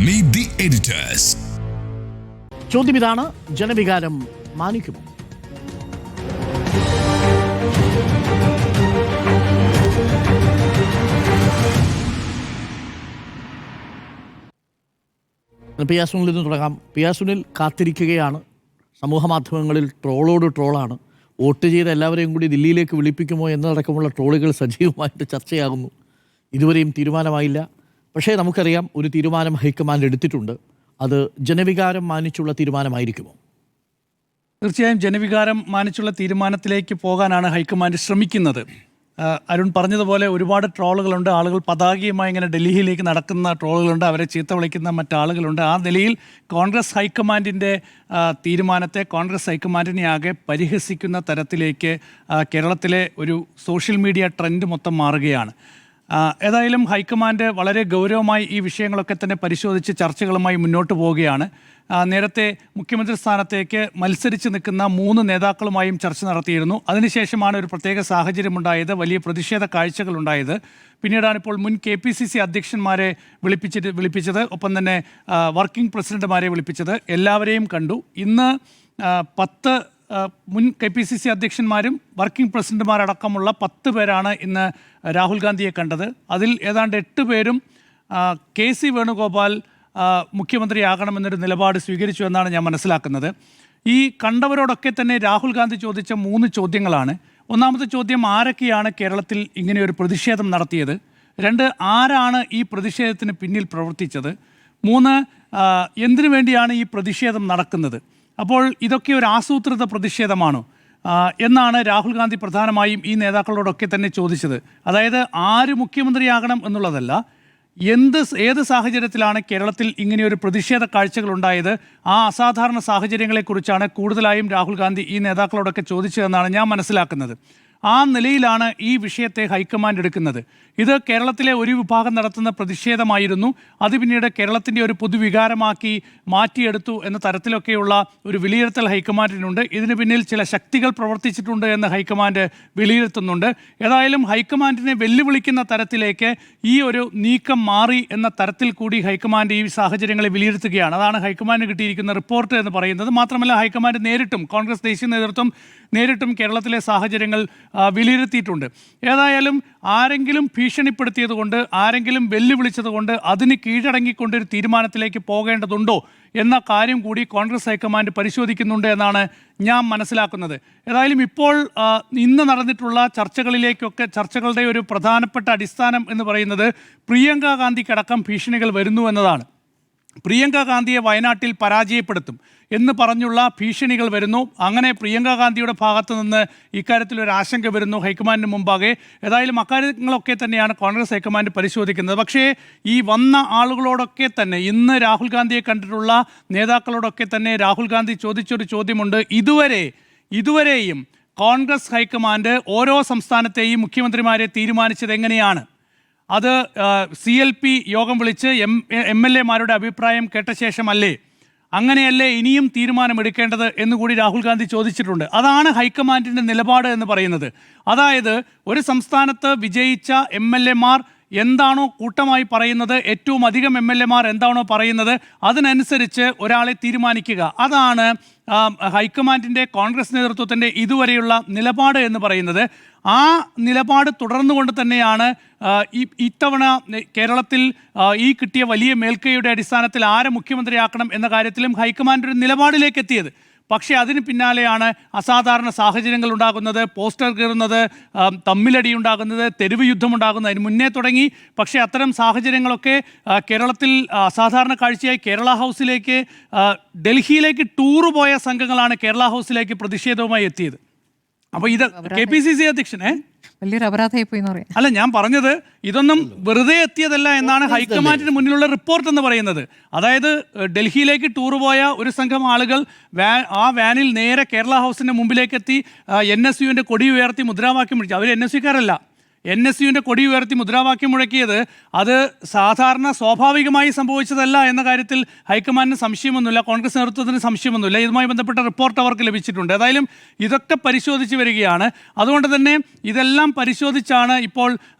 Meet the editors. ചോദ്യം ഇതാണ്, ജനവികാരം മാനിക്കുമോ? പിയാസുനിൽ നിന്ന് തുടങ്ങാം. പിയാസുനിൽ കാത്തിരിക്കുകയാണ്. സമൂഹ മാധ്യമങ്ങളിൽ ട്രോളോട് ട്രോളാണ്. വോട്ട് ചെയ്ത എല്ലാവരെയും കൂടി ദില്ലിയിലേക്ക് വിളിപ്പിക്കുമോ എന്നതടക്കമുള്ള ട്രോളുകൾ സജീവമായിട്ട് ചർച്ചയാകുന്നു. ഇതുവരെയും തീരുമാനമായില്ല. പക്ഷേ നമുക്കറിയാം, ഒരു തീരുമാനം ഹൈക്കമാൻഡ് എടുത്തിട്ടുണ്ട്. അത് ജനവികാരം മാനിച്ചുള്ള തീരുമാനമായിരിക്കുമോ? തീർച്ചയായും ജനവികാരം മാനിച്ചുള്ള തീരുമാനത്തിലേക്ക് പോകാനാണ് ഹൈക്കമാൻഡ് ശ്രമിക്കുന്നത്. അരുൺ പറഞ്ഞതുപോലെ ഒരുപാട് ട്രോളുകളുണ്ട്. ആളുകൾ പതാകയുമായി ഇങ്ങനെ ഡൽഹിയിലേക്ക് നടക്കുന്ന ട്രോളുകളുണ്ട്. അവരെ ചീത്ത വിളിക്കുന്ന മറ്റാളുകളുണ്ട്. ആ നിലയിൽ കോൺഗ്രസ് ഹൈക്കമാൻഡിൻ്റെ തീരുമാനത്തെ, കോൺഗ്രസ് ഹൈക്കമാൻഡിനെ ആകെ പരിഹസിക്കുന്ന തരത്തിലേക്ക് കേരളത്തിലെ ഒരു സോഷ്യൽ മീഡിയ ട്രെൻഡ് മൊത്തം മാറുകയാണ്. ഏതായാലും ഹൈക്കമാൻഡ് വളരെ ഗൗരവമായി ഈ വിഷയങ്ങളൊക്കെ തന്നെ പരിശോധിച്ച് ചർച്ചകളുമായി മുന്നോട്ട് പോവുകയാണ്. നേരത്തെ മുഖ്യമന്ത്രി സ്ഥാനത്തേക്ക് മത്സരിച്ച് നിൽക്കുന്ന 3 നേതാക്കളുമായും ചർച്ച നടത്തിയിരുന്നു. അതിനുശേഷമാണ് ഒരു പ്രത്യേക സാഹചര്യമുണ്ടായത്, വലിയ പ്രതിഷേധ കാഴ്ചകളുണ്ടായത്. പിന്നീടാണ് ഇപ്പോൾ മുൻ KPCC അധ്യക്ഷന്മാരെ വിളിപ്പിച്ചത്, ഒപ്പം തന്നെ വർക്കിംഗ് പ്രസിഡന്റുമാരെ വിളിപ്പിച്ചത്. എല്ലാവരെയും കണ്ടു. ഇന്ന് 10 മുൻ KPCC അധ്യക്ഷന്മാരും വർക്കിംഗ് പ്രസിഡന്റുമാരടക്കമുള്ള 10 പേരാണ് ഇന്ന് രാഹുൽ ഗാന്ധിയെ കണ്ടത്. അതിൽ ഏതാണ്ട് 8 പേരും KC വേണുഗോപാൽ മുഖ്യമന്ത്രിയാകണമെന്നൊരു നിലപാട് സ്വീകരിച്ചു എന്നാണ് ഞാൻ മനസ്സിലാക്കുന്നത്. ഈ കണ്ടവരോടൊക്കെ തന്നെ രാഹുൽ ഗാന്ധി ചോദിച്ച 3 ചോദ്യങ്ങളാണ്. ഒന്നാമത്തെ ചോദ്യം, ആരൊക്കെയാണ് കേരളത്തിൽ ഇങ്ങനെയൊരു പ്രതിഷേധം നടത്തിയത്? 2, ആരാണ് ഈ പ്രതിഷേധത്തിന് പിന്നിൽ പ്രവർത്തിച്ചത്? 3, എന്തിനു വേണ്ടിയാണ് ഈ പ്രതിഷേധം നടക്കുന്നത്? അപ്പോൾ ഇതൊക്കെ ഒരു ആസൂത്രിത പ്രതിഷേധമാണോ എന്നാണ് രാഹുൽ ഗാന്ധി പ്രധാനമായും ഈ നേതാക്കളോടൊക്കെ തന്നെ ചോദിച്ചത്. അതായത് ആര് മുഖ്യമന്ത്രിയാകണം എന്നുള്ളതല്ല, ഏത് സാഹചര്യത്തിലാണ് കേരളത്തിൽ ഇങ്ങനെയൊരു പ്രതിഷേധ കാഴ്ചകൾ ഉണ്ടായത്, ആ അസാധാരണ സാഹചര്യങ്ങളെക്കുറിച്ചാണ് കൂടുതലായും രാഹുൽ ഗാന്ധി ഈ നേതാക്കളോടൊക്കെ ചോദിച്ചതെന്നാണ് ഞാൻ മനസ്സിലാക്കുന്നത്. ആ നിലയിലാണ് ഈ വിഷയത്തെ ഹൈക്കമാൻഡ് എടുക്കുന്നത്. ഇത് കേരളത്തിലെ ഒരു വിഭാഗം നടത്തുന്ന പ്രതിഷേധമായിരുന്നു. അത് പിന്നീട് കേരളത്തിൻ്റെ ഒരു പൊതുവികാരമാക്കി മാറ്റിയെടുത്തു എന്ന തരത്തിലൊക്കെയുള്ള ഒരു വിലയിരുത്തൽ ഹൈക്കമാൻഡിനുണ്ട്. ഇതിന് പിന്നിൽ ചില ശക്തികൾ പ്രവർത്തിച്ചിട്ടുണ്ട് എന്ന് ഹൈക്കമാൻഡ് വിലയിരുത്തുന്നുണ്ട്. ഏതായാലും ഹൈക്കമാൻഡിനെ വെല്ലുവിളിക്കുന്ന തരത്തിലേക്ക് ഈ ഒരു നീക്കം മാറി എന്ന തരത്തിൽ കൂടി ഹൈക്കമാൻഡ് ഈ സാഹചര്യങ്ങളെ വിലയിരുത്തുകയാണ്. അതാണ് ഹൈക്കമാൻഡിന് കിട്ടിയിരിക്കുന്ന റിപ്പോർട്ട് എന്ന് പറയുന്നത്. മാത്രമല്ല, ഹൈക്കമാൻഡ് നേരിട്ടും, കോൺഗ്രസ് ദേശീയ നേതൃത്വം നേരിട്ടും കേരളത്തിലെ സാഹചര്യങ്ങൾ വിലയിരുത്തിയിട്ടുണ്ട്. ഏതായാലും ആരെങ്കിലും ഭീഷണിപ്പെടുത്തിയതുകൊണ്ട്, ആരെങ്കിലും വെല്ലുവിളിച്ചതുകൊണ്ട് അതിന് കീഴടങ്ങിക്കൊണ്ടൊരു തീരുമാനത്തിലേക്ക് പോകേണ്ടതുണ്ടോ എന്ന കാര്യം കൂടി കോൺഗ്രസ് ഹൈക്കമാൻഡ് പരിശോധിക്കുന്നുണ്ട് എന്നാണ് ഞാൻ മനസ്സിലാക്കുന്നത്. ഏതായാലും ഇപ്പോൾ ഇന്ന് നടന്നിട്ടുള്ള ചർച്ചകളുടെ ഒരു പ്രധാനപ്പെട്ട അടിസ്ഥാനം എന്ന് പറയുന്നത് പ്രിയങ്ക ഗാന്ധിക്കടക്കം ഭീഷണികൾ വരുന്നു എന്നതാണ്. പ്രിയങ്ക ഗാന്ധിയെ വയനാട്ടിൽ പരാജയപ്പെടുത്തും എന്ന് പറഞ്ഞുള്ള ഭീഷണികൾ വരുന്നു. അങ്ങനെ പ്രിയങ്ക ഗാന്ധിയുടെ ഭാഗത്തു നിന്ന് ഇക്കാര്യത്തിലൊരു ആശങ്ക വരുന്നു ഹൈക്കമാൻഡിന് മുമ്പാകെ. ഏതായാലും അക്കാര്യങ്ങളൊക്കെ തന്നെയാണ് കോൺഗ്രസ് ഹൈക്കമാൻഡ് പരിശോധിക്കുന്നത്. പക്ഷേ ഈ വന്ന ആളുകളോടൊക്കെ തന്നെ, ഇന്ന് രാഹുൽ ഗാന്ധിയെ കണ്ടിട്ടുള്ള നേതാക്കളോടൊക്കെ തന്നെ രാഹുൽ ഗാന്ധി ചോദിച്ചൊരു ചോദ്യമുണ്ട്. ഇതുവരെയും കോൺഗ്രസ് ഹൈക്കമാൻഡ് ഓരോ സംസ്ഥാനത്തെയും മുഖ്യമന്ത്രിമാരെ തീരുമാനിച്ചത് എങ്ങനെയാണ്? അത് CLP യോഗം വിളിച്ച് MLA-മാരുടെ അഭിപ്രായം കേട്ട ശേഷമല്ലേ? അങ്ങനെയല്ലേ ഇനിയും തീരുമാനമെടുക്കേണ്ടത് എന്നുകൂടി രാഹുൽ ഗാന്ധി ചോദിച്ചിട്ടുണ്ട്. അതാണ് ഹൈക്കമാൻഡിൻ്റെ നിലപാട് എന്ന് പറയുന്നത്. അതായത് ഒരു സംസ്ഥാനത്ത് വിജയിച്ച MLA-മാർ എന്താണോ കൂട്ടമായി പറയുന്നത്, ഏറ്റവും അധികം MLA-മാർ എന്താണോ പറയുന്നത്, അതിനനുസരിച്ച് ഒരാളെ തീരുമാനിക്കുക. അതാണ് ഹൈക്കമാൻഡിൻ്റെ, കോൺഗ്രസ് നേതൃത്വത്തിൻ്റെ ഇതുവരെയുള്ള നിലപാട് എന്ന് പറയുന്നത്. ആ നിലപാട് തുടർന്നുകൊണ്ട് തന്നെയാണ് ഇത്തവണ കേരളത്തിൽ ഈ കിട്ടിയ വലിയ മേൽക്കൈയുടെ അടിസ്ഥാനത്തിൽ ആരെ മുഖ്യമന്ത്രിയാക്കണം എന്ന കാര്യത്തിലും ഹൈക്കമാൻഡ് ഒരു നിലപാടിലേക്ക് എത്തിയത്. പക്ഷേ അതിന് പിന്നാലെയാണ് അസാധാരണ സാഹചര്യങ്ങൾ ഉണ്ടാകുന്നത്, പോസ്റ്റർ കീറുന്നത്, തമ്മിലടി ഉണ്ടാകുന്നത്, തെരുവ് യുദ്ധമുണ്ടാകുന്നത്. അതിന് മുന്നേ തുടങ്ങി. പക്ഷേ അത്തരം സാഹചര്യങ്ങളൊക്കെ കേരളത്തിൽ അസാധാരണ കാഴ്ചയായി. കേരള ഹൗസിലേക്ക്, ഡൽഹിയിലേക്ക് ടൂറ് പോയ സംഘങ്ങളാണ് കേരള ഹൗസിലേക്ക് പ്രതിഷേധവുമായി എത്തിയത്. അപ്പോൾ ഇത് KPCC അധ്യക്ഷനെ വലിയൊരു അപരാധമായി പോയി എന്ന് പറയാം. അല്ല, ഞാൻ പറഞ്ഞത് ഇതൊന്നും വെറുതെ എത്തിയതല്ല എന്നാണ് ഹൈക്കമാൻഡിന് മുന്നിലുള്ള റിപ്പോർട്ട് എന്ന് പറയുന്നത്. അതായത് ഡൽഹിയിലേക്ക് ടൂർ പോയ ഒരു സംഘം ആളുകൾ ആ വാനിൽ നേരെ കേരള ഹൗസിൻ്റെ മുമ്പിലേക്ക് എത്തി NSUവിൻ്റെ കൊടി ഉയർത്തി മുദ്രാവാക്യം വിളിച്ചു. അവർ NSUക്കാരല്ല, NSUവിൻ്റെ കൊടി ഉയർത്തി മുദ്രാവാക്യം മുഴക്കിയത് അത് സാധാരണ സ്വാഭാവികമായി സംഭവിച്ചതല്ല എന്ന കാര്യത്തിൽ ഹൈക്കമാൻഡിന് സംശയമൊന്നുമില്ല, കോൺഗ്രസ് നേതൃത്വത്തിന് സംശയമൊന്നുമില്ല. ഇതുമായി ബന്ധപ്പെട്ട റിപ്പോർട്ട് അവർക്ക് ലഭിച്ചിട്ടുണ്ട്. ഏതായാലും ഇതൊക്കെ പരിശോധിച്ച് വരികയാണ്. അതുകൊണ്ട് തന്നെ ഇതെല്ലാം പരിശോധിച്ചാണ് ഇപ്പോൾ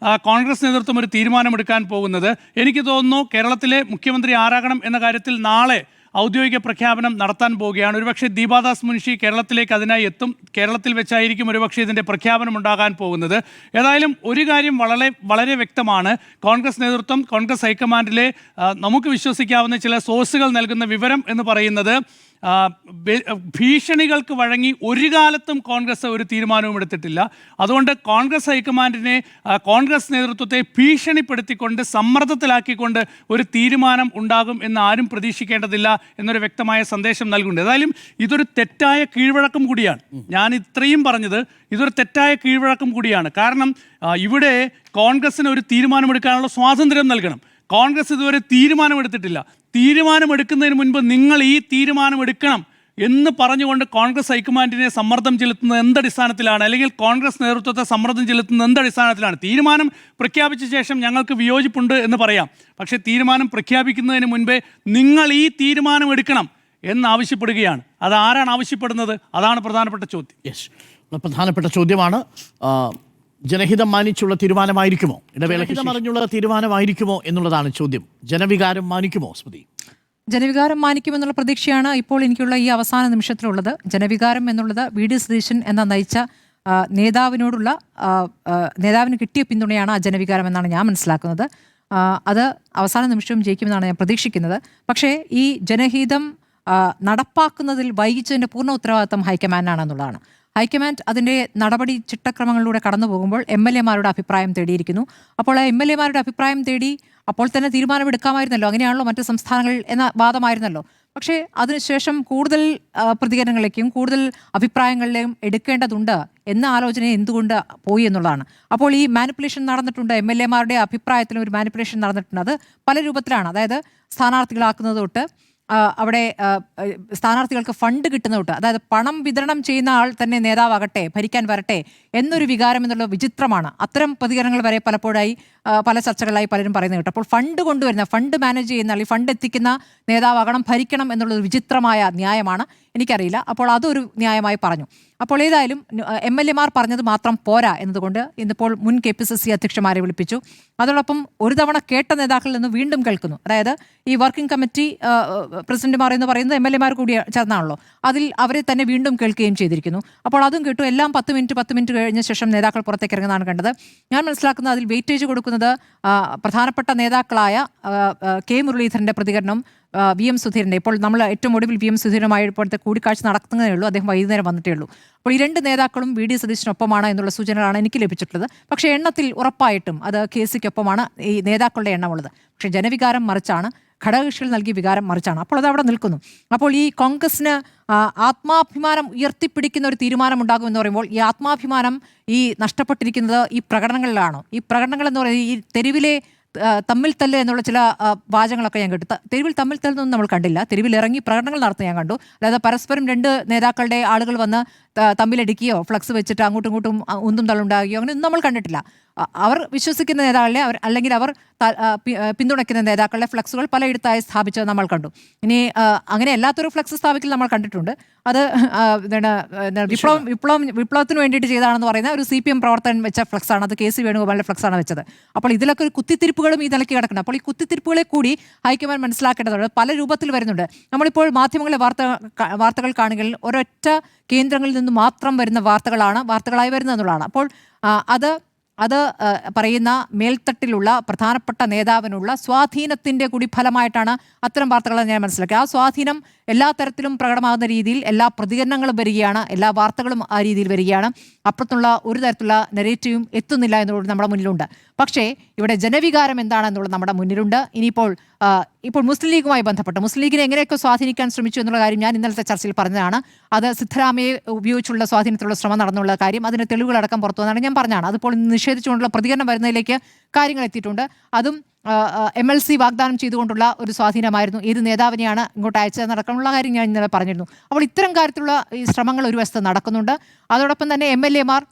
കോൺഗ്രസ് നേതൃത്വം ഒരു തീരുമാനമെടുക്കാൻ പോകുന്നത്. എനിക്ക് തോന്നുന്നു കേരളത്തിലെ മുഖ്യമന്ത്രി ആരാകണം എന്ന കാര്യത്തിൽ നാളെ ഔദ്യോഗിക പ്രഖ്യാപനം നടത്താൻ പോവുകയാണ്. ഒരുപക്ഷെ ദീപാദാസ് മുൻഷി കേരളത്തിലേക്ക് അതിനായി എത്തും. കേരളത്തിൽ വെച്ചായിരിക്കും ഒരുപക്ഷെ ഇതിൻ്റെ പ്രഖ്യാപനം ഉണ്ടാകാൻ പോകുന്നത്. ഏതായാലും ഒരു കാര്യം വളരെ വ്യക്തമാണ്. കോൺഗ്രസ് നേതൃത്വം, കോൺഗ്രസ് ഹൈക്കമാൻഡിലെ നമുക്ക് വിശ്വസിക്കാവുന്ന ചില സോഴ്സുകൾ നൽകുന്ന വിവരം എന്ന് പറയുന്നത് ഭീഷണികൾക്ക് വഴങ്ങി ഒരു കാലത്തും കോൺഗ്രസ് ഒരു തീരുമാനവും എടുത്തിട്ടില്ല. അതുകൊണ്ട് കോൺഗ്രസ് ഹൈക്കമാൻഡിനെ, കോൺഗ്രസ് നേതൃത്വത്തെ ഭീഷണിപ്പെടുത്തിക്കൊണ്ട് സമ്മർദ്ദത്തിലാക്കിക്കൊണ്ട് ഒരു തീരുമാനം ഉണ്ടാകും എന്ന് ആരും പ്രതീക്ഷിക്കേണ്ടതില്ല എന്നൊരു വ്യക്തമായ സന്ദേശം നൽകുന്നുണ്ട്. ഏതായാലും ഇതൊരു തെറ്റായ കീഴ്വഴക്കം കൂടിയാണ്. ഞാൻ ഇത്രയും പറഞ്ഞത് ഇതൊരു തെറ്റായ കീഴ്വഴക്കം കൂടിയാണ്. കാരണം ഇവിടെ കോൺഗ്രസിന് ഒരു തീരുമാനമെടുക്കാനുള്ള സ്വാതന്ത്ര്യം നൽകണം. കോൺഗ്രസ് ഇതുവരെ തീരുമാനമെടുത്തിട്ടില്ല. തീരുമാനമെടുക്കുന്നതിന് മുൻപ് നിങ്ങൾ ഈ തീരുമാനമെടുക്കണം എന്ന് പറഞ്ഞുകൊണ്ട് കോൺഗ്രസ് ഹൈക്കമാൻഡിനെ സമ്മർദ്ദം ചെലുത്തുന്നത് എന്തടിസ്ഥാനത്തിലാണ്? അല്ലെങ്കിൽ കോൺഗ്രസ് നേതൃത്വത്തെ സമ്മർദ്ദം ചെലുത്തുന്നത് എന്തടിസ്ഥാനത്തിലാണ്? തീരുമാനം പ്രഖ്യാപിച്ച ശേഷം ഞങ്ങൾക്ക് വിയോജിപ്പുണ്ട് എന്ന് പറയാം, പക്ഷേ തീരുമാനം പ്രഖ്യാപിക്കുന്നതിന് മുൻപേ നിങ്ങൾ ഈ തീരുമാനം എടുക്കണം എന്നാവശ്യപ്പെടുകയാണ്. അതാരാണ് ആവശ്യപ്പെടുന്നത്? അതാണ് പ്രധാനപ്പെട്ട ചോദ്യം. യെസ്, പ്രധാനപ്പെട്ട ചോദ്യമാണ്. ജനഹിതം മാനിച്ചുള്ള തീരുമാനമായിരിക്കുമോ, ഇടവേളഹിതം അറിഞ്ഞുള്ള തീരുമാനമായിരിക്കുമോ എന്നുള്ളതാണ് ചോദ്യം. ജനവികാരം മാനിക്കുമോ സ്മൃതി? ജനവികാരം മാനിക്കുമെന്നുള്ള പ്രതീക്ഷയാണ് ഇപ്പോൾ എനിക്കുള്ള ഈ അവസാന നിമിഷത്തിലുള്ളത്. ജനവികാരം എന്നുള്ളത് VD സതീശൻ എന്ന നയിച്ച നേതാവിന് കിട്ടിയ പിന്തുണയാണ് ആ ജനവികാരം എന്നാണ് ഞാൻ മനസ്സിലാക്കുന്നത്. അത് അവസാന നിമിഷവും ജയിക്കുമെന്നാണ് ഞാൻ പ്രതീക്ഷിക്കുന്നത്. പക്ഷേ ഈ ജനഹിതം നടപ്പാക്കുന്നതിൽ വൈകിച്ചതിൻ്റെ പൂർണ്ണ ഉത്തരവാദിത്തം ഹൈക്കമാൻഡാണെന്നുള്ളതാണ്. ഹൈക്കമാൻഡ് അതിൻ്റെ നടപടി ചിട്ടക്രമങ്ങളിലൂടെ കടന്നു പോകുമ്പോൾ MLA-മാരുടെ അഭിപ്രായം തേടിയിരിക്കുന്നു. അപ്പോൾ ആ MLA-മാരുടെ അഭിപ്രായം തേടി അപ്പോൾ തന്നെ തീരുമാനമെടുക്കാമായിരുന്നല്ലോ, അങ്ങനെയാണല്ലോ മറ്റ് സംസ്ഥാനങ്ങളിൽ എന്ന വാദമായിരുന്നല്ലോ. പക്ഷേ അതിനുശേഷം കൂടുതൽ പ്രതികരണങ്ങളിലേക്കും കൂടുതൽ അഭിപ്രായങ്ങളിലേക്കും എടുക്കേണ്ടതുണ്ട് എന്ന ആലോചന എന്തുകൊണ്ട് പോയി എന്നുള്ളതാണ്. അപ്പോൾ ഈ മാനിപ്പുലേഷൻ നടന്നിട്ടുണ്ട്, MLA-മാരുടെ അഭിപ്രായത്തിലും ഒരു മാനിപ്പുലേഷൻ നടന്നിട്ടുണ്ട്. അത് പല രൂപത്തിലാണ്. അതായത് സ്ഥാനാർത്ഥികളാക്കുന്നത് തൊട്ട് അവിടെ സ്ഥാനാർത്ഥികൾക്ക് ഫണ്ട് കിട്ടുന്ന തൊട്ട്, അതായത് പണം വിതരണം ചെയ്യുന്ന ആൾ തന്നെ നേതാവാകട്ടെ, ഭരിക്കാൻ വരട്ടെ എന്നൊരു വികാരം എന്നുള്ള വിചിത്രമാണ്. അത്തരം പ്രതികരണങ്ങൾ വരെ പലപ്പോഴായി പല ചർച്ചകളായി പലരും പറയുന്നത് കേട്ടോ. അപ്പോൾ ഫണ്ട് കൊണ്ടുവരുന്ന, ഫണ്ട് മാനേജ് ചെയ്യുന്ന അല്ലെങ്കിൽ ഫണ്ട് എത്തിക്കുന്ന നേതാവാകണം, ഭരിക്കണം എന്നുള്ളൊരു വിചിത്രമായ ന്യായമാണ്. എനിക്കറിയില്ല. അപ്പോൾ അതൊരു ന്യായമായി പറഞ്ഞു. അപ്പോൾ ഏതായാലും MLA-മാർ പറഞ്ഞത് മാത്രം പോരാ എന്നതുകൊണ്ട് ഇന്നിപ്പോൾ മുൻ KPCC അധ്യക്ഷന്മാരെ വിളിപ്പിച്ചു. അതോടൊപ്പം ഒരു തവണ കേട്ട നേതാക്കളിൽ നിന്ന് വീണ്ടും കേൾക്കുന്നു. അതായത് ഈ വർക്കിംഗ് കമ്മിറ്റി പ്രസിഡന്റുമാർ എന്ന് പറയുന്നത് MLA-മാർ കൂടി ചേർന്നാണല്ലോ, അതിൽ അവരെ തന്നെ വീണ്ടും കേൾക്കുകയും ചെയ്തിരിക്കുന്നു. അപ്പോൾ അതും കേട്ടു. എല്ലാം 10 മിനിറ്റ് കഴിഞ്ഞ ശേഷം നേതാക്കൾ പുറത്തേക്ക് ഇറങ്ങുന്നതാണ് കണ്ടത്. ഞാൻ മനസ്സിലാക്കുന്നത് അതിൽ വെയിറ്റേജ് കൊടുക്കുന്നത് പ്രധാനപ്പെട്ട നേതാക്കളായ K മുരളീധരൻ്റെ പ്രതികരണം, VM സുധീരൻ്റെ, ഇപ്പോൾ നമ്മൾ ഏറ്റവും ഒടുവിൽ VM സുധീരനുമായി ഇപ്പോഴത്തെ കൂടിക്കാഴ്ച നടക്കുന്നതേ ഉള്ളൂ. അദ്ദേഹം വൈകുന്നേരം വന്നിട്ടേ ഉള്ളൂ. അപ്പോൾ ഈ രണ്ട് നേതാക്കളും VD സതീശനൊപ്പമാണ് എന്നുള്ള സൂചനകളാണ് എനിക്ക് ലഭിച്ചിട്ടുള്ളത്. പക്ഷേ എണ്ണത്തിൽ ഉറപ്പായിട്ടും അത് KC-ക്കൊപ്പമാണ് ഈ നേതാക്കളുടെ എണ്ണമുള്ളത്. പക്ഷേ ജനവികാരം മറിച്ചാണ്, ഘടകകക്ഷികൾ നൽകിയ വികാരം മറിച്ചാണ്. അപ്പോൾ അത് അവിടെ നിൽക്കുന്നു. അപ്പോൾ ഈ കോൺഗ്രസിന് ആത്മാഭിമാനം ഉയർത്തിപ്പിടിക്കുന്ന ഒരു തീരുമാനം ഉണ്ടാകുമെന്ന് പറയുമ്പോൾ ഈ ആത്മാഭിമാനം ഈ നഷ്ടപ്പെട്ടിരിക്കുന്നത് ഈ പ്രകടനങ്ങളിലാണോ? ഈ പ്രകടനങ്ങൾ എന്ന് പറയുന്നത് ഈ തെരുവിലെ തമ്മിൽ തല്ല് എന്നുള്ള ചില വാചകങ്ങളൊക്കെ ഞാൻ കേട്ടു. തെരുവിൽ തമ്മിൽ തല്ലൊന്നും നമ്മൾ കണ്ടില്ല. തെരുവിൽ ഇറങ്ങി പ്രകടനങ്ങൾ നടത്തുന്ന ഞാൻ കണ്ടു. അതായത് പരസ്പരം രണ്ട് നേതാക്കളുടെ ആളുകൾ വന്ന് തമ്മിലടിക്കുകയോ ഫ്ലക്സ് വെച്ചിട്ട് അങ്ങോട്ടും ഇങ്ങോട്ടും ഉന്തും തള്ളുണ്ടാകുകയോ അങ്ങനെയൊന്നും നമ്മൾ കണ്ടിട്ടില്ല. അവർ വിശ്വസിക്കുന്ന നേതാക്കളെ അല്ലെങ്കിൽ അവർ പിന്തുണയ്ക്കുന്ന നേതാക്കളുടെ ഫ്ലക്സുകൾ പലയിടത്തായി സ്ഥാപിച്ചത് നമ്മൾ കണ്ടു. ഇനി അങ്ങനെ അല്ലാത്തൊരു ഫ്ലക്സ് സ്ഥാപിക്കൽ നമ്മൾ കണ്ടിട്ടുണ്ട്. അത് വിപ്ലവത്തിന് വേണ്ടിയിട്ട് ചെയ്തതാണെന്ന് പറയുന്ന ഒരു CPM പ്രവർത്തകൻ വെച്ച ഫ്ലക്സാണ്. അത് KC വേണുഗോപാലിൻ്റെ ഫ്ലക്സാണ് വെച്ചത്. അപ്പോൾ ഇതിലൊക്കെ ഒരു കുത്തിത്തിരിപ്പുകളും ഈ നിലയ്ക്ക് കിടക്കുന്നുണ്ട്. അപ്പോൾ ഈ കുത്തിത്തിരിപ്പുകളെ കൂടി ഹൈക്കമാൻഡ് മനസ്സിലാക്കേണ്ടതുണ്ട്. പല രൂപത്തിൽ വരുന്നുണ്ട്. നമ്മളിപ്പോൾ മാധ്യമങ്ങളിലെ വാർത്തകൾ കാണുകയിൽ ഒരൊറ്റ കേന്ദ്രങ്ങളിൽ നിന്ന് മാത്രം വരുന്ന വാർത്തകളായി വരുന്നത് എന്നുള്ളതാണ്. അപ്പോൾ അത് പറയുന്ന മേൽത്തട്ടിലുള്ള പ്രധാനപ്പെട്ട നേതാവിനുള്ള സ്വാധീനത്തിൻ്റെ കൂടി ഫലമായിട്ടാണ് അത്തരം വാർത്തകൾ ഞാൻ മനസ്സിലാക്കി. ആ സ്വാധീനം എല്ലാ തരത്തിലും പ്രകടമാകുന്ന രീതിയിൽ എല്ലാ പ്രതികരണങ്ങളും വരികയാണ്, എല്ലാ വാർത്തകളും ആ രീതിയിൽ വരികയാണ്. അപ്പുറത്തുള്ള ഒരു തരത്തിലുള്ള നെറേറ്റീവും എത്തുന്നില്ല എന്നുള്ളത് നമ്മുടെ മുന്നിലുണ്ട്. പക്ഷേ ഇവിടെ ജനവികാരം എന്താണെന്നുള്ളത് നമ്മുടെ മുന്നിലുണ്ട്. ഇപ്പോൾ മുസ്ലിം ലീഗുമായി ബന്ധപ്പെട്ട് മുസ്ലിം ലീഗിനെ എങ്ങനെയൊക്കെ സ്വാധീനിക്കാൻ ശ്രമിച്ചു എന്നുള്ള കാര്യം ഞാൻ ഇന്നലത്തെ ചർച്ചയിൽ പറഞ്ഞതാണ്. അത് സിദ്ധരാമയെ ഉപയോഗിച്ചുള്ള സ്വാധീനത്തിലുള്ള ശ്രമം നടന്നുള്ള കാര്യം, അതിന് തെളിവുകളടക്കം പുറത്തു വന്നാണ് ഞാൻ പറഞ്ഞതാണ്. അതിപ്പോൾ നിഷേധിച്ചുകൊണ്ടുള്ള പ്രതികരണം വരുന്നതിലേക്ക് കാര്യങ്ങൾ എത്തിയിട്ടുണ്ട്. അതും MLC വാഗ്ദാനം ചെയ്തുകൊണ്ടുള്ള ഒരു സ്വാധീനമായിരുന്നു. ഏത് നേതാവിനെയാണ് ഇങ്ങോട്ട് അയച്ചതെന്നടക്കമുള്ള കാര്യം ഞാൻ ഇന്നലെ പറഞ്ഞിരുന്നു. അപ്പോൾ ഇത്തരം കാര്യത്തിലുള്ള ഈ ശ്രമങ്ങൾ ഒരു വശത്ത് നടക്കുന്നുണ്ട്. അതോടൊപ്പം തന്നെ MLA-മാർ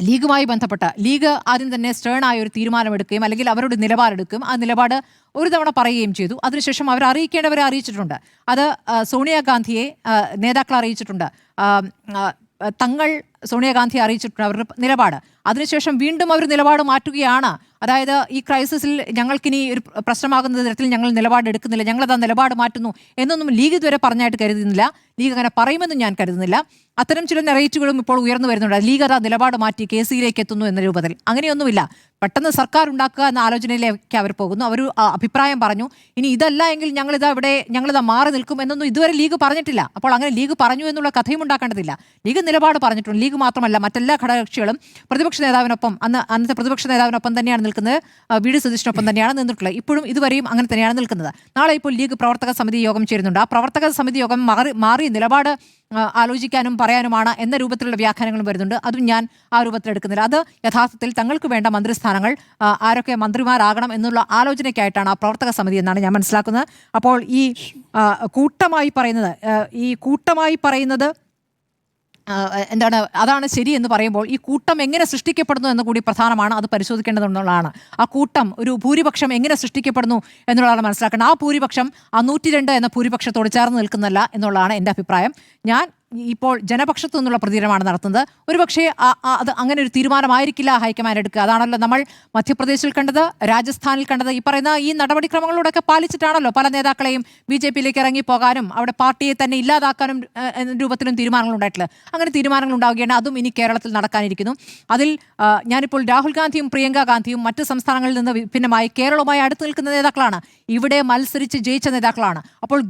ലീഗുമായി ബന്ധപ്പെട്ട ലീഗ് ആദ്യം തന്നെ സ്റ്റേണായ ഒരു തീരുമാനമെടുക്കുകയും അല്ലെങ്കിൽ അവരുടെ നിലപാടെടുക്കുകയും ആ നിലപാട് ഒരു തവണ പറയുകയും ചെയ്തു. അതിനുശേഷം അവർ അറിയിക്കേണ്ടവരെ അറിയിച്ചിട്ടുണ്ട്. അത് സോണിയാഗാന്ധിയെ നേതാക്കൾ അറിയിച്ചിട്ടുണ്ട്. തങ്ങൾ സോണിയാഗാന്ധിയെ അറിയിച്ചിട്ടുണ്ട് അവരുടെ നിലപാട്. അതിനുശേഷം വീണ്ടും അവർ നിലപാട് മാറ്റുകയാണ്. അതായത് ഈ ക്രൈസിസിൽ ഞങ്ങൾക്കിനി ഒരു പ്രശ്നമാകുന്ന തരത്തിൽ ഞങ്ങൾ നിലപാടെടുക്കുന്നില്ല, ഞങ്ങളത് ആ നിലപാട് മാറ്റുന്നു എന്നൊന്നും ലീഗ് ഇതുവരെ പറഞ്ഞായിട്ട് കരുതുന്നില്ല. ലീഗ് അങ്ങനെ പറയുമെന്നും ഞാൻ കരുതുന്നില്ല. അത്തരം ചില നെറേറ്റീവുകളും ഇപ്പോൾ ഉയർന്നു വരുന്നുണ്ട്. ലീഗ് അത് ആ നിലപാട് മാറ്റി കേസിലേക്ക് എത്തുന്നു എന്ന രൂപത്തിൽ. അങ്ങനെയൊന്നുമില്ല. പെട്ടെന്ന് സർക്കാർ ഉണ്ടാക്കുക എന്ന ആലോചനയിലേക്ക് അവർ പോകുന്നു. അവർ അഭിപ്രായം പറഞ്ഞു. ഇനി ഇതല്ല എങ്കിൽ ഞങ്ങളിതാ മാറി നിൽക്കും എന്നൊന്നും ഇതുവരെ ലീഗ് പറഞ്ഞിട്ടില്ല. അപ്പോൾ അങ്ങനെ ലീഗ് പറഞ്ഞു എന്നുള്ള കഥയും ഉണ്ടാക്കേണ്ടതില്ല. ലീഗ് നിലപാട് പറഞ്ഞിട്ടുണ്ട്. ലീഗ് മാത്രമല്ല, മറ്റെല്ലാ ഘടകകക്ഷികളും പ്രതിപക്ഷ നേതാവിനൊപ്പം അന്നത്തെ പ്രതിപക്ഷ നേതാവിനൊപ്പം തന്നെയാണ് നിൽക്കുന്നത്. വി ഡി സതീശനൊപ്പം തന്നെയാണ് നിന്നിട്ടുള്ളത്. ഇപ്പോഴും ഇതുവരെയും അങ്ങനെ തന്നെയാണ് നിൽക്കുന്നത്. നാളെ ഇപ്പോൾ ലീഗ് പ്രവർത്തക സമിതി യോഗം ചേരുന്നുണ്ട്. ആ പ്രവർത്തക സമിതി യോഗം മാറി നിലപാട് ആലോചിക്കാനും പറയാനുമാണ് എന്ന രൂപത്തിലുള്ള വ്യാഖ്യാനങ്ങളും വരുന്നുണ്ട്. അതും ഞാൻ ആ രൂപത്തിൽ എടുക്കുന്നില്ല. അത് യഥാർത്ഥത്തിൽ തങ്ങൾക്ക് വേണ്ട മന്ത്രിസ്ഥാനങ്ങൾ ആരൊക്കെ മന്ത്രിമാരാകണം എന്നുള്ള ആലോചനയ്ക്കായിട്ടാണ് ആ പ്രവർത്തക സമിതി എന്നാണ് ഞാൻ മനസ്സിലാക്കുന്നത്. അപ്പോൾ ഈ കൂട്ടമായി പറയുന്നത് എന്താണ്, അതാണ് ശരി എന്ന് പറയുമ്പോൾ ഈ കൂട്ടം എങ്ങനെ സൃഷ്ടിക്കപ്പെടുന്നു എന്ന് കൂടി പ്രധാനമാണ്. അത് പരിശോധിക്കേണ്ടതെന്നുള്ളതാണ്. ആ കൂട്ടം ഒരു ഭൂരിപക്ഷം എങ്ങനെ സൃഷ്ടിക്കപ്പെടുന്നു എന്നുള്ളതാണ് മനസ്സിലാക്കേണ്ടത്. ആ ഭൂരിപക്ഷം 102 എന്ന ഭൂരിപക്ഷത്തോട് ചേർന്ന് നിൽക്കുന്നല്ല എന്നുള്ളതാണ് എൻ്റെ അഭിപ്രായം. ഞാൻ ഇപ്പോൾ ജനപക്ഷത്തു നിന്നുള്ള പ്രതികരണമാണ് നടത്തുന്നത്. ഒരുപക്ഷെ അത് അങ്ങനെ ഒരു തീരുമാനമായിരിക്കില്ല ഹൈക്കമാൻഡ് എടുക്കുക. അതാണല്ലോ നമ്മൾ മധ്യപ്രദേശിൽ കണ്ടത്, രാജസ്ഥാനിൽ കണ്ടത്. ഈ പറയുന്ന ഈ നടപടിക്രമങ്ങളോടൊക്കെ പാലിച്ചിട്ടാണല്ലോ പല നേതാക്കളെയും BJP-യിലേക്ക് ഇറങ്ങിപ്പോകാനും അവിടെ പാർട്ടിയെ തന്നെ ഇല്ലാതാക്കാനും എന്ന രൂപത്തിലും തീരുമാനങ്ങൾ ഉണ്ടായിട്ടുള്ളത്. അങ്ങനെ തീരുമാനങ്ങൾ ഉണ്ടാവുകയാണ്. അതും ഇനി കേരളത്തിൽ നടക്കാനിരിക്കുന്നു. അതിൽ ഞാനിപ്പോൾ രാഹുൽ ഗാന്ധിയും പ്രിയങ്ക ഗാന്ധിയും മറ്റ് സംസ്ഥാനങ്ങളിൽ നിന്ന് വിഭിന്നമായി കേരളവുമായി അടുത്ത് നിൽക്കുന്ന നേതാക്കളാണ്. ഇവിടെ മത്സരിച്ച് ജയിച്ച നേതാക്കളാണ്. അപ്പോൾ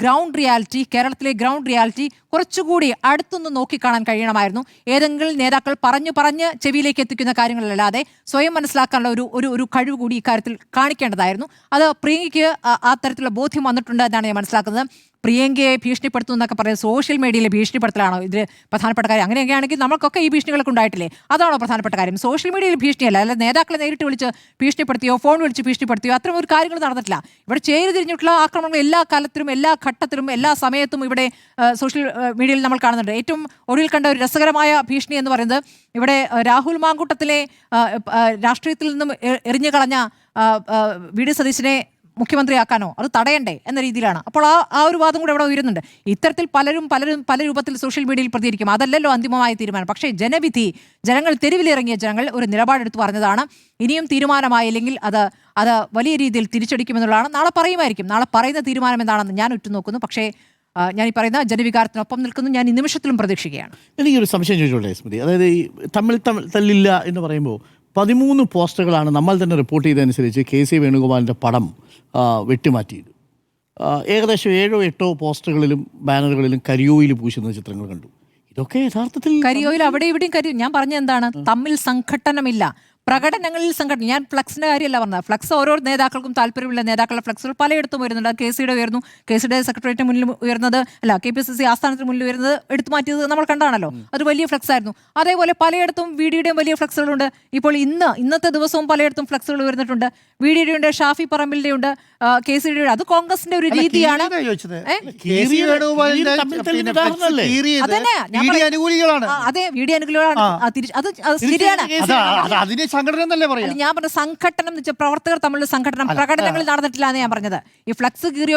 കേരളത്തിലെ ഗ്രൗണ്ട് റിയാലിറ്റി കുറച്ചുകൂടി അടുത്തൊന്ന് നോക്കിക്കാണാൻ കഴിയണമായിരുന്നു. ഏതെങ്കിലും നേതാക്കൾ പറഞ്ഞ് ചെവിയിലേക്ക് എത്തിക്കുന്ന കാര്യങ്ങളല്ലാതെ സ്വയം മനസ്സിലാക്കാനുള്ള ഒരു കഴിവ് കൂടി ഇക്കാര്യത്തിൽ കാണിക്കേണ്ടതായിരുന്നു. അത് പ്രിയങ്കയ്ക്ക് ആ തരത്തിലുള്ള ബോധ്യം വന്നിട്ടുണ്ട് എന്നാണ് ഞാൻ മനസ്സിലാക്കുന്നത്. പ്രിയങ്കയെ ഭീഷണിപ്പെടുത്തും എന്നൊക്കെ പറയുന്നത് സോഷ്യൽ മീഡിയയിലെ ഭീഷണിപ്പെടുത്തലാണോ ഇതിൽ പ്രധാനപ്പെട്ട കാര്യം? അങ്ങനെയൊക്കെയാണെങ്കിൽ നമുക്കൊക്കെ ഈ ഭീഷണികളൊക്കെ ഉണ്ടായിട്ടില്ലേ? അതാണോ പ്രധാനപ്പെട്ട കാര്യം? സോഷ്യൽ മീഡിയയിൽ ഭീഷണിയല്ല, അല്ല നേതാക്കളെ നേരിട്ട് വിളിച്ച് ഭീഷണിപ്പെടുത്തിയോ ഫോൺ വിളിച്ച് ഭീഷണിപ്പെടുത്തിയോ അത്തരം ഒരു കാര്യങ്ങൾ നടന്നിട്ടില്ല. ഇവിടെ തിരിഞ്ഞിട്ടുള്ള ആക്രമണങ്ങൾ എല്ലാ കാലത്തിലും എല്ലാ ഘട്ടത്തിലും എല്ലാ സമയത്തും ഇവിടെ സോഷ്യൽ മീഡിയയിൽ നമ്മൾ കാണുന്നുണ്ട്. ഏറ്റവും ഒടുവിൽ കണ്ട ഒരു രസകരമായ ഭീഷണി എന്ന് പറയുന്നത് ഇവിടെ രാഹുൽ മാങ്കൂട്ടത്തിലെ രാഷ്ട്രീയത്തിൽ നിന്നും എറിഞ്ഞു കളഞ്ഞ വി ഡി സതീശനെ മുഖ്യമന്ത്രിയാക്കാനോ അത് തടയണ്ടേ എന്ന രീതിയിലാണ്. അപ്പോൾ ആ ഒരു വാദം കൂടെ ഇവിടെ ഉയരുന്നുണ്ട്. ഇത്തരത്തിൽ പലരും പല രൂപത്തിൽ സോഷ്യൽ മീഡിയയിൽ പ്രതികരിക്കും. അതല്ലല്ലോ അന്തിമമായ തീരുമാനം. പക്ഷേ ജനങ്ങൾ തെരുവിലിറങ്ങിയ ജനങ്ങൾ ഒരു നിലപാടെടുത്ത് പറഞ്ഞതാണ്. ഇനിയും തീരുമാനമായില്ലെങ്കിൽ അത് വലിയ രീതിയിൽ തിരിച്ചടിക്കുമെന്നുള്ളതാണ്. നാളെ പറയുമായിരിക്കും. നാളെ പറയുന്ന തീരുമാനം എന്താണെന്ന് ഞാൻ ഉറ്റുനോക്കുന്നു. പക്ഷേ ഞാൻ ഈ പറയുന്ന ജനവികാരത്തിനൊപ്പം നിൽക്കുന്നു. ഞാൻ ഈ നിമിഷത്തിലും പ്രതീക്ഷിക്കുകയാണ്. എനിക്കൊരു സംശയം ചോദിച്ചോട്ടെ സ്മൃതി. അതായത് ഈ തമ്മിൽ തല്ലില്ല എന്ന് പറയുമ്പോൾ 13 പോസ്റ്ററുകളാണ് നമ്മൾ തന്നെ റിപ്പോർട്ട് ചെയ്തതനുസരിച്ച് KC വേണുഗോപാലിൻ്റെ പടം വെട്ടിമാറ്റിയത്. ഏകദേശം 7 8 പോസ്റ്ററുകളിലും ബാനറുകളിലും കരിയോയിൽ പൂശുന്ന ചിത്രങ്ങൾ കണ്ടു. ഇതൊക്കെ യഥാർത്ഥത്തിൽ കരിയോയിൽ അവിടെ ഇവിടെയും ഞാൻ പറഞ്ഞ എന്താണ്, തമ്മിൽ സംഘട്ടനമില്ല. പ്രകടനങ്ങളിൽ സംഘടന, ഞാൻ ഫ്ലക്സിന്റെ കാര്യമല്ല പറഞ്ഞത്. ഫ്ലക്സ് ഓരോ നേതാക്കൾക്കും താല്പര്യമുള്ള നേതാക്കളുടെ ഫ്ലക്സുകൾ പലയിടത്തും വരുന്നുണ്ട്. KCയുടെ ഉയർന്നു, KCയുടെ സെക്രട്ടേറിയറ്റിന് മുന്നിൽ ഉയർന്നത്, അല്ല KPCC ആസ്ഥാനത്തിന് മുന്നിൽ ഉയർന്നത് എടുത്തു മാറ്റിയത് നമ്മൾ കണ്ടാണല്ലോ. അത് വലിയ ഫ്ലക്സ് ആയിരുന്നു. അതേപോലെ പലയിടത്തും VDയുടെയും വലിയ ഫ്ലക്സുകളുണ്ട്. ഇപ്പോൾ ഇന്നത്തെ ദിവസവും പലയിടത്തും ഫ്ലക്സുകൾ ഉയർന്നിട്ടുണ്ട്. VDയുടെ ഉണ്ട്, ഷാഫി പറമ്പിലിന്റെ ഉണ്ട്, KCയുടെ ഉണ്ട്. അത് കോൺഗ്രസിന്റെ ഒരു രീതിയാണ്. അതെ, VD അനുകൂലികളാണ്. അത് ശരിയാണ്. ഞാൻ പറഞ്ഞ സംഘടനം എന്ന് വെച്ചാൽ പ്രവർത്തകർ തമ്മിലുള്ള സംഘടനം പ്രകടനങ്ങളിൽ നടന്നിട്ടില്ല എന്ന് ഞാൻ പറഞ്ഞത്. ഈ ഫ്ലക്സ് കീറിയോ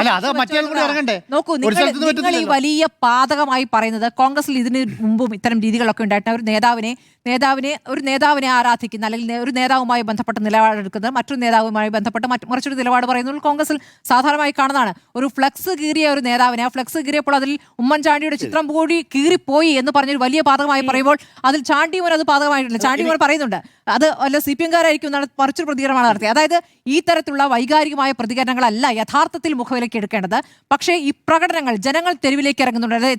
നോക്കൂ, നിങ്ങൾ ഈ വലിയ പാതകമായി പറയുന്നത് കോൺഗ്രസിൽ ഇതിന് മുമ്പും ഇത്തരം രീതികളൊക്കെ ഉണ്ടായിട്ട് ഒരു നേതാവിനെ ആരാധിക്കുന്ന അല്ലെങ്കിൽ ഒരു നേതാവുമായി ബന്ധപ്പെട്ട് നിലപാടെടുക്കുന്നത് മറ്റൊരു നേതാവുമായി ബന്ധപ്പെട്ട് മറിച്ചൊരു നിലപാട് പറയുന്നത് കോൺഗ്രസിൽ സാധാരണമായി കാണുന്നതാണ്. ഒരു ഫ്ലക്സ് കീറിയ ഒരു നേതാവിനെ, ആ ഫ്ലക്സ് കീറിയപ്പോൾ അതിൽ ഉമ്മൻചാണ്ടിയുടെ ചിത്രം കൂടി കീറിപ്പോയി എന്ന് പറഞ്ഞൊരു വലിയ പാതകമായി പറയുമ്പോൾ അതിൽ ചാണ്ടിമോൻ അത് പാതകമായിട്ടില്ല. ചാണ്ടിമോൻ പറയുന്നുണ്ട് അത് വല്ല CPM-കാരായിരിക്കും എന്നാണ് മറിച്ചൊരു പ്രതികരണമാണ് നടത്തിയത്. അതായത് ഈ തരത്തിലുള്ള വൈകാരികമായ പ്രതികരണങ്ങളല്ല യഥാർത്ഥത്തിൽ മുഖവിലേക്ക് എടുക്കേണ്ടത്. പക്ഷേ ഈ പ്രകടനങ്ങൾ, ജനങ്ങൾ തെരുവിലേക്ക് ഇറങ്ങുന്നുണ്ട്. അത്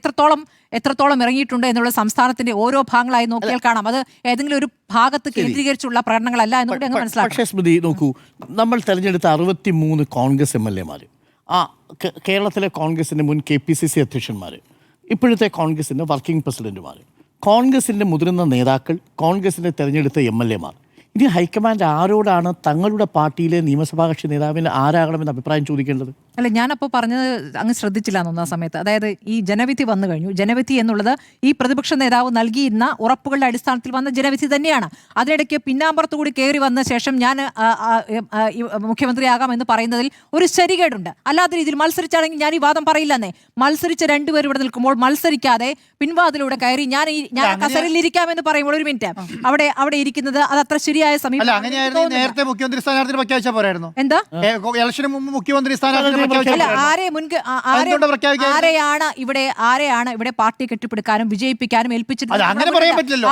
എത്രത്തോളം ഇറങ്ങിയിട്ടുണ്ട് എന്നുള്ള സംസ്ഥാനത്തിന്റെ ഓരോ ഭാഗങ്ങളായി നോക്കിയാൽ കാണാം. അത് ഏതെങ്കിലും ഒരു ഭാഗത്ത് കേന്ദ്രീകരിച്ചുള്ള പ്രകടനങ്ങളല്ല എന്നുകൂടി അങ്ങ് മനസ്സിലാക്കാം. പക്ഷേ സ്മൃതി നോക്കൂ, നമ്മൾ തെരഞ്ഞെടുത്ത 63 കോൺഗ്രസ് MLA-മാർ, കേരളത്തിലെ കോൺഗ്രസിന്റെ മുൻ KPCC അധ്യക്ഷന്മാർ, ഇപ്പോഴത്തെ കോൺഗ്രസിന്റെ വർക്കിംഗ് പ്രസിഡന്റുമാർ, കോൺഗ്രസിന്റെ മുതിർന്ന നേതാക്കൾ, കോൺഗ്രസിന്റെ തെരഞ്ഞെടുത്ത MLA-മാർ, ഇനി ഹൈക്കമാൻഡ് ആരോടാണ് തങ്ങളുടെ പാർട്ടിയിലെ നിയമസഭാ കക്ഷി നേതാവിന് ആരാകണമെന്ന് അഭിപ്രായം ചോദിക്കേണ്ടത്? അല്ല, ഞാനപ്പോൾ പറഞ്ഞത് അങ്ങ് ശ്രദ്ധിച്ചില്ല എന്നൊന്നും ആ സമയത്ത്. അതായത് ഈ ജനവിധി വന്നു കഴിഞ്ഞു. ജനവിധി എന്നുള്ളത് ഈ പ്രതിപക്ഷ നേതാവ് നൽകിയിരുന്ന ഉറപ്പുകളുടെ അടിസ്ഥാനത്തിൽ വന്ന ജനവിധി തന്നെയാണ്. അതിനിടയ്ക്ക് പിന്നാമ്പുറത്ത് കൂടി കയറി വന്ന ശേഷം ഞാൻ മുഖ്യമന്ത്രിയാകാം എന്ന് പറയുന്നതിൽ ഒരു ശരികേടുണ്ട്. അല്ലാത്ത രീതിയിൽ മത്സരിച്ചാണെങ്കിൽ ഞാൻ ഈ വാദം പറയില്ലെന്നേ. മത്സരിച്ച രണ്ടുപേർ ഇവിടെ നിൽക്കുമ്പോൾ മത്സരിക്കാതെ പിൻവാതിലൂടെ കയറി ഞാൻ കസറിൽ ഇരിക്കാമെന്ന് പറയുമ്പോൾ ഒരു മിനിറ്റ് അവിടെ ഇരിക്കുന്നത് അത് അത്ര ശരിയായ സമീപനം. നേരത്തെ മുഖ്യമന്ത്രി സ്ഥാനാർത്ഥി പ്രഖ്യാപിച്ചാൽ പോരായിരുന്നു? എന്താ ഇലക്ഷന് മുമ്പ് മുഖ്യമന്ത്രി സ്ഥാനാർത്ഥി ആരെയാണ് ഇവിടെ പാർട്ടി കെട്ടിപ്പിടിക്കാനും വിജയിപ്പിക്കാനും ഏൽപ്പിച്ചിട്ടുള്ളത്? അങ്ങനെ പറയാൻ പറ്റില്ലല്ലോ.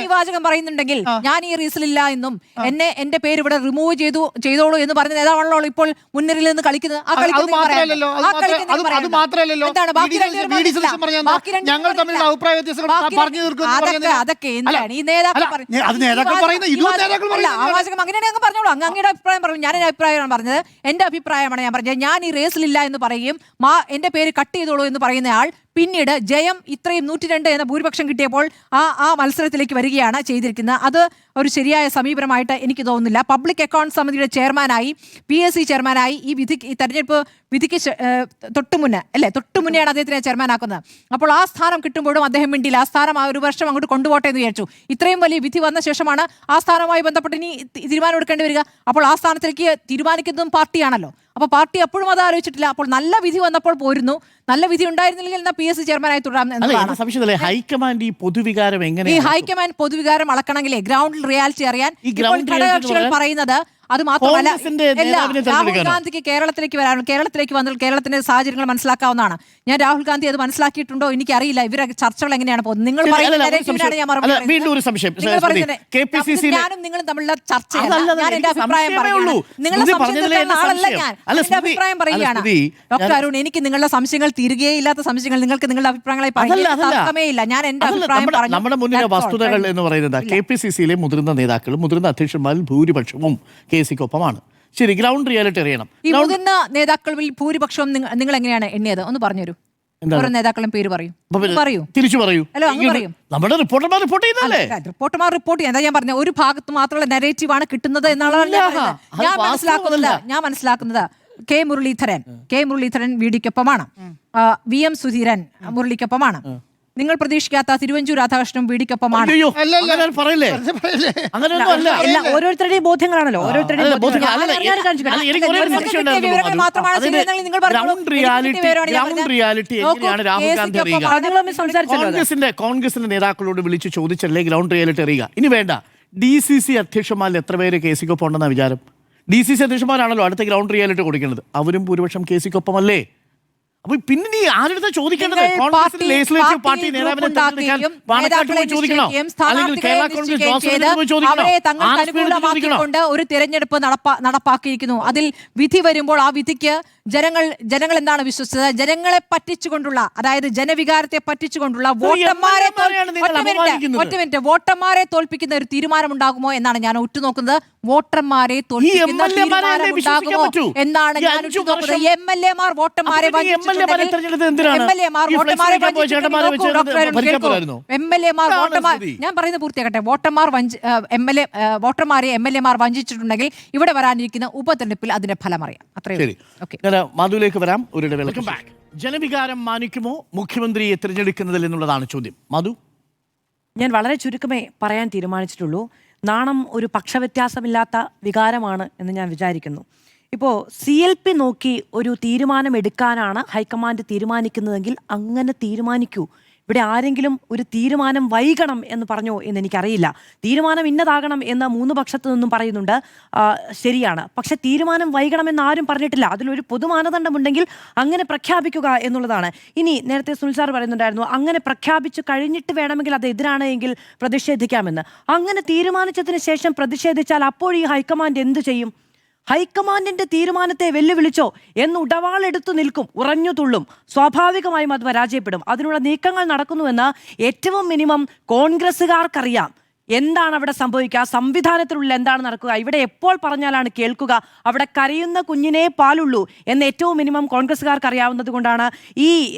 ഈ വാചകം പറയുന്നുണ്ടെങ്കിൽ ഞാൻ ഈ റീസിലില്ല എന്നും എന്റെ പേര് ഇവിടെ റിമൂവ് ചെയ്തോളൂ എന്ന് പറഞ്ഞ നേതാവാണല്ലോ ഇപ്പോൾ മുൻനിരയിൽ നിന്ന് കളിക്കുന്നത്. അതൊക്കെ എന്താണ് ഈ നേതാക്കൾ അങ്ങനെയാണ് പറഞ്ഞോളൂ. അങ്ങയുടെ അഭിപ്രായം പറഞ്ഞു. ഞാൻ എന്റെ അഭിപ്രായമാണ് പറഞ്ഞത്. എന്റെ അഭിപ്രായമാണ് ഞാൻ പറഞ്ഞത്. ഞാൻ ഈ റേസിലില്ല എന്ന് പറയുകയും എന്റെ പേര് കട്ട് ചെയ്തോളൂ എന്ന് പറയുന്ന ആൾ പിന്നീട് ജയം ഇത്രയും 102 എന്ന ഭൂരിപക്ഷം കിട്ടിയപ്പോൾ ആ മത്സരത്തിലേക്ക് വരികയാണ് ചെയ്തിരിക്കുന്നത്. അത് ഒരു ശരിയായ സമീപനമായിട്ട് എനിക്ക് തോന്നുന്നില്ല. പബ്ലിക് അക്കൗണ്ട് സമിതിയുടെ ചെയർമാനായി PSC ചെയർമാനായി ഈ തെരഞ്ഞെടുപ്പ് വിധിക്ക് തൊട്ടുമുന്നെയാണ് അദ്ദേഹത്തിനെ ചെയർമാനാക്കുന്നത്. അപ്പോൾ ആ സ്ഥാനം കിട്ടുമ്പോഴും അദ്ദേഹം മിണ്ടില്ല. ആ സ്ഥാനം ഒരു വർഷം അങ്ങോട്ട് കൊണ്ടുപോട്ടെ എന്ന് വിചാരിച്ചു. ഇത്രയും വലിയ വിധി വന്ന ശേഷമാണ് ആ സ്ഥാനവുമായി ബന്ധപ്പെട്ട് ഇനി തീരുമാനം എടുക്കേണ്ടി വരിക. അപ്പോൾ ആ സ്ഥാനത്തേക്ക് തീരുമാനിക്കുന്നതും പാർട്ടിയാണല്ലോ. അപ്പോൾ പാർട്ടി അപ്പോഴും അത് ആലോചിച്ചിട്ടില്ല. അപ്പോൾ നല്ല വിധി വന്നപ്പോൾ പോരുന്നു. നല്ല വിധി ഉണ്ടായിരുന്നില്ലെങ്കിൽ PSC ചെയർമാനായി തുടരാം. ഹൈക്കമാൻഡ് ഈ പൊതുവികാരം എങ്ങനെ ഈ ഹൈക്കമാൻഡ് പൊതുവികാരം അളക്കണമെങ്കിലേ ഗ്രൗണ്ടിൽ റിയാലിറ്റി അറിയാൻ ഘടകകക്ഷികൾ പറയുന്നത് അത് മാത്രമല്ല. രാഹുൽ ഗാന്ധിക്ക് കേരളത്തിലേക്ക് വന്നാൽ കേരളത്തിന്റെ സാഹചര്യങ്ങൾ മനസ്സിലാക്കാവുന്നതാണ്. ഞാൻ രാഹുൽ ഗാന്ധി അത് മനസ്സിലാക്കിയിട്ടുണ്ടോ എനിക്കറിയില്ല. ഇവരെ ചർച്ചകൾ എങ്ങനെയാണ് പോകുന്നത്? നിങ്ങൾ ഞാനും നിങ്ങളും തമ്മിലുള്ള ചർച്ചയല്ല. ഞാൻ എന്റെ അഭിപ്രായം പറയുന്നു. നിങ്ങളുടെ സംശയം ആളല്ല ഞാൻ. എന്റെ അഭിപ്രായം പറയുകയാണ്. ഡോക്ടർ അരുൺ, എനിക്ക് നിങ്ങളുടെ സംശയങ്ങൾ തീരുകയില്ലാത്ത സംശയങ്ങൾ നിങ്ങൾക്ക് നിങ്ങളുടെ അഭിപ്രായങ്ങളെ തർക്കമേ ഇല്ല. ഞാൻ എന്റെ അഭിപ്രായം പറഞ്ഞു. നമ്മുടെ മുന്നിലെ വസ്തുതകൾ എന്ന് പറയുന്നത് KPCCയിലെ മുതിർന്ന നേതാക്കളും മുതിർന്ന അധ്യക്ഷന്മാരിൽ ഭൂരിപക്ഷവും KCക്കൊപ്പമാണ്. ശരി, ഗ്രൗണ്ട് റിയാലിറ്റി അറിയണം. ഈ മുതിർന്ന നേതാക്കളിൽ ഭൂരിപക്ഷവും നിങ്ങൾ എങ്ങനെയാണ് എണ്ണിയത്? ഒന്ന് പറഞ്ഞുതരൂ. ഓരോ നേതാക്കളും പേര് പറയൂ. തിരിച്ചു പറയൂ. അല്ലോ, അങ്ങ് പറയും. നമ്മുടെ റിപ്പോർട്ടർമാർ റിപ്പോർട്ട് ചെയ്യുന്നല്ലേ? റിപ്പോർട്ടർമാർ റിപ്പോർട്ട് ചെയ്യാൻ ഞാൻ പറഞ്ഞ ഒരു ഭാഗത്ത് മാത്രമുള്ള നെറേറ്റീവാണ് കിട്ടുന്നത് എന്നുള്ളതാണ് ഞാൻ മനസ്സിലാക്കുന്നത്. കെ മുരളീധരൻ VDക്കൊപ്പമാണ്. VM സുധീരൻ മുരളിക്കൊപ്പമാണ്. നിങ്ങൾ പ്രതീക്ഷിക്കാത്ത തിരുവഞ്ചൂർ രാധാകൃഷ്ണൻ VDക്കൊപ്പമാണ്. ഓരോരുത്തരുടെയും ബോധ്യങ്ങളാണല്ലോ. കോൺഗ്രസിന്റെ നേതാക്കളോട് വിളിച്ച് ചോദിച്ചല്ലേ ഗ്രൗണ്ട് റിയാലിറ്റി അറിയുക. ഇനി വേണ്ട, DCC അധ്യക്ഷന്മാരിൽ എത്ര പേര് KCക്കൊപ്പം ഉണ്ടെന്ന വിചാരം? DCC അധ്യക്ഷന്മാരാണല്ലോ അടുത്ത ഗ്രൗണ്ട് റിയാലിറ്റി കൊടുക്കുന്നത്. അവരും ഭൂരിപക്ഷം KCക്കൊപ്പമല്ലേ? അപ്പൊ പിന്നെ നീ ആരുടെ ചോദിക്കേണ്ടത്? കോൺഗ്രസ് ലെജിസ്ലേറ്റീവ് പാർട്ടി നേതാവിനെ ചോദിക്കണോ? അല്ലെങ്കിൽ കേരള കോൺഗ്രസ് ഒരു തിരഞ്ഞെടുപ്പ് നടപ്പാക്കിയിരിക്കുന്നു. അതിൽ വിധി വരുമ്പോൾ ആ വിധിക്ക് ജനങ്ങൾ എന്താണ് വിശ്വസിച്ചത്? ജനങ്ങളെ പറ്റിച്ചുകൊണ്ടുള്ള, അതായത് ജനവികാരത്തെ പറ്റിച്ചുകൊണ്ടുള്ള വോട്ടർമാരെ തോൽപ്പിക്കുന്ന ഒരു തീരുമാനം ഉണ്ടാകുമോ എന്നാണ് ഞാൻ ഉറ്റുനോക്കുന്നത്. വോട്ടർമാരെ തോൽപ്പിക്കുന്ന തീരുമാനം ഉണ്ടാകുമോ എന്നാണ് ഞാൻ ഉറ്റുനോക്കുന്നത്. MLA-മാർ വോട്ടർമാരെ ഞാൻ പറയുന്നത് പൂർത്തിയാക്കട്ടെ. വോട്ടർമാരെ MLA-മാർ വഞ്ചിച്ചിട്ടുണ്ടെങ്കിൽ ഇവിടെ വരാനിരിക്കുന്ന ഉപതെരഞ്ഞെടുപ്പിൽ അതിന്റെ ഫലം അറിയാം. അത്രയും. മധുവിലേക്ക് വരാം. ജനവികാരം മാനിക്കുമോ മുഖ്യമന്ത്രിയെ തിരഞ്ഞെടുക്കുന്നതിൽ എന്നുള്ളതാണ് ചോദ്യം. മധു, ഞാൻ വളരെ ചുരുക്കമേ പറയാൻ തീരുമാനിച്ചിട്ടുള്ളൂ. നാണം ഒരു പക്ഷവ്യത്യാസമില്ലാത്ത വികാരമാണ് എന്ന് ഞാൻ വിചാരിക്കുന്നു. ഇപ്പോൾ CLP നോക്കി ഒരു തീരുമാനം എടുക്കാനാണ് ഹൈക്കമാൻഡ് തീരുമാനിക്കുന്നതെങ്കിൽ അങ്ങനെ തീരുമാനിക്കൂ. ഇവിടെ ആരെങ്കിലും ഒരു തീരുമാനം വൈകണം എന്ന് പറഞ്ഞോ എന്ന് എനിക്കറിയില്ല. തീരുമാനം ഇന്നതാകണം എന്ന് 3 പക്ഷത്തു നിന്നും പറയുന്നുണ്ട്. ശരിയാണ്. പക്ഷെ തീരുമാനം വൈകണമെന്ന് ആരും പറഞ്ഞിട്ടില്ല. അതിലൊരു പൊതുമാനദണ്ഡമുണ്ടെങ്കിൽ അങ്ങനെ പ്രഖ്യാപിക്കുക എന്നുള്ളതാണ്. ഇനി നേരത്തെ സുനിൽ സാർ പറയുന്നുണ്ടായിരുന്നു അങ്ങനെ പ്രഖ്യാപിച്ചു കഴിഞ്ഞിട്ട് വേണമെങ്കിൽ അത് എതിരാണ് എങ്കിൽ പ്രതിഷേധിക്കാമെന്ന്. അങ്ങനെ തീരുമാനിച്ചതിന് ശേഷം പ്രതിഷേധിച്ചാൽ അപ്പോൾ ഈ ഹൈക്കമാൻഡ് എന്തു ചെയ്യും? ഹൈക്കമാൻഡിന്റെ തീരുമാനത്തെ വെല്ലുവിളിച്ചോ എന്ന് ഉടവാളെടുത്തു നിൽക്കും, ഉറഞ്ഞു തുള്ളും. സ്വാഭാവികമായും അത് പരാജയപ്പെടും. അതിനുള്ള നീക്കങ്ങൾ നടക്കുന്നുവെന്ന് ഏറ്റവും മിനിമം കോൺഗ്രസ്സുകാർക്കറിയാം. എന്താണ് അവിടെ സംഭവിക്കുക, സംവിധാനത്തിലുള്ള എന്താണ് നടക്കുക, ഇവിടെ എപ്പോൾ പറഞ്ഞാലാണ് കേൾക്കുക, അവിടെ കരയുന്ന കുഞ്ഞിനെ പാലുള്ളൂ എന്ന് ഏറ്റവും മിനിമം കോൺഗ്രസ്സുകാർക്ക് അറിയാവുന്നത് കൊണ്ടാണ് ഈ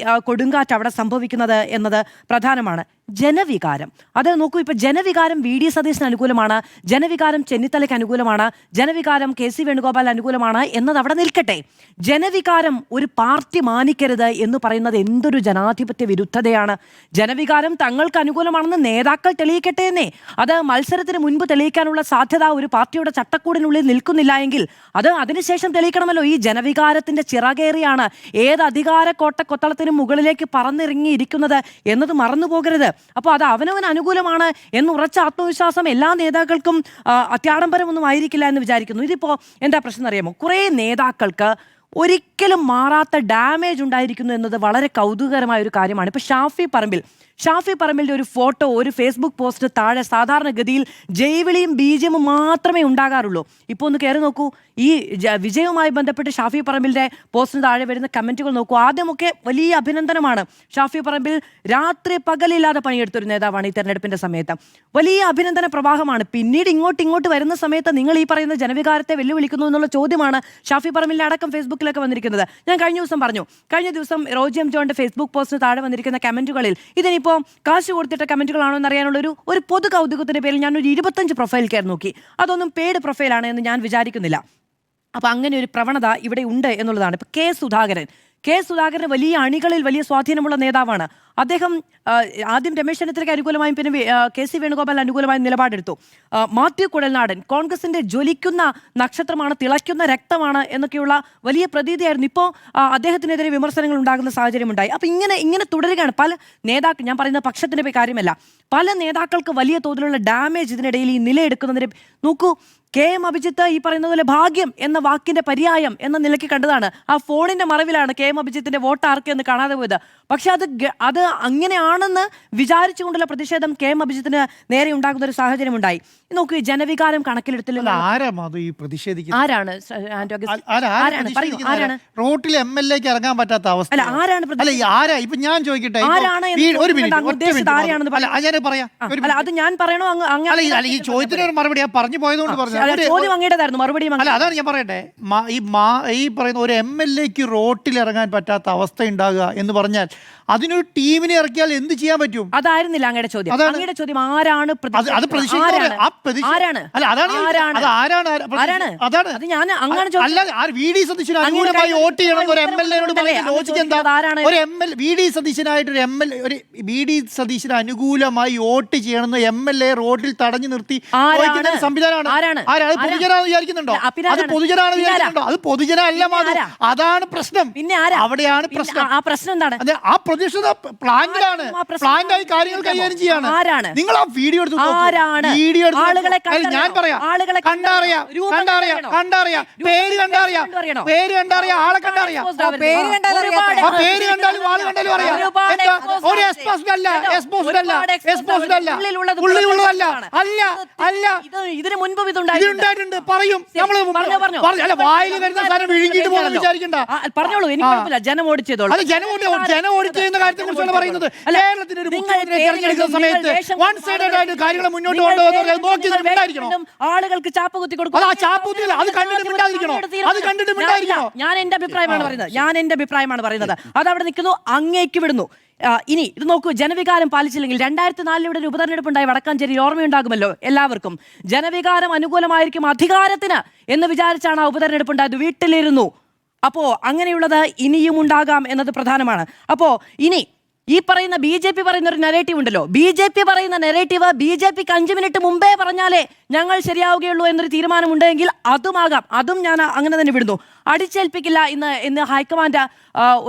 കൊടുങ്കാറ്റ് അവിടെ സംഭവിക്കുന്നത് എന്നത് പ്രധാനമാണ്. ജനവികാരം. അത് നോക്കൂ, ഇപ്പൊ ജനവികാരം VD സതീശന് അനുകൂലമാണ്, ജനവികാരം ചെന്നിത്തലയ്ക്ക് അനുകൂലമാണ്, ജനവികാരം KC വേണുഗോപാൽ അനുകൂലമാണ് എന്നത് അവിടെ നിൽക്കട്ടെ. ജനവികാരം ഒരു പാർട്ടി മാനിക്കരുത് എന്ന് പറയുന്നത് എന്തൊരു ജനാധിപത്യ വിരുദ്ധതയാണ്. ജനവികാരം തങ്ങൾക്ക് അനുകൂലമാണെന്ന് നേതാക്കൾ തെളിയിക്കട്ടെ എന്നേ. അത് മത്സരത്തിന് മുൻപ് തെളിയിക്കാനുള്ള സാധ്യത ഒരു പാർട്ടിയുടെ ചട്ടക്കൂടിനുള്ളിൽ നിൽക്കുന്നില്ല എങ്കിൽ അത് അതിനുശേഷം തെളിയിക്കണമല്ലോ. ഈ ജനവികാരത്തിന്റെ ചിറകേറിയാണ് ഏത് അധികാര കോട്ടക്കൊത്തളത്തിനും മുകളിലേക്ക് പറന്നിറങ്ങിയിരിക്കുന്നത് എന്നത് മറന്നു പോകരുത്. അപ്പോൾ അത് അവനവന് അനുകൂലമാണ് എന്ന് ഉറച്ച ആത്മവിശ്വാസം എല്ലാ നേതാക്കൾക്കും അത്യാഡംബരമൊന്നും ആയിരിക്കില്ല എന്ന് വിചാരിക്കുന്നു. ഇതിപ്പോ എന്താ പ്രശ്നം അറിയാമോ? കുറേ നേതാക്കൾക്ക് ഒരിക്കലും മാറാത്ത ഡാമേജ് ഉണ്ടായിരിക്കുന്നു എന്നത് വളരെ കൗതുകകരമായ ഒരു കാര്യമാണ്. ഇപ്പൊ ഷാഫി പറമ്പിലിന്റെ ഒരു ഫോട്ടോ ഒരു ഫേസ്ബുക്ക് പോസ്റ്റ് താഴെ സാധാരണഗതിയിൽ ജൈവിളിയും ബീജമും മാത്രമേ ഉണ്ടാകാറുള്ളൂ. ഇപ്പോൾ ഒന്ന് കയറി നോക്കൂ, ഈ വിജയവുമായി ബന്ധപ്പെട്ട് ഷാഫി പറമ്പിലിന്റെ പോസ്റ്റിന് താഴെ വരുന്ന കമന്റുകൾ നോക്കൂ. ആദ്യമൊക്കെ വലിയ അഭിനന്ദനമാണ്. ഷാഫി പറമ്പിൽ രാത്രി പകലില്ലാതെ പണിയെടുത്തൊരു നേതാവാണ് ഈ തെരഞ്ഞെടുപ്പിന്റെ സമയത്ത്. വലിയ അഭിനന്ദന പ്രവാഹമാണ്. പിന്നീട് ഇങ്ങോട്ട് വരുന്ന സമയത്ത് നിങ്ങൾ ഈ പറയുന്ന ജനവികാരത്തെ വെല്ലുവിളിക്കുന്നു എന്നുള്ള ചോദ്യമാണ് ഷാഫി പറമ്പിലിന്റെ അടക്കം ഫേസ്ബുക്കിലൊക്കെ വന്നിരിക്കുന്നത്. ഞാൻ കഴിഞ്ഞ ദിവസം റോജി എം ജോണിന്റെ ഫേസ്ബുക്ക് പോസ്റ്റിന് താഴെ വന്നിരിക്കുന്ന കമന്റുകളിൽ ഇതിനിപ്പോൾ കാശ് കൊടുത്തിട്ട കമന്റുകളാണോ എന്ന് അറിയാനുള്ള ഒരു പൊതു കൗതുകത്തിന്റെ പേരിൽ ഞാൻ ഒരു 25 പ്രൊഫൈൽ കയറി നോക്കി. അതൊന്നും പെയ്ഡ് പ്രൊഫൈലാണ് എന്ന് ഞാൻ വിചാരിക്കുന്നില്ല. അപ്പൊ അങ്ങനെ ഒരു പ്രവണത ഇവിടെ ഉണ്ട് എന്നുള്ളതാണ്. ഇപ്പൊ കെ സുധാകരൻ വലിയ അണികളിൽ വലിയ സ്വാധീനമുള്ള നേതാവാണ്. അദ്ദേഹം ആദ്യം രമേശ് ചെന്നിത്തലയ്ക്ക് അനുകൂലമായും പിന്നെ KC വേണുഗോപാൽ അനുകൂലമായും നിലപാടെടുത്തു. മാത്യു കുഴൽനാടൻ കോൺഗ്രസിന്റെ ജ്വലിക്കുന്ന നക്ഷത്രമാണ്, തിളയ്ക്കുന്ന രക്തമാണ് എന്നൊക്കെയുള്ള വലിയ പ്രതീതിയായിരുന്നു. ഇപ്പോൾ അദ്ദേഹത്തിനെതിരെ വിമർശനങ്ങൾ ഉണ്ടാകുന്ന സാഹചര്യമുണ്ടായി. അപ്പൊ ഇങ്ങനെ തുടരുകയാണ് പല നേതാക്കൾ. ഞാൻ പറയുന്ന പക്ഷത്തിന്റെ കാര്യമല്ല, പല നേതാക്കൾക്ക് വലിയ തോതിലുള്ള ഡാമേജ് ഇതിനിടയിൽ ഈ നിലയെടുക്കുന്നതിന് നോക്കൂ. KM അഭിജിത്ത് ഈ പറയുന്ന പോലെ ഭാഗ്യം എന്ന വാക്കിന്റെ പര്യായം എന്ന നിലയ്ക്ക് കണ്ടതാണ്. ആ ഫോണിന്റെ മറവിലാണ് KM അഭിജിത്തിന്റെ വോട്ട് ആർക്ക് എന്ന് കാണാതെ പോയത്. പക്ഷെ അത് അങ്ങനെയാണെന്ന് വിചാരിച്ചുകൊണ്ടുള്ള പ്രതിഷേധം KM അഭിജിത്തിന് നേരെ ഉണ്ടാകുന്ന ഒരു സാഹചര്യം ഉണ്ടായി. നോക്കൂ, ജനവികാരം കണക്കിലെടുത്തില്ല. ആരാണ് റോട്ടിൽ MLAക്ക് ഇറങ്ങാൻ പറ്റാത്ത അവസ്ഥ? അല്ല, ആരാണ് ഇപ്പൊ ഞാൻ ചോദിക്കട്ടെ, അത് ഞാൻ പറയണോ? ഈ ചോദ്യത്തിന് ഒരു മറുപടി പറഞ്ഞു പോയതുകൊണ്ട് പറഞ്ഞു. ചോദ്യം അങ്ങേതായിരുന്നു, മറുപടി അതാണ് ഞാൻ പറയട്ടെ. ഈ പറയുന്ന ഒരു MLAക്ക് റോട്ടിൽ ഇറങ്ങാൻ പറ്റാത്ത അവസ്ഥ ഉണ്ടാകുക എന്ന് പറഞ്ഞാൽ അതിനൊരു ടീമിനെ ഇറക്കിയാൽ എന്ത് ചെയ്യാൻ പറ്റും? അതായിരുന്നില്ല അങ്ങയുടെ ചോദ്യം. അങ്ങയുടെ ചോദ്യം ആരാണ് VD സതീശന് അനുകൂലമായി വോട്ട് ചെയ്യണം ഒരു MLAയോട് ലോജിക്ക് എന്താ? VD സതീശനായിട്ടൊരു VD സതീശന് അനുകൂലമായി വോട്ട് ചെയ്യണമെന്ന് MLA റോഡിൽ തടഞ്ഞു നിർത്തി സംവിധാനമാണ്. പൊതുജനാണെന്ന് വിചാരിക്കുന്നുണ്ടോ? അത് പൊതുജനാണെന്ന് വിചാരിക്കുന്നുണ്ടോ? അത് പൊതുജന അല്ല മാധു. അതാണ് പ്രശ്നം. പിന്നെ അവിടെയാണ് പ്രശ്നം. ആ പ്രശ്നം എന്താണ്? ആ പ്രതിഷേധ പ്ലാന്റാണ്, പ്ലാന്റായി കാര്യങ്ങൾ കൈകാര്യം ചെയ്യാണ്. നിങ്ങൾ ആ വീഡിയോ എടുത്ത് ഞാൻ പറയാം, കണ്ടറിയാം, പേര് കണ്ടറിയാം, ആളെ കണ്ടറിയാം, പേര് കണ്ടാലും ആള് കണ്ടാലും അറിയാം. ഒരു ഇതിന് മുൻപ് ഇതുണ്ടായിട്ടുണ്ട്. പറയും വായിൽ വരുന്ന സാധനം വിഴുങ്ങിയിട്ട് പോകുന്ന വിചാരിക്കണ്ട. പറഞ്ഞോളൂ, എനിക്ക് കുഴപ്പമില്ല. ജനം ഓടിച്ചതോളൂ. ജനം ഓടിച്ചെയ്യുന്ന കാര്യത്തെ കുറിച്ചാണ് പറയുന്നത്. കേരളത്തിന് ഒരു മുഖ്യമന്ത്രിയെ തെരഞ്ഞെടുക്കുന്ന സമയത്ത് വൺ സൈഡഡ് ആയിട്ട് കാര്യങ്ങൾ മുന്നോട്ട് കൊണ്ടുപോകുന്നത് നോക്കി ഉണ്ടായിരിക്കണം. ആളുകൾക്ക് ചാപ്പ് കുത്തി കൊടുക്കും. അത് കണ്ടിട്ട് മിണ്ടാതിരിക്കണോ? ഞാൻ എന്റെ അഭിപ്രായമാണ് പറയുന്നത്. അത് അവിടെ നിൽക്കുന്നു, അങ്ങേക്ക് വിടുന്നു. ഇനി ഇത് നോക്കൂ, ജനവികാരം പാലിച്ചില്ലെങ്കിൽ 2004 ഇവിടെ ഒരു ഉപതെരഞ്ഞെടുപ്പുണ്ടായി വടക്കാഞ്ചേരി, ഓർമ്മയുണ്ടാകുമല്ലോ എല്ലാവർക്കും. ജനവികാരം അനുകൂലമായിരിക്കും അധികാരത്തിന് എന്ന് വിചാരിച്ചാണ് ആ ഉപതെരഞ്ഞെടുപ്പ് ഉണ്ടായത്. വീട്ടിലിരുന്നു. അപ്പോ അങ്ങനെയുള്ളത് ഇനിയും ഉണ്ടാകാം എന്നത് പ്രധാനമാണ്. അപ്പോ ഇനി ഈ പറയുന്ന BJP പറയുന്ന ഒരു നെറേറ്റീവ് ഉണ്ടല്ലോ. BJP പറയുന്ന നെറേറ്റീവ് BJPക്ക് 5 മിനിറ്റ് മുമ്പേ പറഞ്ഞാലേ ഞങ്ങൾ ശരിയാവുകയുള്ളൂ എന്നൊരു തീരുമാനമുണ്ടെങ്കിൽ അതുമാകാം. അതും ഞാൻ അങ്ങനെ തന്നെ വിടുന്നു. അടിച്ചേൽപ്പിക്കില്ല ഇന്ന് ഹൈക്കമാൻഡ്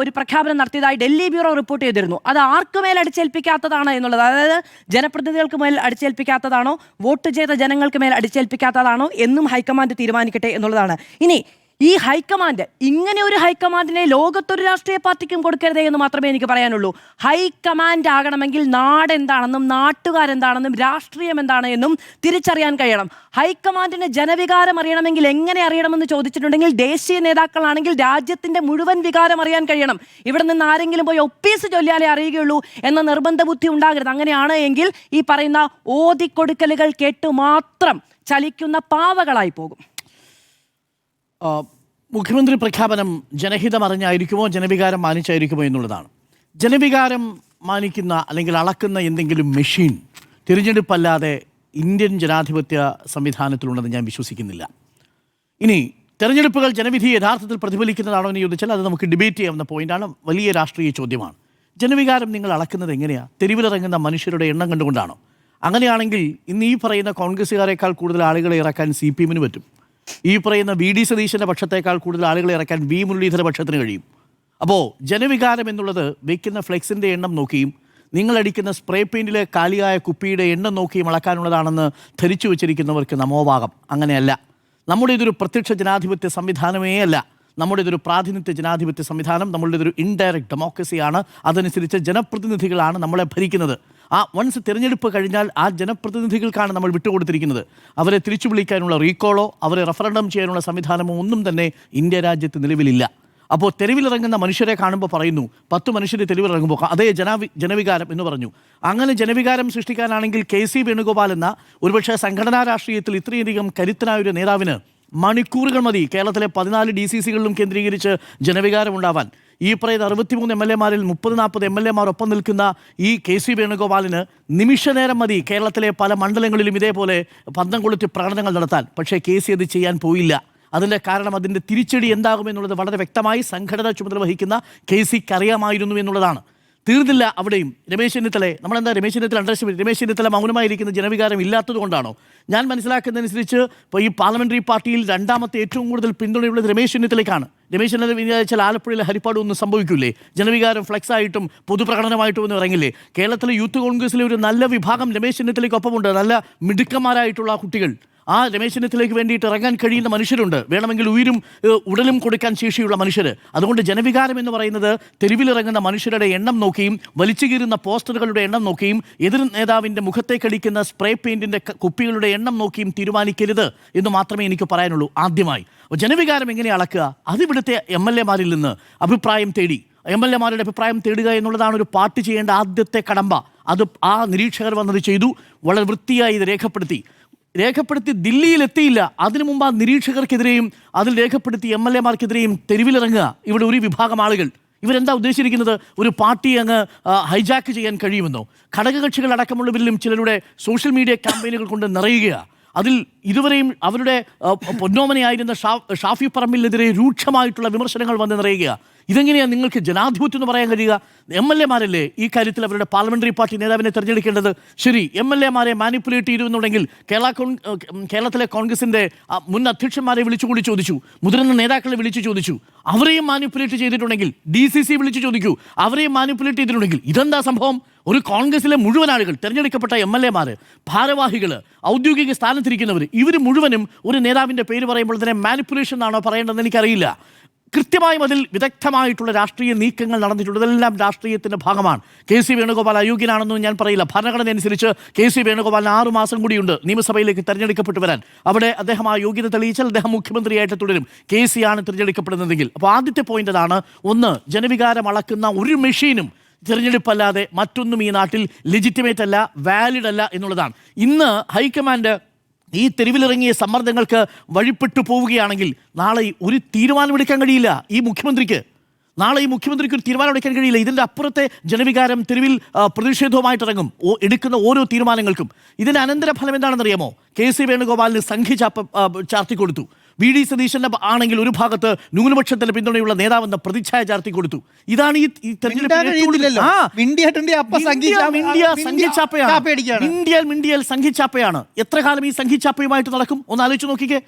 ഒരു പ്രഖ്യാപനം നടത്തിയതായി ഡൽഹി ബ്യൂറോ റിപ്പോർട്ട് ചെയ്തിരുന്നു. അത് ആർക്കുമേൽ അടിച്ചേൽപ്പിക്കാത്തതാണ് എന്നുള്ളത്. അതായത് ജനപ്രതിനിധികൾക്ക് മേൽ അടിച്ചേൽപ്പിക്കാത്തതാണോ, വോട്ട് ചെയ്ത ജനങ്ങൾക്ക് മേൽ അടിച്ചേൽപ്പിക്കാത്തതാണോ എന്നും ഹൈക്കമാൻഡ് തീരുമാനിക്കട്ടെ എന്നുള്ളതാണ്. ഇനി ഈ ഹൈക്കമാൻഡ്, ഇങ്ങനെ ഒരു ഹൈക്കമാൻഡിനെ ലോകത്തൊരു രാഷ്ട്രീയ പാർട്ടിക്കും കൊടുക്കരുതേ എന്ന് മാത്രമേ എനിക്ക് പറയാനുള്ളൂ. ഹൈക്കമാൻഡ് ആകണമെങ്കിൽ നാടെന്താണെന്നും നാട്ടുകാരെന്താണെന്നും രാഷ്ട്രീയം എന്താണ് എന്നും തിരിച്ചറിയാൻ കഴിയണം. ഹൈക്കമാൻഡിന് ജനവികാരം അറിയണമെങ്കിൽ എങ്ങനെ അറിയണമെന്ന് ചോദിച്ചിട്ടുണ്ടെങ്കിൽ ദേശീയ നേതാക്കളാണെങ്കിൽ രാജ്യത്തിന്റെ മുഴുവൻ വികാരം അറിയാൻ കഴിയണം. ഇവിടെ നിന്ന് ആരെങ്കിലും പോയി ഒപ്പീസ് ചൊല്ലിയാലേ അറിയുകയുള്ളൂ എന്ന നിർബന്ധ ബുദ്ധി ഉണ്ടാകരുത്. അങ്ങനെയാണ് എങ്കിൽ ഈ പറയുന്ന ഓതിക്കൊടുക്കലുകൾ കേട്ടു മാത്രം ചലിക്കുന്ന പാവകളായി പോകും. മുഖ്യമന്ത്രി പ്രഖ്യാപനം ജനഹിതം അറിഞ്ഞായിരിക്കുമോ ജനവികാരം മാനിച്ചായിരിക്കുമോ എന്നുള്ളതാണ്. ജനവികാരം മാനിക്കുന്ന അല്ലെങ്കിൽ അളക്കുന്ന എന്തെങ്കിലും മെഷീൻ തിരഞ്ഞെടുപ്പല്ലാതെ ഇന്ത്യൻ ജനാധിപത്യ സംവിധാനത്തിലുണ്ടെന്ന് ഞാൻ വിശ്വസിക്കുന്നില്ല. ഇനി തെരഞ്ഞെടുപ്പുകൾ ജനവിധി യഥാർത്ഥത്തിൽ പ്രതിഫലിക്കുന്നതാണോ എന്ന് ചോദിച്ചാൽ അത് നമുക്ക് ഡിബേറ്റ് ചെയ്യാവുന്ന പോയിന്റാണ്, വലിയ രാഷ്ട്രീയ ചോദ്യമാണ്. ജനവികാരം നിങ്ങൾ അളക്കുന്നത് എങ്ങനെയാണ്? തെരുവിലിറങ്ങുന്ന മനുഷ്യരുടെ എണ്ണം കണ്ടുകൊണ്ടാണോ? അങ്ങനെയാണെങ്കിൽ ഇന്ന് ഈ പറയുന്ന കോൺഗ്രസ്സുകാരെക്കാൾ കൂടുതൽ ആളുകളെ ഇറക്കാൻ CPM-ന് പറ്റും. ഈ പറയുന്ന VD സതീശൻ്റെ പക്ഷത്തേക്കാൾ കൂടുതൽ ആളുകളെ ഇറക്കാൻ V മുരളീധര പക്ഷത്തിന് കഴിയും. അപ്പോൾ ജനവികാരം എന്നുള്ളത് വയ്ക്കുന്ന ഫ്ലെക്സിൻ്റെ എണ്ണം നോക്കിയും നിങ്ങളടിക്കുന്ന സ്പ്രേ പെയിൻറ്റിലെ കാലിയായ കുപ്പിയുടെ എണ്ണം നോക്കിയും അളക്കാനുള്ളതാണെന്ന് ധരിച്ചു വച്ചിരിക്കുന്നവർക്ക് നമോഭാഗം. അങ്ങനെയല്ല. നമ്മുടെ ഇതൊരു പ്രത്യക്ഷ ജനാധിപത്യ സംവിധാനമേ അല്ല. നമ്മുടെ ഇതൊരു പ്രാതിനിധ്യ ജനാധിപത്യ സംവിധാനം, നമ്മളുടെ ഇതൊരു ഇൻഡയറക്റ്റ് ഡെമോക്രസിയാണ്. അതനുസരിച്ച് ജനപ്രതിനിധികളാണ് നമ്മളെ ഭരിക്കുന്നത്. ആ വൺസ് തിരഞ്ഞെടുപ്പ് കഴിഞ്ഞാൽ ആ ജനപ്രതിനിധികൾക്കാണ് നമ്മൾ വിട്ടുകൊടുത്തിരിക്കുന്നത്. അവരെ തിരിച്ചു വിളിക്കാനുള്ള റീകോളോ അവരെ റഫറൻഡം ചെയ്യാനുള്ള സംവിധാനമോ ഒന്നും തന്നെ ഇന്ത്യ രാജ്യത്ത് നിലവിലില്ല. അപ്പോൾ തെരുവിലിറങ്ങുന്ന മനുഷ്യരെ കാണുമ്പോൾ പറയുന്നു 10 മനുഷ്യർ തെരുവിലിറങ്ങുമ്പോൾ അതേ ജനവികാരം എന്ന് പറഞ്ഞു. അങ്ങനെ ജനവികാരം സൃഷ്ടിക്കാനാണെങ്കിൽ KC വേണുഗോപാൽ എന്ന ഒരുപക്ഷെ സംഘടനാ രാഷ്ട്രീയത്തിൽ ഇത്രയധികം കരുത്തനായൊരു നേതാവിന് മണിക്കൂറുകൾ മതി കേരളത്തിലെ 14 DCC-കളിലും കേന്ദ്രീകരിച്ച് ജനവികാരം ഉണ്ടാവാൻ. ഈ പറയുന്ന 63 MLA-മാരിൽ 30-40 MLA-മാർ ഒപ്പം നിൽക്കുന്ന ഈ KC വേണുഗോപാലിന് നിമിഷനേരം മതി കേരളത്തിലെ പല മണ്ഡലങ്ങളിലും ഇതേപോലെ പന്തം കൊളുത്തി പ്രകടനങ്ങൾ നടത്താൻ. പക്ഷേ KC അത് ചെയ്യാൻ പോയില്ല. അതിൻ്റെ കാരണം അതിൻ്റെ തിരിച്ചടി എന്താകുമെന്നുള്ളത് വളരെ വ്യക്തമായി സംഘടന ചുമതല വഹിക്കുന്ന KCക്ക് അറിയാമായിരുന്നു എന്നുള്ളതാണ്. തീർന്നില്ല അവിടെയും. രമേശ് ചെന്നിത്തല നമ്മളെന്താ രമേശ് ചെന്നിത്തല അണ്ടർസ്റ്റിമേറ്റ്? രമേശ് ചെന്നിത്തല മൗനമായിരിക്കുന്ന ജനവികാരം ഇല്ലാത്തത് കൊണ്ടാണോ? ഞാൻ മനസ്സിലാക്കുന്നതനുസരിച്ച് ഇപ്പോൾ ഈ പാർലമെൻ്ററി പാർട്ടിയിൽ രണ്ടാമത്തെ ഏറ്റവും കൂടുതൽ പിന്തുണയുള്ളത് രമേശ് ചെന്നിത്തലയ്ക്കാണ്. രമേശ് ചെന്നിത്തല വിചാരിച്ചാൽ ആലപ്പുഴയിലെ ഹരിപ്പാട് ഒന്നും സംഭവിക്കില്ലേ? ജനവികാരം ഫ്ലെക്സായിട്ടും പൊതുപ്രകടനമായിട്ടും ഒന്നും ഇറങ്ങില്ലേ? കേരളത്തിലെ യൂത്ത് കോൺഗ്രസിലെ ഒരു നല്ല വിഭാഗം രമേശ് ചെന്നിത്തലയ്ക്കൊപ്പമുണ്ട്. നല്ല മിടുക്കന്മാരായിട്ടുള്ള കുട്ടികൾ. ആ രമേശ് ചെന്നിത്തലയ്ക്ക് വേണ്ടിയിട്ട് ഇറങ്ങാൻ കഴിയുന്ന മനുഷ്യരുണ്ട്. വേണമെങ്കിൽ ഉയരും ഉടലും കൊടുക്കാൻ ശേഷിയുള്ള മനുഷ്യർ. അതുകൊണ്ട് ജനവികാരം എന്ന് പറയുന്നത് തെരുവിലിറങ്ങുന്ന മനുഷ്യരുടെ എണ്ണം നോക്കിയും വലിച്ചു കീറുന്ന പോസ്റ്ററുകളുടെ എണ്ണം നോക്കിയും എതിർ നേതാവിൻ്റെ മുഖത്തേക്കടിക്കുന്ന സ്പ്രേ പെയിൻറ്റിൻ്റെ കുപ്പികളുടെ എണ്ണം നോക്കിയും തീരുമാനിക്കരുത് എന്ന് മാത്രമേ എനിക്ക് പറയാനുള്ളൂ. ആദ്യമായി ജനവികാരം എങ്ങനെ അളക്കുക? അതിവിടുത്തെ MLA-മാരിൽ നിന്ന് അഭിപ്രായം തേടി MLA-മാരുടെ അഭിപ്രായം തേടുക എന്നുള്ളതാണ് ഒരു പാർട്ടി ചെയ്യേണ്ട ആദ്യത്തെ കടമ്പ. അത് ആ നിരീക്ഷകർ വന്നത് ചെയ്തു. വളരെ വൃത്തിയായി ഇത് രേഖപ്പെടുത്തി ദില്ലിയിലെത്തിയില്ല. അതിനു മുമ്പ് ആ നിരീക്ഷകർക്കെതിരെയും അതിൽ രേഖപ്പെടുത്തി MLA-മാർക്കെതിരെയും തെരുവിലിറങ്ങുക. ഇവിടെ ഒരു വിഭാഗം ആളുകൾ ഇവരെന്താ ഉദ്ദേശിച്ചിരിക്കുന്നത്? ഒരു പാർട്ടി അങ്ങ് ഹൈജാക്ക് ചെയ്യാൻ കഴിയുമെന്നോ? ഘടകകക്ഷികൾ അടക്കമുള്ളവരിലും ചിലരുടെ സോഷ്യൽ മീഡിയ ക്യാമ്പയിനുകൾ കൊണ്ട് നിറയുകയാണ്. അതിൽ ഇതുവരെയും അവരുടെ പൊന്നോമനയായിരുന്ന ഷാഫി പറമ്പിലിനെതിരെ രൂക്ഷമായിട്ടുള്ള വിമർശനങ്ങൾ വന്ന് നിറയുകയാണ്. ഇതെങ്ങനെയാണ് നിങ്ങൾക്ക് ജനാധിപത്യം എന്ന് പറയാൻ കഴിയുക? MLA-മാരല്ലേ ഈ കാര്യത്തിൽ അവരുടെ പാർലമെൻ്ററി പാർട്ടി നേതാവിനെ തിരഞ്ഞെടുക്കേണ്ടത്? ശരി, MLA-മാരെ മാനിപ്പുലേറ്റ് ചെയ്തിരുന്നുണ്ടെങ്കിൽ കേരളത്തിലെ കോൺഗ്രസിൻ്റെ മുൻ അധ്യക്ഷന്മാരെ വിളിച്ചുകൂടി ചോദിച്ചു, മുതിർന്ന നേതാക്കളെ വിളിച്ചു ചോദിച്ചു. അവരെയും മാനിപ്പുലേറ്റ് ചെയ്തിട്ടുണ്ടെങ്കിൽ DCC വിളിച്ചു ചോദിക്കൂ. അവരെയും മാനിപ്പുലേറ്റ് ചെയ്തിട്ടുണ്ടെങ്കിൽ ഇതെന്താ സംഭവം? ഒരു കോൺഗ്രസിലെ മുഴുവൻ ആളുകൾ, തിരഞ്ഞെടുക്കപ്പെട്ട MLA-മാർ, ഭാരവാഹികൾ, ഔദ്യോഗിക സ്ഥാനത്തിരിക്കുന്നവർ, ഇവർ മുഴുവനും ഒരു നേതാവിൻ്റെ പേര് പറയുമ്പോൾ തന്നെ മാനിപ്പുലേഷൻ ആണോ പറയേണ്ടതെന്ന് എനിക്കറിയില്ല. കൃത്യമായും അതിൽ വിദഗ്ധമായിട്ടുള്ള രാഷ്ട്രീയ നീക്കങ്ങൾ നടന്നിട്ടുണ്ട്. ഇതെല്ലാം രാഷ്ട്രീയത്തിൻ്റെ ഭാഗമാണ്. KC വേണുഗോപാൽ അയോഗ്യനാണെന്നും ഞാൻ പറയില്ല. ഭരണഘടന അനുസരിച്ച് KC വേണുഗോപാലിന് 6 മാസം കൂടിയുണ്ട് നിയമസഭയിലേക്ക് തിരഞ്ഞെടുക്കപ്പെട്ടു വരാൻ. അവിടെ അദ്ദേഹം ആ യോഗ്യത തെളിയിച്ചാൽ അദ്ദേഹം മുഖ്യമന്ത്രിയായിട്ട് തുടരും. KC ആണ് തിരഞ്ഞെടുക്കപ്പെടുന്നതെങ്കിൽ. അപ്പോൾ ആദ്യത്തെ പോയിന്റ് അതാണ്. ഒന്ന്, ജനവികാരം അളക്കുന്ന ഒരു മെഷീനും തിരഞ്ഞെടുപ്പല്ലാതെ മറ്റൊന്നും ഈ നാട്ടിൽ ലെജിറ്റിമേറ്റ് അല്ല, വാലിഡ് അല്ല എന്നുള്ളതാണ്. ഇന്ന് ഹൈക്കമാൻഡ് ഈ തെരുവിലിറങ്ങിയ സമ്മർദ്ദങ്ങൾക്ക് വഴിപ്പെട്ടു പോവുകയാണെങ്കിൽ നാളെ ഒരു തീരുമാനമെടുക്കാൻ കഴിയില്ല ഈ മുഖ്യമന്ത്രിക്ക്. ഒരു തീരുമാനമെടുക്കാൻ കഴിയില്ല. ഇതിൻ്റെ അപ്പുറത്തെ ജനവികാരം തെരുവിൽ പ്രതിഷേധവുമായിട്ട് ഇറങ്ങും എടുക്കുന്ന ഓരോ തീരുമാനങ്ങൾക്കും. ഇതിൻ്റെ അനന്തരഫലം എന്താണെന്നറിയാമോ? KC വേണുഗോപാലിന് സംഘി ചാർത്തി കൊടുത്തു. VD സതീശൻ്റെ ആണെങ്കിൽ ഒരു ഭാഗത്ത് ന്യൂനപക്ഷത്തിന്റെ പിന്തുണയുള്ള നേതാവെന്ന പ്രതിച്ഛായ ചാർത്തി കൊടുത്തു. ഇതാണ് ഈ തെരഞ്ഞെടുപ്പ് സംഘിച്ചാപ്പയാണ്. എത്ര കാലം ഈ സംഘിച്ചാപ്പയുമായിട്ട് നടക്കും? ഒന്ന് ആലോചിച്ച് നോക്കിക്കേ.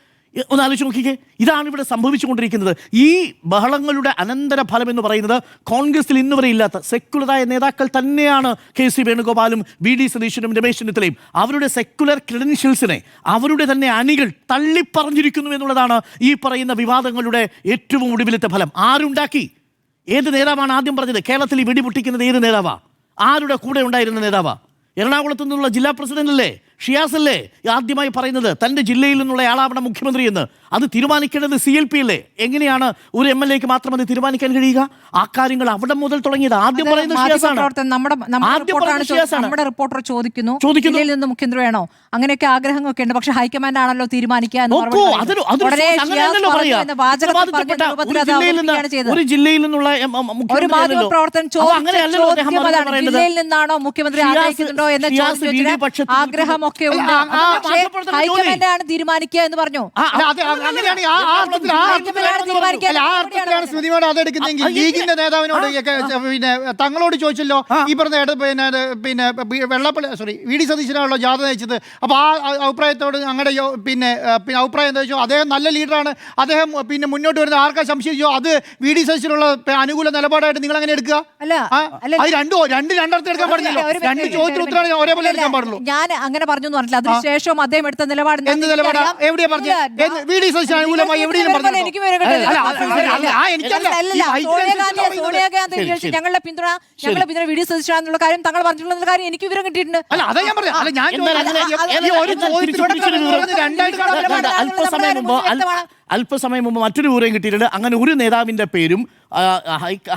ഇതാണ് ഇവിടെ സംഭവിച്ചുകൊണ്ടിരിക്കുന്നത്. ഈ ബഹളങ്ങളുടെ അനന്തര ഫലം എന്ന് പറയുന്നത് കോൺഗ്രസിൽ ഇന്നുവരെ ഇല്ലാത്ത സെക്യുലറായ നേതാക്കൾ തന്നെയാണ് KC വേണുഗോപാലും VD സതീശനും രമേശ് ചെന്നിത്തലയും. അവരുടെ സെക്യുലർ ക്രെഡൻഷ്യൽസിനെ അവരുടെ തന്നെ അണികൾ തള്ളിപ്പറഞ്ഞിരിക്കുന്നു എന്നുള്ളതാണ് ഈ പറയുന്ന വിവാദങ്ങളുടെ ഏറ്റവും ഒടുവിലത്തെ ഫലം. ആരുണ്ടാക്കി? ഏത് നേതാവാണ് ആദ്യം പറഞ്ഞത്? കേരളത്തിൽ ഈ വെടിപൊട്ടിക്കുന്നത് ഏത് നേതാവാ? ആരുടെ കൂടെ ഉണ്ടായിരുന്ന നേതാവാ? എറണാകുളത്തു നിന്നുള്ള ജില്ലാ പ്രസിഡന്റ് അല്ലേ? ഷിയാസ് അല്ലേ ആദ്യമായി പറയുന്നത് തന്റെ ജില്ലയിൽ നിന്നുള്ള ആളാവണം മുഖ്യമന്ത്രി എന്ന്? അത് തീരുമാനിക്കേണ്ടത് CLP അല്ലേ? എങ്ങനെയാണ് ഒരു MLA ക്ക് മാത്രം അത് തീരുമാനിക്കാൻ കഴിയുക? ആ കാര്യങ്ങൾ അവിടെ മുതൽ തുടങ്ങിയത് ആദ്യം പറയുന്നത് ഷിയാസാണ്. നമ്മുടെ റിപ്പോർട്ടർ ചോദിക്കുന്നു ജില്ലയിൽ നിന്ന് മുഖ്യമന്ത്രി വേണോ, അങ്ങനെയൊക്കെ ആഗ്രഹങ്ങളൊക്കെ ഉണ്ട്, പക്ഷെ ഹൈക്കമാൻഡ് ആണല്ലോ തീരുമാനിക്കുക എന്ന് നോക്കൂ, ഒരു ജില്ലയിൽ നിന്നുള്ള ഒരു മാധ്യമ പ്രവർത്തനം ജില്ലയിൽ നിന്നാണോ മുഖ്യമന്ത്രി ആഗ്രഹിക്കുന്നുണ്ടോ എന്ന ചോദ്യത്തിന് ആഗ്രഹമൊക്കെ ഉണ്ട്, പക്ഷേ ഹൈക്കമാൻഡ് ആണ് തീരുമാനിക്കുക എന്ന് പറഞ്ഞു. സ്മൃതിയോട് അതെടുക്കുന്നെങ്കിൽ ലീഗിന്റെ നേതാവിനോട് പിന്നെ തങ്ങളോട് ചോദിച്ചല്ലോ ഈ പറഞ്ഞ പിന്നെ വെള്ളപ്പള്ളി VD സതീശനാണല്ലോ ജാഥ നയിച്ചത്. അപ്പൊ ആ അഭിപ്രായത്തോട് ഞങ്ങളുടെ പിന്നെ അഭിപ്രായം എന്താ വെച്ചോ, അദ്ദേഹം നല്ല ലീഡറാണ്, അദ്ദേഹം പിന്നെ മുന്നോട്ട് വരുന്ന ആർക്കാ സംശയിച്ചോ അത് VD സതീശനുള്ള അനുകൂല നിലപാടായിട്ട് നിങ്ങൾ അങ്ങനെ എടുക്കുക? രണ്ടർത്ഥം എടുക്കാൻ പാടില്ലല്ലോ. രണ്ട് ചോദ്യത്തിന് ഉത്തരവാണ് ഒരേപോലെ എടുക്കാൻ പാടുള്ളൂ. ഞാൻ അങ്ങനെ പറഞ്ഞു എന്ന് പറഞ്ഞില്ല. അതിനുശേഷം അദ്ദേഹം എടുത്ത നിലപാട് എന്ത് നിലപാടാ? എവിടെയാ പറഞ്ഞു? VD സതീശന് അനുകൂലമായി എവിടെയും പറഞ്ഞു? സോണിയാഗാന്ധി ഞങ്ങളുടെ പിന്തുണ VD സതീശനാണെന്നുള്ള കാര്യം തങ്ങൾ പറഞ്ഞിട്ടുള്ള കാര്യം എനിക്ക് വിവരം കിട്ടിയിട്ടുണ്ട്. അല്പസമയം മുമ്പ് മറ്റൊരു വിവരം കിട്ടിയിട്ടുണ്ട്. അങ്ങനെ ഒരു നേതാവിന്റെ പേരും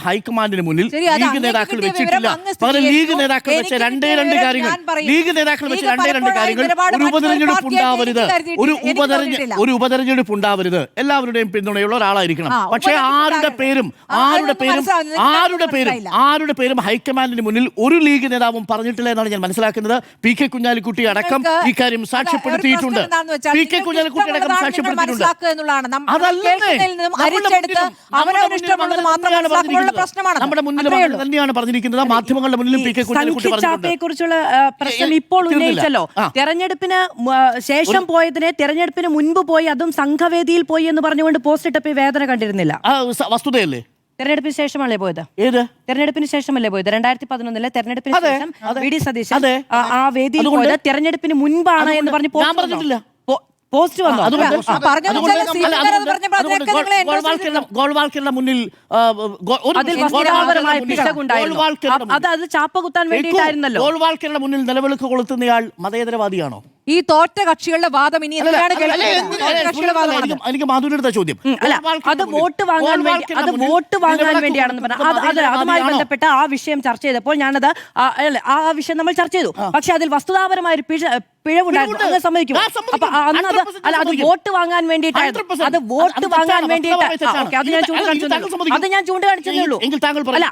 ഹൈക്കമാൻഡിന് മുന്നിൽ ലീഗ് നേതാക്കൾ വെച്ചിട്ടില്ല. പകരം ലീഗ് നേതാക്കൾ വെച്ച രണ്ടേ രണ്ട് കാര്യങ്ങൾ ഒരു ഉപതെരഞ്ഞെടുപ്പ് ഉണ്ടാവരുത്, ഒരു ഉപതെരഞ്ഞെടുപ്പ് ഉണ്ടാവരുത്, എല്ലാവരുടെയും പിന്തുണയുള്ള ഒരാളായിരിക്കണം. പക്ഷേ ആരുടെ പേരും ഹൈക്കമാൻഡിന് മുന്നിൽ ഒരു ലീഗ് നേതാവും പറഞ്ഞിട്ടില്ല എന്നാണ് ഞാൻ മനസ്സിലാക്കുന്നത്. PK കുഞ്ഞാലിക്കുട്ടി അടക്കം ഇക്കാര്യം സാക്ഷ്യപ്പെടുത്തിയിട്ടുണ്ട്. PK കുഞ്ഞാലിക്കുട്ടി അടക്കം സാക്ഷ്യപ്പെടുത്തിയിട്ടുണ്ട്. നമ്മുടെ മുന്നിൽ തന്നെയാണ് പറഞ്ഞിരിക്കുന്നത്. മാധ്യമങ്ങളുടെ മുന്നിലും PK കുഞ്ഞാലിക്കുട്ടി കുറിച്ചുള്ള പ്രശ്നം ഇപ്പോൾ ഉന്നയിച്ചല്ലോ. തെരഞ്ഞെടുപ്പിന് ശേഷം പോയതിനെ തെരഞ്ഞെടുപ്പിന് മുൻപ് പോയി, അതും സംഘവേദിയിൽ പോയി എന്ന് പറഞ്ഞുകൊണ്ട് പോസ്റ്റ് ഇട്ടപ്പോൾ വേദന കണ്ടിരുന്നില്ല. വസ്തുതയല്ലേ? തെരഞ്ഞെടുപ്പിന് ശേഷമല്ലേ പോയത്? ഏത് തെരഞ്ഞെടുപ്പിന് ശേഷമല്ലേ പോയത്? 2011 തെരഞ്ഞെടുപ്പിന് ശേഷം VD സതീശൻ ആ വേദിയിൽ പോയത് തെരഞ്ഞെടുപ്പിന് മുൻപാണ് എന്ന് പറഞ്ഞ് പോസ്റ്റ് വന്നു. ഗോൾവാൾക്കറിന്റെ മുന്നിൽ അത് ചാപ്പ കുത്താൻ വേണ്ടിയിട്ടായിരുന്നല്ലോ. ഗോൾവാൾക്കറിന്റെ മുന്നിൽ നിലവിളക്ക് കൊളുത്തുന്നയാൾ മതേതരവാദിയാണോ? ഈ തോറ്റ കക്ഷികളുടെ വാദം ഇനി എനിക്ക് മാധുരിയുടെ ചോദ്യം അല്ല, അത് വോട്ട് വാങ്ങാൻ വേണ്ടിയാണെന്ന് പറഞ്ഞു. അതുമായി ബന്ധപ്പെട്ട ആ വിഷയം ചർച്ച ചെയ്തപ്പോൾ ഞാനത് ആ വിഷയം നമ്മൾ ചർച്ച ചെയ്തു. പക്ഷെ അതിൽ വസ്തുതാപരമായ ഒരു പിഴവുണ്ടായിരുന്നു. അത് സമ്മതിക്കും. അപ്പൊ അന്നത് അല്ല, അത് വോട്ട് വാങ്ങാൻ വേണ്ടിയിട്ടായിരുന്നു. അത് വോട്ട് വാങ്ങാൻ വേണ്ടിയിട്ടാണ്. അത് ഞാൻ ചൂണ്ടിക്കാണിച്ചതേ ഉള്ളൂ. അല്ല,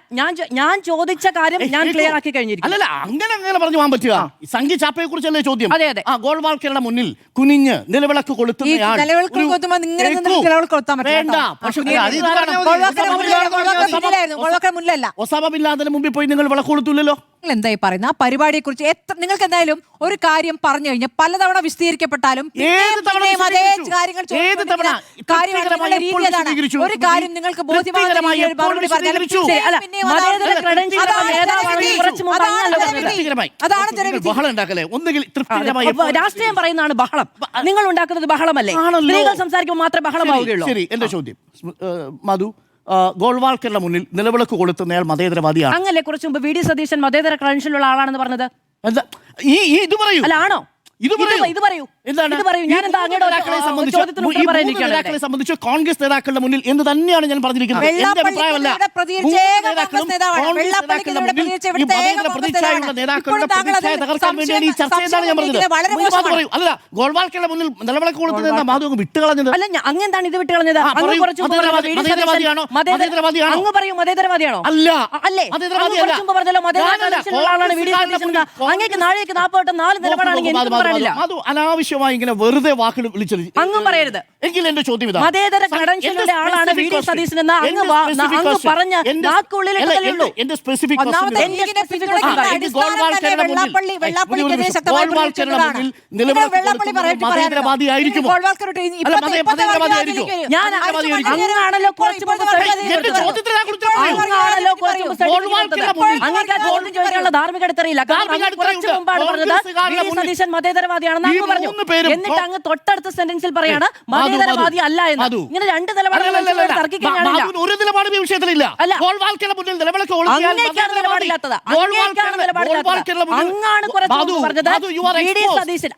ഞാൻ ചോദിച്ച കാര്യം ഞാൻ ക്ലിയർ ആക്കി കഴിഞ്ഞിരിക്കും. അല്ല, അങ്ങനെ പറഞ്ഞു പോകാൻ പറ്റുക? സംഘി ചാപ്പയെ കുറിച്ചല്ലേ ചോദ്യം? അതെ അതെ. ഗോൾവാൾക്കറുടെ മുന്നിൽ കുനിഞ്ഞ് നിലവിളക്ക് കൊളുത്തുന്നയാൾ ഒസാമ ബിൻ ലാദന് മുമ്പിൽ പോയി നിങ്ങൾ വിളക്ക് കൊളുത്തൂലല്ലോ. എന്തായി പറയുന്ന ആ പരിപാടിയെ കുറിച്ച് നിങ്ങൾക്ക് എന്തായാലും ഒരു കാര്യം പറഞ്ഞു കഴിഞ്ഞാൽ പലതവണ വിശദീകരിക്കപ്പെട്ടാലും ഒരു കാര്യം നിങ്ങൾക്ക് രാഷ്ട്രീയം പറയുന്നതാണ് ബഹളം. നിങ്ങൾ ഉണ്ടാക്കുന്നത് ബഹളമല്ലേ? സ്ത്രീകൾ സംസാരിക്കുമ്പോൾ മാത്രമേ ബഹളമാവുകയുള്ളൂ. ശരി, എന്റെ ചോദ്യം മധു, ഗോൾവാൾക്കറുടെ മുന്നിൽ നിലവിളക്ക് കൊളുത്തുന്നയാൾ മതേതരവാദിയാണ്. അങ്ങല്ലേ കുറച്ച് മുമ്പ് VD സതീശൻ മതേതര ക്രെഡൻഷ്യലുള്ള ആളാണെന്ന് പറഞ്ഞത്? എന്താ ഇത് പറയൂ? അല്ല, ആണോ? ഇത് പറയൂ. സംബന്ധിച്ച് കോൺഗ്രസ് നേതാക്കളുടെ മുന്നിൽ എന്ന് തന്നെയാണ് ഞാൻ പറഞ്ഞിരിക്കുന്നത്. എന്റെ അഭിപ്രായമല്ല. അല്ല, ഗോൾവാൾക്കറുടെ മുന്നിൽ നിലവിളക്ക് കൊളുത്തുന്ന മാധവ വിട്ടുകളഞ്ഞത് അല്ല. അങ്ങെന്താണ് ഇത് വിട്ടുകളഞ്ഞത്? അങ്ങ് പറയൂ, മതേതരവാദിയാണോ? അല്ല, അല്ലേ? പറഞ്ഞല്ലോ അങ്ങേക്ക് നാളേക്ക് 4 നിലപാടാണെങ്കിൽ അനാവശ്യമായി ഇങ്ങനെ വെറുതെ വാക്കുകൾ വിളിച്ചത് അങ്ങും പറയരുത്. എങ്കിൽ എന്റെ ചോദ്യം ഇതാ, മതേതര ക്രെഡൻഷ്യലുള്ള ആളാണ് VD സതീശൻ എന്ന് അങ്ങ് പറഞ്ഞ വാക്കുള്ളിൽ എന്റെ സ്പെസിഫിക് മതേതരവാദിയായിരിക്കുമോ? ഞാനാണല്ലോ ധാർമ്മിക അടുത്തറിയില്ല. കുറച്ച് മുമ്പാണ് പറഞ്ഞത് VD സതീശൻ മതേതരവാദിയാണെന്ന്. എന്ന് അങ്ങ് പറഞ്ഞു. എന്നിട്ട് അങ്ങ് തൊട്ടടുത്ത സെന്റൻസിൽ പറയാണ് മതേതരവാദി അല്ല എന്ന്. ഇങ്ങനെ രണ്ട് നിലപാടുകൾ തർക്കിക്കാനില്ല. ഒരു നിലപാടും ഈ വിഷയത്തിലില്ല. അങ്ങനെയൊക്കെയാണ് നിലപാടില്ലാത്തത്. അങ്ങാണ് കുറെ പറഞ്ഞത്. വി.ഡി. സതീശൻ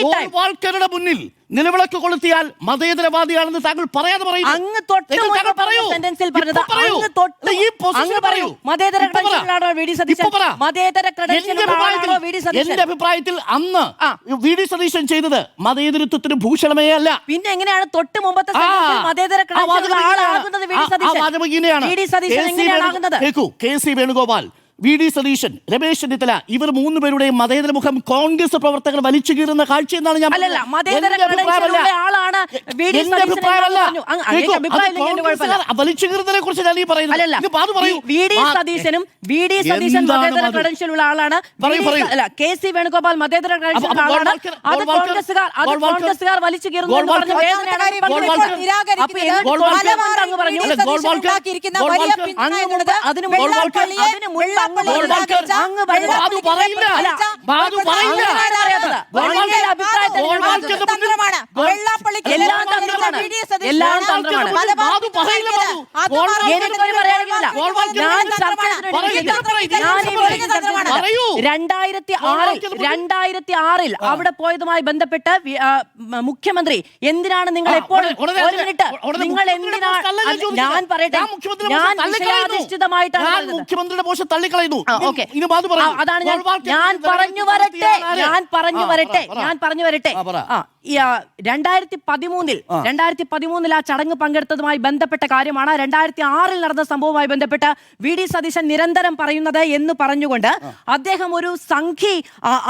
ഗോൾവാൾക്കറുടെ മുന്നിൽ നിലവിളക്ക് കൊളുത്തിയാൽ മതേതരവാദിയാണെന്ന് താങ്കൾ പറയാതെ പറയും. അങ്ങ് തൊട്ട് സെന്റൻസിൽ പറഞ്ഞത് മതേതര ക്രെഡൻഷ്യലാണോ വി.ഡി. സതീശൻ? മതേതര ക്രെഡൻഷ്യലാണോ വി.ഡി. സതീശൻ? എന്റെ അഭിപ്രായത്തിൽ അന്ന് വി.ഡി. സതീശൻ ചെയ്തത് മതേതരത്വത്തിന് ഭൂഷണമേ അല്ല. പിന്നെ എങ്ങനെയാണ് തൊട്ട് മുമ്പത്തെ മതേതര ആളാകുന്നത്? വി.ഡി. സതീശൻ എങ്ങനെയാണ് ആകുന്നത്? കെ.സി. വേണുഗോപാൽ, വി.ഡി. സതീശൻ, രമേശ് ചെന്നിത്തല, ഇവർ മൂന്നുപേരുടെയും മതേതര മുഖം കോൺഗ്രസ് പ്രവർത്തകർ വലിച്ചു കീറുന്ന കാഴ്ച എന്നാണ് ഞാൻ വലിച്ചു കീറുന്നതിനെ കുറിച്ച് ഞാൻ ഈ സതീശനും വി.ഡി. സതീശൻ മതേതര ക്രെഡൻഷ്യലുള്ള ആളാണ്. കെ.സി. വേണുഗോപാൽ മതേതര ക്രെഡൻഷ്യലുള്ള ആളാണ്. അത് കോൺഗ്രസ്സുകാർ വലിച്ചു കീറുന്നു എന്ന് പറഞ്ഞ രണ്ടായിരത്തി അവിടെ പോയതുമായി ബന്ധപ്പെട്ട് മുഖ്യമന്ത്രി എന്തിനാണ് നിങ്ങൾ എപ്പോഴും ഒരു മിനിറ്റ് നിങ്ങൾ എന്തിനാണ് ഞാൻ പറയട്ടെ ഞാൻ വിഷയാധിഷ്ഠിതമായിട്ടാണ് മുഖ്യമന്ത്രിയുടെ മോശം തള്ളിക്കളയുന്നു. അതാണ് ഞാൻ പറഞ്ഞു വരട്ടെ 2013 ആ ചടങ്ങ് പങ്കെടുത്തതുമായി ബന്ധപ്പെട്ട കാര്യമാണ്. 2006 നടന്ന സംഭവവുമായി ബന്ധപ്പെട്ട് വി.ഡി. സതീശൻ നിരന്തരം പറയുന്നത് എന്ന് പറഞ്ഞുകൊണ്ട് അദ്ദേഹം ഒരു സംഘി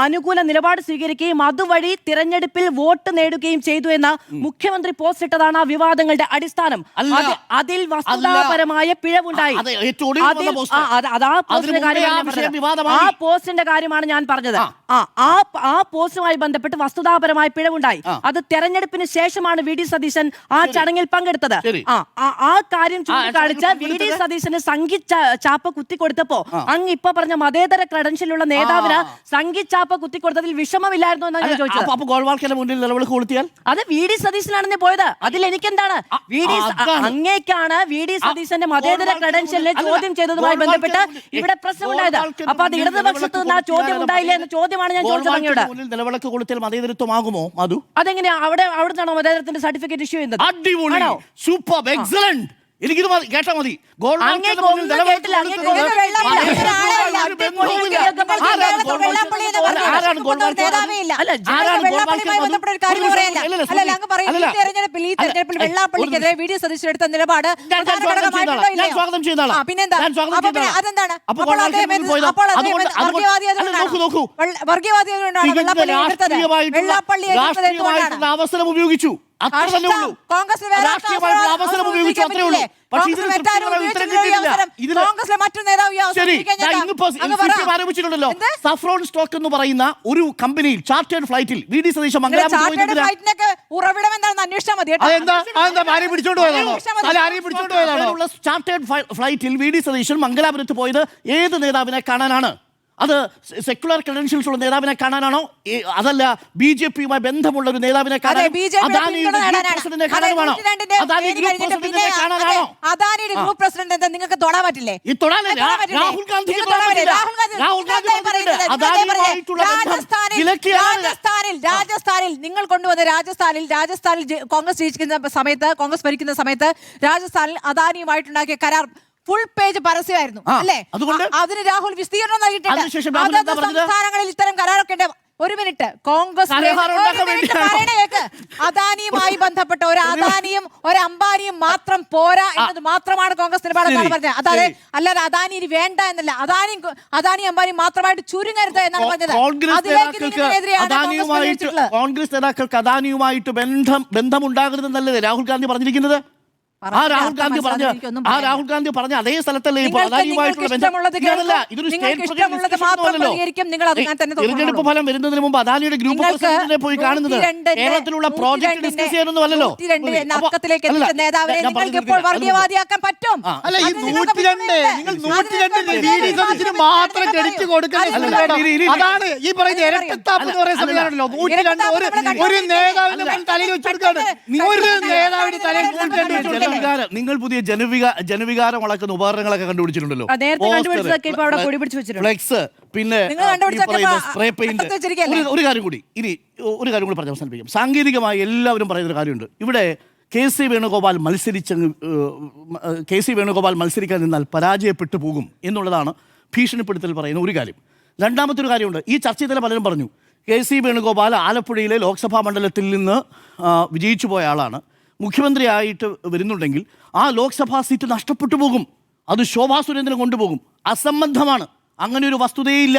അനുകൂല നിലപാട് സ്വീകരിക്കുകയും അതുവഴി തിരഞ്ഞെടുപ്പിൽ വോട്ട് നേടുകയും ചെയ്തു എന്ന് മുഖ്യമന്ത്രി പോസ്റ്റ് ഇട്ടതാണ് ആ വിവാദങ്ങളുടെ അടിസ്ഥാനം. അതിൽ വസ്തുതാപരമായ പിഴവുണ്ടായി. ആ പോസ്റ്റിന്റെ കാര്യമാണ് ഞാൻ പറഞ്ഞത്. ആ പോസ്റ്റുമായി ബന്ധപ്പെട്ട് വസ്തുതാപരമായ പിഴവുണ്ടായി. അത് തെരഞ്ഞെടുപ്പിന് ശേഷമാണ് വി.ഡി. സതീശൻ ആ ചടങ്ങിൽ പങ്കെടുത്തത്. ആ കാര്യം ചൂണ്ടിക്കാണിച്ച് വി.ഡി. സതീശന് സംഘിച്ചാപ്പ കുത്തിക്കൊടുത്തപ്പോ അങ്ങ് ഇപ്പൊ പറഞ്ഞ മതേതര ക്രെഡൻഷ്യലുള്ള നേതാവിന് സംഘിച്ചാപ്പ കുത്തിക്കൊടുത്തതിൽ വിഷമമില്ലായിരുന്നു എന്നാണ് ഞാൻ ചോദിച്ചത്. അത് വി.ഡി. സതീശനാണെന്ന് പോയത്. അതിൽ എനിക്കെന്താണ്? അങ്ങേക്കാണ് വി.ഡി. സതീശന്റെ മതേതര ക്രെഡൻഷ്യലിനെ ചോദ്യം ചെയ്തതുമായി ബന്ധപ്പെട്ട് ഇവിടെ പ്രശ്നമുണ്ടായത്. അപ്പൊ അത് ഇടതുപക്ഷത്ത് നിന്ന് ആ ചോദ്യം ഉണ്ടായില്ല എന്ന ചോദ്യമാണ് ഞാൻ ചോദിച്ചത് അങ്ങയോട്. നിലവിളക്ക് കൊളുത്തിയാൽ മതേതരത്വമാകുമോ മധു? അതെങ്ങനെ അവിടുന്നാണോ മതേതരത്തിന്റെ സർട്ടിഫിക്കറ്റ് ഇഷ്യൂ ചെയ്യുന്നത്? അടിപൊളി, സൂപ്പർ, എക്സലന്റ്. എനിക്കിത് കേട്ടാ മതി. വെള്ളാപ്പള്ളിക്കെതിരെ വി.ഡി. സതീശൻ എടുത്ത നിലപാട് അവസരം ഉപയോഗിച്ചു. അത്ര തന്നെ ഉള്ളൂ. അവസരം ഉപയോഗിച്ചു, അത്രേ ഉള്ളൂ. ആരോപിച്ചിട്ടുണ്ടല്ലോ സഫ്രോൺ സ്റ്റോക്ക് എന്ന് പറയുന്ന ഒരു കമ്പനിയിൽ ചാർട്ടേഡ് ഫ്ലൈറ്റിൽ വി.ഡി. സതീശൻ ചാർട്ടേഡ് ഫ്ലൈറ്റിൽ വി.ഡി. സതീശൻ മംഗലാപുരത്ത് പോയത് ഏത് നേതാവിനെ കാണാനാണ്? അത് സെക്യുലർ ക്രെഡൻഷ്യൽസ് ഉള്ള നേതാവിനെ കാണാനാണോ? അതല്ല ബി.ജെ.പിയുമായി ബന്ധമുള്ള ഒരു നേതാവിനെ കാണാനാണോ? അദാനിയുടെ ഗ്രൂപ്പ് പ്രസിഡന്റ് എന്താ നിങ്ങൾക്ക് തൊടാൻ പറ്റില്ലേ? രാഹുൽ ഗാന്ധി രാജസ്ഥാനിൽ നിങ്ങൾ കൊണ്ടുവന്ന രാജസ്ഥാനിൽ കോൺഗ്രസ് ഭരിക്കുന്ന സമയത്ത് രാജസ്ഥാനിൽ അദാനിയുമായിട്ടുണ്ടാക്കിയ കരാർ ഫുൾ പേജ് പരസ്യമായിരുന്നു അല്ലേ? അതിന് രാഹുൽ വിസ്തീർണം നൽകിയിട്ടുണ്ട്. സംസ്ഥാനങ്ങളിൽ ഇത്തരം കരാറൊക്കെ ഉണ്ട്. ഒരു മിനിറ്റ്, കോൺഗ്രസ് അദാനിയുമായി ബന്ധപ്പെട്ട ഒരു അദാനിയും ഒരു അംബാനിയും മാത്രം പോരാ എന്നത് മാത്രമാണ് കോൺഗ്രസ് നിലപാടെന്നാണ് പറഞ്ഞത്. അതായത് അല്ലാതെ അദാനി വേണ്ട എന്നല്ല, അദാനി അംബാനി മാത്രമായിട്ട് ചുരുങ്ങരുത് എന്നാണ് പറഞ്ഞത്. കോൺഗ്രസ് നേതാക്കൾക്ക് അദാനിയുമായിട്ട് ബന്ധമുണ്ടാകരുതെന്നല്ലേ രാഹുൽ ഗാന്ധി പറഞ്ഞിരിക്കുന്നത്? ആ രാഹുൽ ഗാന്ധി പറഞ്ഞ അതേ സ്ഥലത്തല്ലേ ഇപ്പോൾ അദാനിയുമായിട്ടുള്ള തിരഞ്ഞെടുപ്പ് ഫലം വരുന്നതിന് മുമ്പ് അദാനിയുടെ ഗ്രൂപ്പ് പ്രസിഡന്റിനെ പോയി കാണുന്നത് കേരളത്തിലുള്ള പ്രോജക്ട് ഡിസ്കസ് ചെയ്യാനൊന്നും അല്ലല്ലോ. അല്ല, ഈ 102 മാത്രം ക്രെഡിറ്റ് കൊടുക്കുന്നത് അതാണ് ഈ പറയുന്ന ഇരട്ടത്താപ്പ് എന്ന് പറയുന്ന സംവിധാനമല്ലോ. 102 ഒരു നേതാവിന്റെ തലയിൽ വെച്ചെടുക്കാണ്. ഒരു നേതാവിന്റെ തലയിൽ നിങ്ങൾ പുതിയ ജനവികാരം വളക്കുന്ന ഉപകരണങ്ങളൊക്കെ കണ്ടുപിടിച്ചിട്ടുണ്ടല്ലോ. ഫ്ലെക്സ്, പിന്നെ സ്പ്രേ പെയിന്റ്. ഒരു കാര്യം കൂടി പറഞ്ഞ് അവസാനിപ്പിക്കാം. സാങ്കേതികമായി എല്ലാവരും പറയുന്നൊരു കാര്യമുണ്ട്. ഇവിടെ കെ സി വേണുഗോപാൽ മത്സരിക്കാൻ നിന്നാൽ പരാജയപ്പെട്ടു പോകും എന്നുള്ളതാണ് ഭീഷണിപ്പെടുത്തൽ പറയുന്ന ഒരു കാര്യം. രണ്ടാമത്തെ ഒരു കാര്യമുണ്ട്. ഈ ചർച്ചയിൽ തന്നെ പലരും പറഞ്ഞു കെ സി വേണുഗോപാൽ ആലപ്പുഴയിലെ ലോക്സഭാ മണ്ഡലത്തിൽ നിന്ന് വിജയിച്ചു പോയ ആളാണ്. മുഖ്യമന്ത്രിയായിട്ട് വരുന്നുണ്ടെങ്കിൽ ആ ലോക്സഭാ സീറ്റ് നഷ്ടപ്പെട്ടു പോകും, അത് ശോഭാ സുരേന്ദ്രൻ കൊണ്ടുപോകും. അസംബന്ധമാണ്, അങ്ങനെ ഒരു വസ്തുതയില്ല.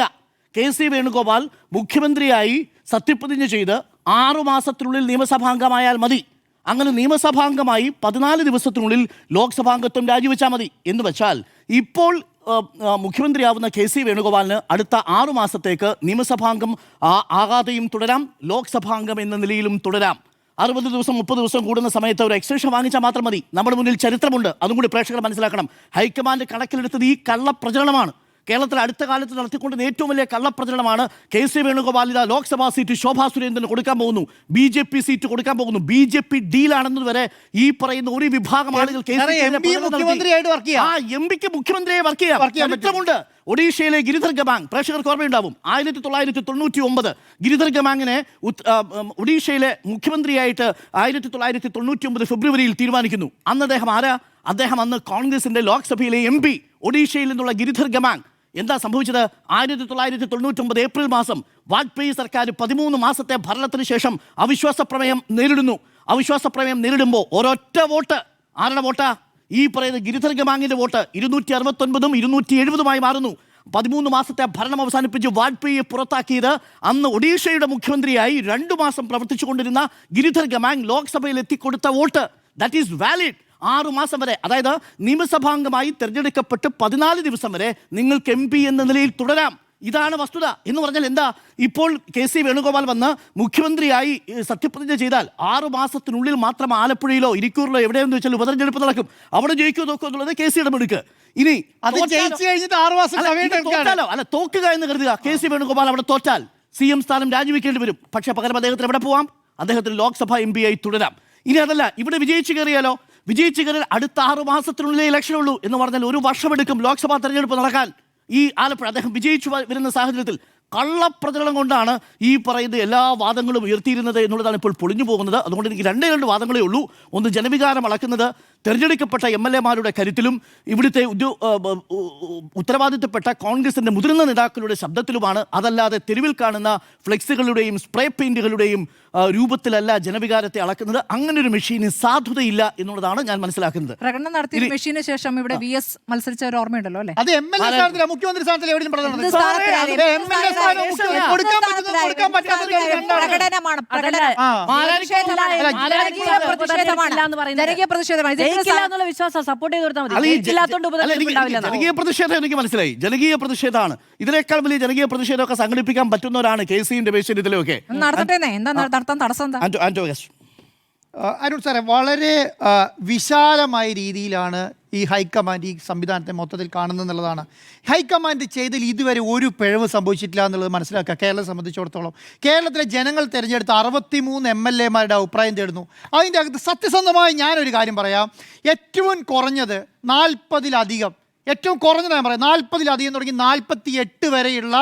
കെ സി വേണുഗോപാൽ മുഖ്യമന്ത്രിയായി സത്യപ്രതിജ്ഞ ചെയ്ത് 6 മാസത്തിനുള്ളിൽ നിയമസഭാംഗമായാൽ മതി. അങ്ങനെ നിയമസഭാംഗമായി 14 ദിവസത്തിനുള്ളിൽ ലോക്സഭാംഗത്വം രാജിവെച്ചാൽ മതി. എന്ന് വെച്ചാൽ ഇപ്പോൾ മുഖ്യമന്ത്രിയാവുന്ന കെ സി വേണുഗോപാലിന് അടുത്ത 6 മാസത്തേക്ക് നിയമസഭാംഗം ആകാതെയും തുടരാം, ലോക്സഭാംഗം എന്ന നിലയിലും തുടരാം. 60 ദിവസം 30 ദിവസം കൂടുന്ന സമയത്ത് ഒരു എക്സ്റ്റൻഷൻ വാങ്ങിച്ചാൽ മാത്രം മതി. നമ്മുടെ മുന്നിൽ ചരിത്രമുണ്ട്, അതും കൂടി പ്രേക്ഷകർ മനസ്സിലാക്കണം. ഹൈക്കമാൻഡ് കണക്കിലെടുത്തത് ഈ കള്ളപ്രചരണമാണ്. കേരളത്തിൽ അടുത്ത കാലത്ത് നടത്തിക്കൊണ്ടുന്ന ഏറ്റവും വലിയ കള്ളപ്രചരണമാണ്. കെ സി വേണുഗോപാൽ ഇതാ ലോക്സഭാ സീറ്റ് ശോഭാ സുരേന്ദ്രന് കൊടുക്കാൻ പോകുന്നു, BJP സീറ്റ് കൊടുക്കാൻ പോകുന്നു. BJP ഡീലാണെന്ന് വരെ ഈ പറയുന്ന ഒരു വിഭാഗം ആളുകൾ മുഖ്യമന്ത്രിയായിട്ട് വർക്ക് ചെയ്യാം. ചരിത്രമുണ്ട്. ഒഡീഷയിലെ ഗിരിധർ ഗമാങ്, പ്രേക്ഷകർക്ക് ഓർമ്മയുണ്ടാവും, 1999 ഗിരിധർ ഗമാങ്ങിനെ ഒഡീഷയിലെ മുഖ്യമന്ത്രിയായിട്ട് 1999 ഫെബ്രുവരിയിൽ തീരുമാനിക്കുന്നു. അന്ന് അദ്ദേഹം ആരാ? അദ്ദേഹം അന്ന് കോൺഗ്രസിന്റെ ലോക്സഭയിലെ MP, ഒഡീഷയിൽ നിന്നുള്ള ഗിരിധർ ഗമാങ്. എന്താ സംഭവിച്ചത്? 1999 ഏപ്രിൽ മാസം വാജ്പേയി സർക്കാർ 13 മാസത്തെ ഭരണത്തിന് ശേഷം അവിശ്വാസ പ്രമേയം നേരിടുന്നു. അവിശ്വാസ പ്രമേയം നേരിടുമ്പോൾ ഒരൊറ്റ വോട്ട്, ആരുടെ വോട്ടാ? ഈ പറയുന്ന ഗിരിധർ ഗമാങ്ങിന്റെ വോട്ട് 269ഉം 270ഉമായി മാറുന്നു. 13 മാസത്തെ ഭരണം അവസാനിപ്പിച്ച് വാജ്പേയിയെ പുറത്താക്കിയത് അന്ന് ഒഡീഷയുടെ മുഖ്യമന്ത്രിയായി 2 മാസം പ്രവർത്തിച്ചു കൊണ്ടിരുന്ന ഗിരിധർ ഗമാങ് ലോക്സഭയിൽ എത്തിക്കൊടുത്ത വോട്ട്. That is valid. 6 മാസം വരെ, അതായത് നിയമസഭാംഗമായി തിരഞ്ഞെടുക്കപ്പെട്ട് 14 ദിവസം വരെ നിങ്ങൾക്ക് MP എന്ന നിലയിൽ തുടരാം. ഇതാണ് വസ്തുത. എന്ന് പറഞ്ഞാൽ എന്താ? ഇപ്പോൾ കെ സി വേണുഗോപാൽ വന്ന് മുഖ്യമന്ത്രിയായി സത്യപ്രതിജ്ഞ ചെയ്താൽ 6 മാസത്തിനുള്ളിൽ മാത്രം ആലപ്പുഴയിലോ ഇരിക്കൂറിലോ എവിടെയെന്ന് വെച്ചാൽ ഉപതെരഞ്ഞെടുപ്പ് നടക്കും. അവിടെ ജയിക്കുമോ നോക്കുക എന്നുള്ളത് കെ സിയുടെ മിടുക്ക്. ഇനി അത് ജയിച്ചു കഴിഞ്ഞിട്ട് 6 മാസം തോറ്റാലോ? അല്ല, തോക്കുക എന്ന് കരുതുക. കെ സി വേണുഗോപാൽ അവിടെ തോറ്റാൽ CM സ്ഥാനം രാജിവെക്കേണ്ടി വരും. പക്ഷേ പകരം അദ്ദേഹത്തിന് എവിടെ പോവാം? അദ്ദേഹത്തിന് ലോക്സഭ MP ആയി തുടരാം. ഇനി അതല്ല, ഇവിടെ വിജയിച്ചു കയറിയാലോ? വിജയിച്ചു കയറിയാൽ അടുത്ത 6 മാസത്തിനുള്ളിലേ ഇലക്ഷൻ ഉള്ളൂ. എന്ന് പറഞ്ഞാൽ 1 വർഷമെടുക്കും ലോക്സഭാ തെരഞ്ഞെടുപ്പ് നടക്കാൻ. ഈ ആലപ്പുഴ അദ്ദേഹം വിജയിച്ചു വരുന്ന സാഹചര്യത്തിൽ കള്ളപ്രചരണം കൊണ്ടാണ് ഈ പറയുന്ന എല്ലാ വാദങ്ങളും ഉയർത്തിയിരുന്നത് എന്നുള്ളതാണ് ഇപ്പോൾ പൊളിഞ്ഞു പോകുന്നത്. അതുകൊണ്ട് എനിക്ക് 2 വാദങ്ങളേ ഉള്ളൂ. ഒന്ന്, ജനവികാരം അളക്കുന്നത് തിരഞ്ഞെടുക്കപ്പെട്ട MLA-മാരുടെ കരുത്തിലും ഇവിടുത്തെ ഉത്തരവാദിത്തപ്പെട്ട കോൺഗ്രസിന്റെ മുതിർന്ന നേതാക്കളുടെ ശബ്ദത്തിലുമാണ്. അതല്ലാതെ തെരുവിൽ കാണുന്ന ഫ്ലെക്സുകളുടെയും സ്പ്രേ പെയിന്റുകളുടെയും രൂപത്തിലല്ല ജനവികാരത്തെ അളക്കുന്നത്. അങ്ങനെ ഒരു മെഷീന് സാധുതയില്ല എന്നുള്ളതാണ് ഞാൻ മനസ്സിലാക്കുന്നത്. പ്രകടനം നടത്തിയ മെഷീന് ശേഷം ഇവിടെ VS മത്സരിച്ച ഒരു ഓർമ്മയുണ്ടല്ലോ അല്ലേ? അത് MLA സ്ഥാനത്തില്ല, മുഖ്യമന്ത്രി സ്ഥാനത്തിൽ എവിടെയും ജനകീയ പ്രതിഷേധമാണ്. ജനകീയ പ്രതിഷേധം എനിക്ക് മനസ്സിലായി. ജനകീയ പ്രതിഷേധമാണ്. ഇതിനേക്കാൾ വലിയ ജനകീയ പ്രതിഷേധമൊക്കെ സംഘടിപ്പിക്കാൻ പറ്റുന്നവരാണ് KC-യും രമേശ് ചെന്നിത്തലയും ഒക്കെ. അരുൺ സാറേ, വളരെ വിശാലമായ രീതിയിലാണ് ഈ ഹൈക്കമാൻഡ് ഈ സംവിധാനത്തെ മൊത്തത്തിൽ കാണുന്നതെന്നുള്ളതാണ്. ഹൈക്കമാൻഡ് ചെയ്തതിൽ ഇതുവരെ ഒരു പിഴവ് സംഭവിച്ചിട്ടില്ല എന്നുള്ളത് മനസ്സിലാക്കുക. കേരളത്തെ സംബന്ധിച്ചിടത്തോളം കേരളത്തിലെ ജനങ്ങൾ തിരഞ്ഞെടുത്ത 63 MLA-മാരുടെ അഭിപ്രായം തേടുന്നു. അതിൻ്റെ അകത്ത് സത്യസന്ധമായി ഞാനൊരു കാര്യം പറയാം. ഏറ്റവും കുറഞ്ഞത് 40-ലധികം, ഏറ്റവും കുറഞ്ഞത് ഞാൻ പറയാം 40-ലധികം തുടങ്ങി 48 വരെയുള്ള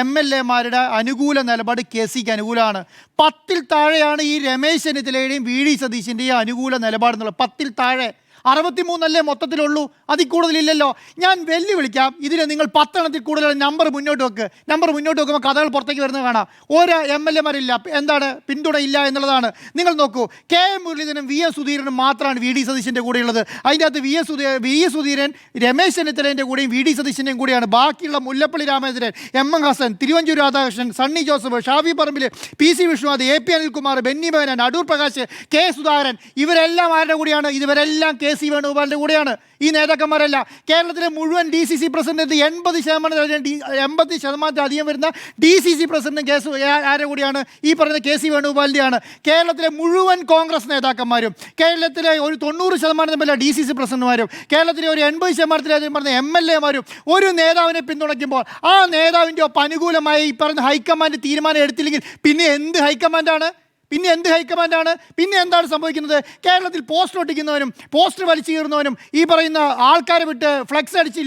MLA-മാരുടെ അനുകൂല നിലപാട് KC-ക്ക് അനുകൂലമാണ്. 10-ൽ താഴെയാണ് ഈ രമേശ് ചെന്നിത്തലയുടെയും VD സതീശിൻ്റെയും അനുകൂല നിലപാടെന്നുള്ളത്. 10-ൽ താഴെ. 63 അല്ലേ മൊത്തത്തിലുള്ളൂ, അതിൽ കൂടുതലില്ലല്ലോ. ഞാൻ വെല്ലുവിളിക്കാം, ഇതിൽ നിങ്ങൾ 10 എണ്ണത്തിൽ കൂടുതൽ നമ്പർ മുന്നോട്ട് വെക്ക്. നമ്പർ മുന്നോട്ട് വെക്കുമ്പോൾ കഥകൾ പുറത്തേക്ക് വരുന്നത് കാണാം. ഒരു MLA-മാരില്ല, എന്താണ് പിന്തുണയില്ല എന്നുള്ളതാണ്. നിങ്ങൾ നോക്കൂ, KM മുരളീധരനും VS സുധീരനും മാത്രമാണ് VD സതീശൻ്റെ കൂടെയുള്ളത്. അതിൻ്റെ അകത്ത് VS സുധീരൻ രമേശ് ചെന്നിത്തലേൻ്റെ കൂടെയും VD സതീശൻ്റെയും കൂടെയാണ്. ബാക്കിയുള്ള Mullappally Ramachandran, MM Hasan, Thiruvanchoor Radhakrishnan, Sunny Joseph, Shafi Parambil, PC Vishnunath, AP Anilkumar, Benny Behanan, Adoor Prakash, K Sudhakaran, ഇവരെല്ലാം ആരുടെ കൂടിയാണ്? ഇവരെല്ലാം സി വേണുഗോപാലിന്റെ കൂടെയാണ്. ഈ നേതാക്കന്മാരല്ല. കേരളത്തിലെ മുഴുവൻ DCC പ്രസിഡന്റ് 80% വരുന്ന DCC പ്രസിഡന്റും ആരുടെ കൂടിയാണ്? ഈ പറയുന്ന KC വേണുഗോപാലിന്റെയാണ്. കേരളത്തിലെ മുഴുവൻ കോൺഗ്രസ് നേതാക്കന്മാരും, കേരളത്തിലെ ഒരു 90% DCC പ്രസിഡന്റുമാരും, കേരളത്തിലെ ഒരു 80% പറഞ്ഞ MLA-മാരും ഒരു നേതാവിനെ പിന്തുണയ്ക്കുമ്പോൾ ആ നേതാവിൻ്റെ അനുകൂലമായി ഈ പറയുന്ന ഹൈക്കമാൻഡ് തീരുമാനം എടുത്തില്ലെങ്കിൽ പിന്നെ എന്ത് ഹൈക്കമാൻഡാണ്? പിന്നെ എന്താണ് സംഭവിക്കുന്നത്? കേരളത്തിൽ പോസ്റ്റർ ഒട്ടിക്കുന്നവനും പോസ്റ്റർ വലിച്ചു കീറുന്നവനും ഈ പറയുന്ന ആൾക്കാരെ വിട്ട് ഫ്ലെക്സ് അടിച്ച്